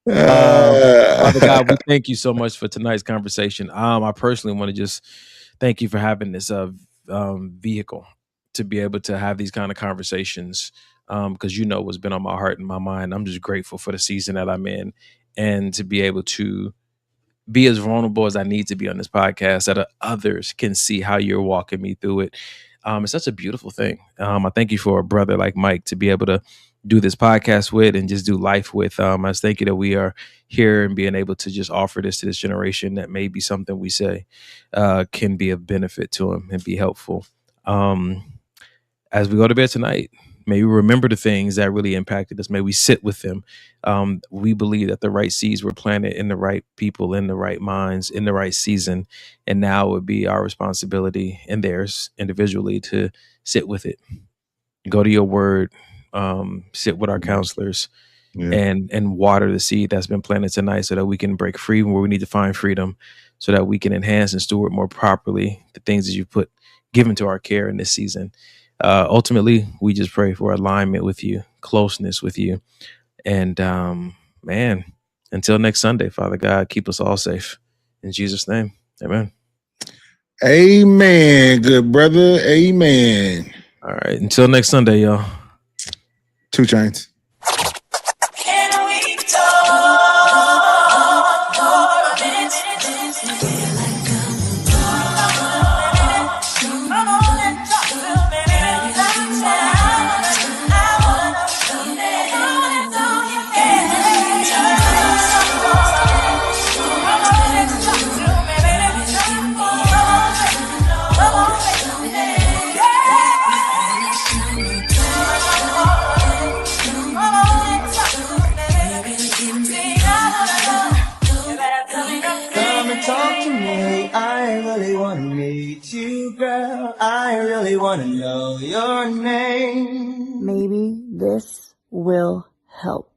Speaker 5: Father God, we thank you so much for tonight's conversation. I personally want to just thank you for having this vehicle to be able to have these kind of conversations, because you know what's been on my heart and my mind. I'm just grateful for the season that I'm in, and to be able to be as vulnerable as I need to be on this podcast, so that others can see how you're walking me through it. It's such a beautiful thing. I thank you for a brother like Mike to be able to do this podcast with and just do life with. I just thank you that we are here and being able to just offer this to this generation, that may be something we say can be of benefit to them and be helpful. As we go to bed tonight, may we remember the things that really impacted us. May we sit with them. We believe that the right seeds were planted in the right people, in the right minds, in the right season. And now it would be our responsibility and theirs individually to sit with it. Go to your word, sit with our counselors, and water the seed that's been planted tonight, so that we can break free where we need to find freedom, so that we can enhance and steward more properly the things that you've given to our care in this season. Ultimately, we just pray for alignment with you, closeness with you. And man, until next Sunday, Father God, keep us all safe. In Jesus' name, amen.
Speaker 6: Amen, good brother. Amen.
Speaker 5: All right, until next Sunday, y'all.
Speaker 6: 2 Chainz.
Speaker 2: Can we talk for a minute? Come on and talk to me.
Speaker 3: Come and talk to me. I really want to meet you, girl. I really want to know your name.
Speaker 4: Maybe this will help.